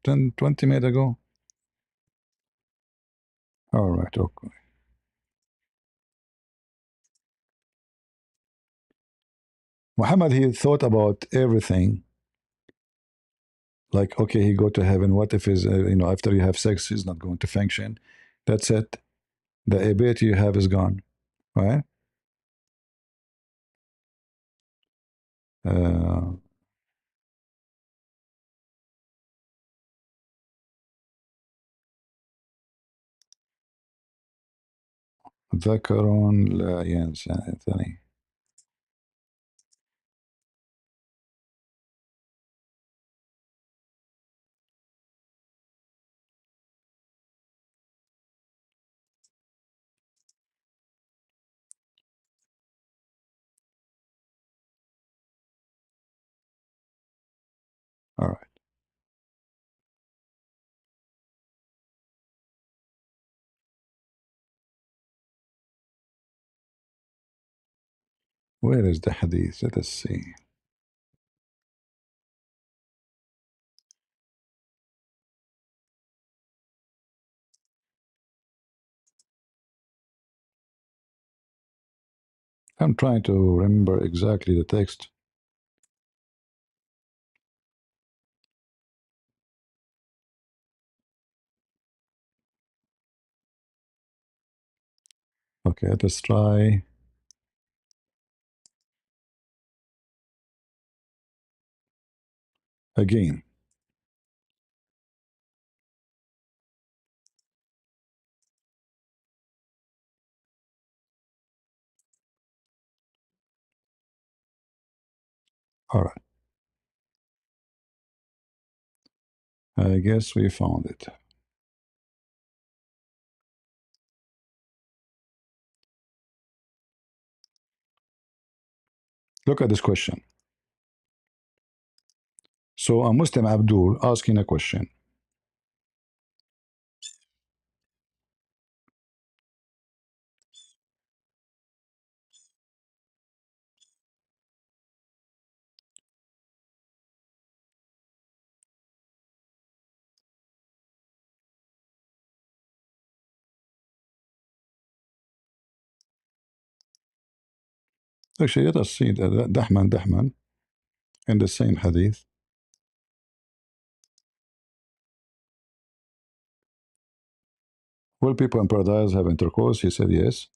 10, 20 minutes ago? All right. Okay. Muhammad he thought about everything. Like, okay, he go to heaven. What if his, after you have sex, he's not going to function? That's it. The ability you have is gone, right? Uh, ذكر لا ينسى ثاني. All right. Where is the hadith? Let us see. I'm trying to remember exactly the text. Okay, let us try again. All right. I guess we found it. Look at this question. So a Muslim Abdul asking a question. Actually, let us see Dahman in the same hadith. Will people in paradise have intercourse? He said yes.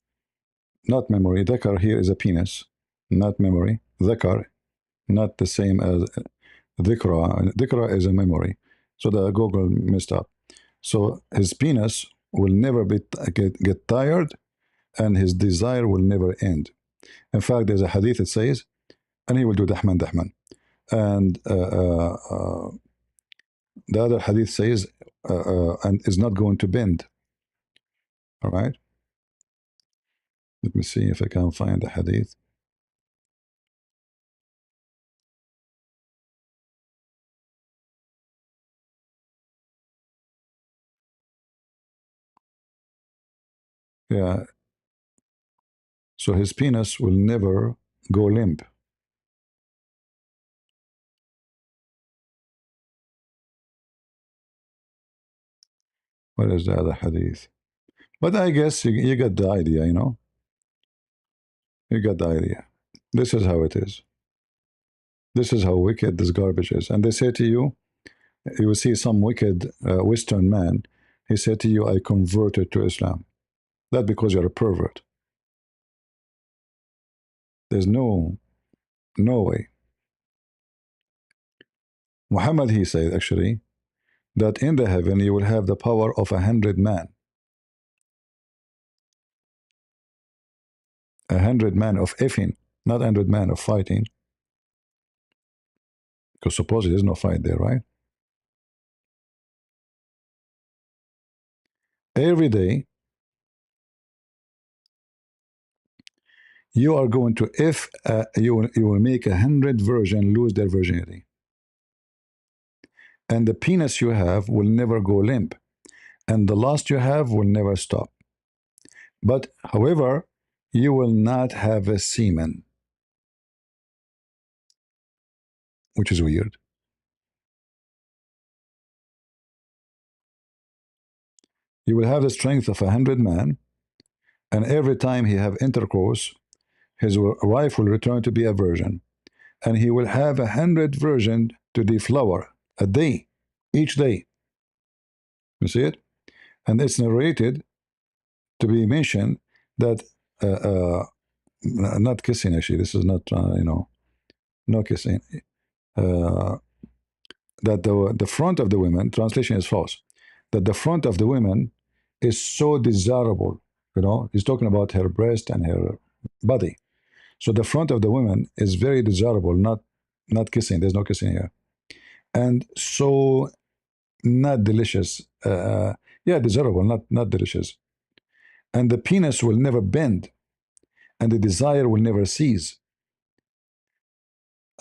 Not memory. Dhakar here is a penis, not memory. Dhakar, not the same as dhikra. Dhikra is a memory. So the Google messed up. So his penis will never get tired, and his desire will never end. In fact, there's a hadith that says, and he will do Dahman. And the other hadith says, and is not going to bend. All right. Let me see if I can find the hadith. Yeah. So his penis will never go limp. What is the other hadith? But I guess you get the idea, you know? You got the idea. This is how it is. This is how wicked this garbage is. And they say to you, you will see some wicked Western man, he said to you, I converted to Islam. That because you're a pervert. There's no way. Muhammad, he said actually, that in the heaven you will have the power of 100 men. 100 men of effing, not 100 men of fighting. Because supposedly there's no fight there, right? Every day you are going to, if you will make 100 virgin lose their virginity. And the penis you have will never go limp. And the lust you have will never stop. But, however, you will not have a semen, which is weird. You will have the strength of 100 men, and every time he have intercourse, his wife will return to be a virgin, and he will have 100 virgin to deflower a day, each day. You see it? And it's narrated to be mentioned that not kissing, actually, this is not, no kissing. That the front of the women, translation is false, that the front of the women is so desirable. He's talking about her breast and her body. So the front of the women is very desirable, not kissing. There's no kissing here. And so not delicious. Yeah, desirable, not delicious. And the penis will never bend, and the desire will never cease.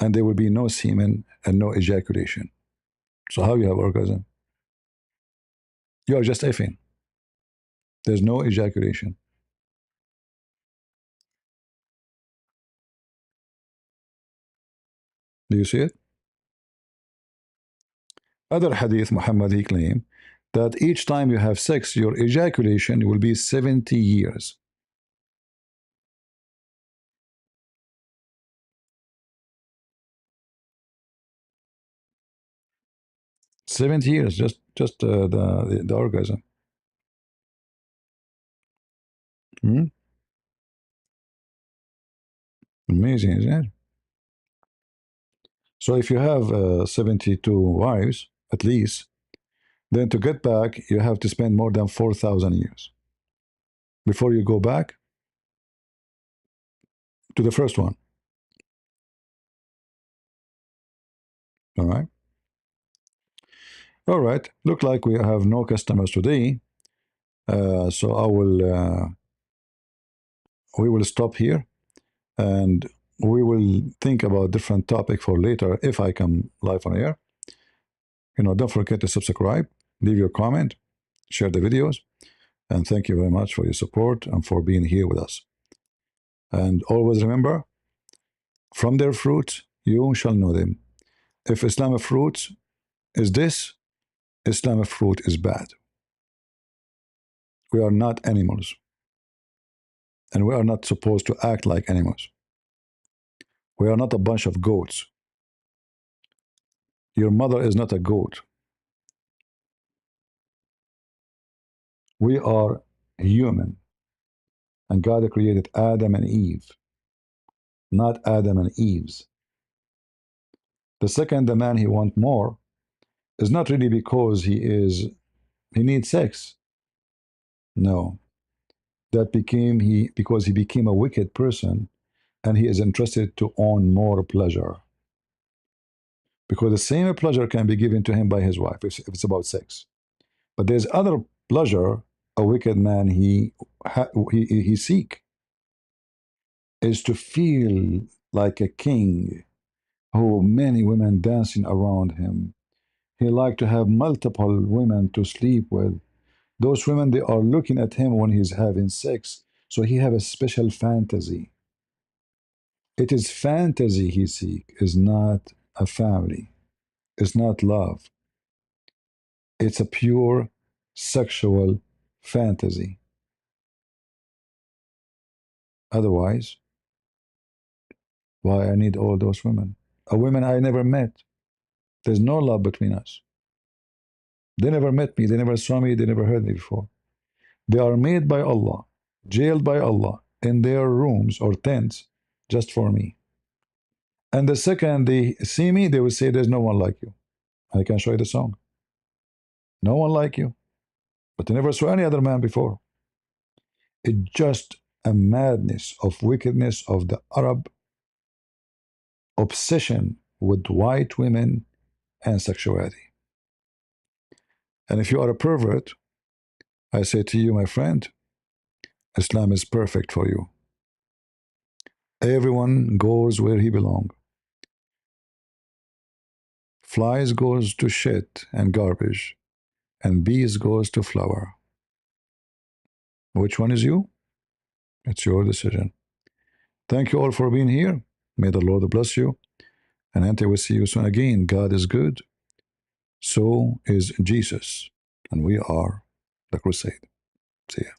And there will be no semen and no ejaculation. So how you have orgasm? You are just effing. There's no ejaculation. Do you see it? Other hadith, Muhammad, he claimed that each time you have sex, your ejaculation will be 70 years. Seventy years, just the orgasm. Hmm? Amazing, isn't it? So if you have 72 wives, at least, then to get back, you have to spend more than 4,000 years before you go back to the first one. All right. All right. Look like we have no customers today. So we will stop here, and we will think about different topic for later if I come live on air. Don't forget to subscribe, leave your comment, share the videos, and thank you very much for your support and for being here with us. And always remember, from their fruits you shall know them. If Islamic fruit is this, Islamic fruit is bad. We are not animals, and we are not supposed to act like animals. We are not a bunch of goats. Your mother is not a goat. We are human. And God created Adam and Eve, not Adam and Eve's. The second, the man he want more is not really because he needs sex. No. That became he because he became a wicked person and he is interested to own more pleasure. Because the same pleasure can be given to him by his wife if it's about sex. But there's other pleasure a wicked man he seek is to feel like a king who many women dancing around him. He like to have multiple women to sleep with. Those women, they are looking at him when he's having sex. So he have a special fantasy. It is fantasy he seek, is not a family. It's not love. It's a pure sexual fantasy. Otherwise, why I need all those women? A women I never met. There's no love between us. They never met me. They never saw me. They never heard me before. They are made by Allah, jailed by Allah in their rooms or tents just for me. And the second they see me, they will say, there's no one like you. I can show you the song. No one like you. But they never saw any other man before. It's just a madness of wickedness of the Arab obsession with white women and sexuality. And if you are a pervert, I say to you, my friend, Islam is perfect for you. Everyone goes where he belongs. Flies goes to shit and garbage, and bees goes to flower. Which one is you? It's your decision. Thank you all for being here. May the Lord bless you. And until we see you soon again, God is good. So is Jesus. And we are the crusade. See ya.